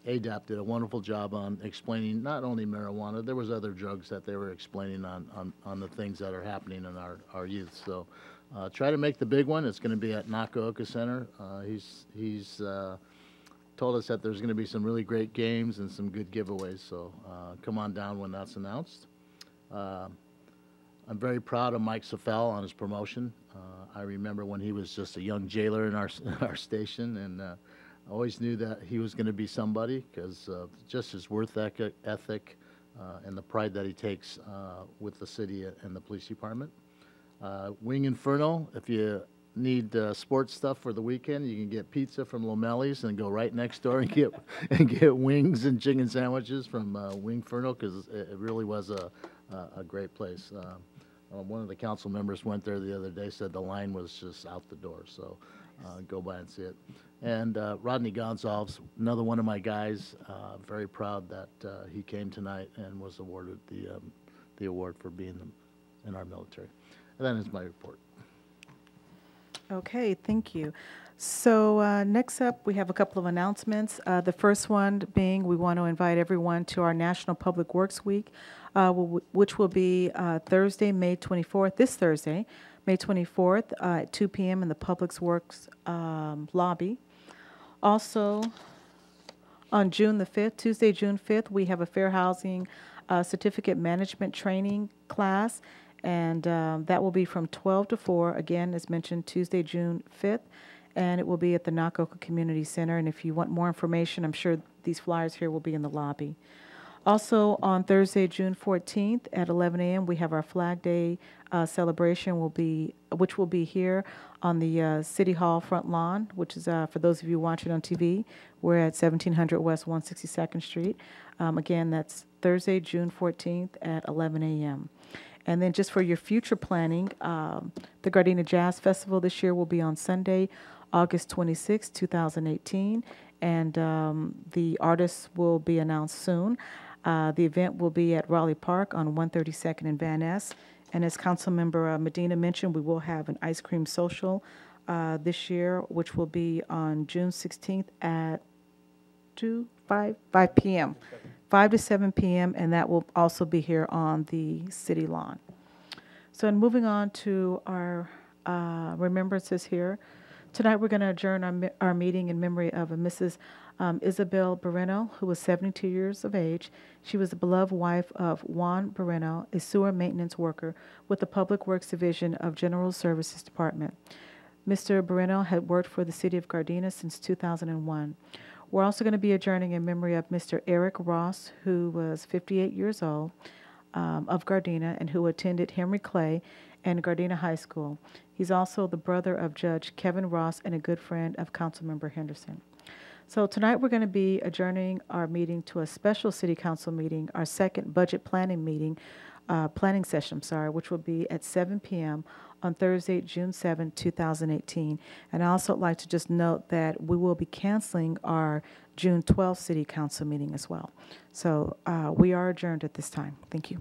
Speaker 16: ADAP did a wonderful job on explaining not only marijuana, there was other drugs that they were explaining on the things that are happening in our youth. So try to make the big one. It's going to be at Naka-Oka Center. He's told us that there's going to be some really great games and some good giveaways. So come on down when that's announced. I'm very proud of Mike Safel on his promotion. I remember when he was just a young jailer in our station, and I always knew that he was going to be somebody because just his work ethic and the pride that he takes with the city and the police department. Wing Inferno, if you need sports stuff for the weekend, you can get pizza from Lomelli's and go right next door and get wings and chicken sandwiches from Wing Inferno because it really was a great place. One of the council members went there the other day, said the line was just out the door, so go by and see it. And Rodney Gonsalves, another one of my guys, very proud that he came tonight and was awarded the award for being in our military. And that is my report.
Speaker 1: Okay, thank you. So next up, we have a couple of announcements. The first one being we want to invite everyone to our National Public Works Week, which will be Thursday, May 24th, this Thursday, May 24th at 2 p.m. in the Public Works lobby. Also, on June the 5th, Tuesday, June 5th, we have a Fair Housing Certificate Management Training class, and that will be from 12 to 4, again, as mentioned, Tuesday, June 5th. And it will be at the Naka-Oka Community Center. And if you want more information, I'm sure these flyers here will be in the lobby. Also, on Thursday, June 14th at 11 a.m., we have our Flag Day celebration, which will be here on the City Hall front lawn, which is, for those of you watching on TV, we're at 1700 West 162nd Street. Again, that's Thursday, June 14th at 11 a.m. And then just for your future planning, the Gardena Jazz Festival this year will be on Sunday, August 26, 2018, and the artists will be announced soon. The event will be at Raleigh Park on 132nd and Van Ness. And as Councilmember Medina mentioned, we will have an ice cream social this year, which will be on June 16th at 5 p.m. 5 to 7 p.m., and that will also be here on the city lawn. So in moving on to our remembrances here, tonight we're going to adjourn our meeting in memory of Mrs. Isabel Barreno, who was 72 years of age. She was the beloved wife of Juan Barreno, a sewer maintenance worker with the Public Works Division of General Services Department. Mr. Barreno had worked for the city of Gardena since 2001. We're also going to be adjourning in memory of Mr. Eric Ross, who was 58 years old, of Gardena, and who attended Henry Clay and Gardena High School. He's also the brother of Judge Kevin Ross and a good friend of Councilmember Henderson. So tonight we're going to be adjourning our meeting to a special city council meeting, our second budget planning meeting, planning session, which will be at 7 p.m. on Thursday, June 7, 2018. And I also like to just note that we will be canceling our June 12th city council meeting as well. So we are adjourned at this time. Thank you.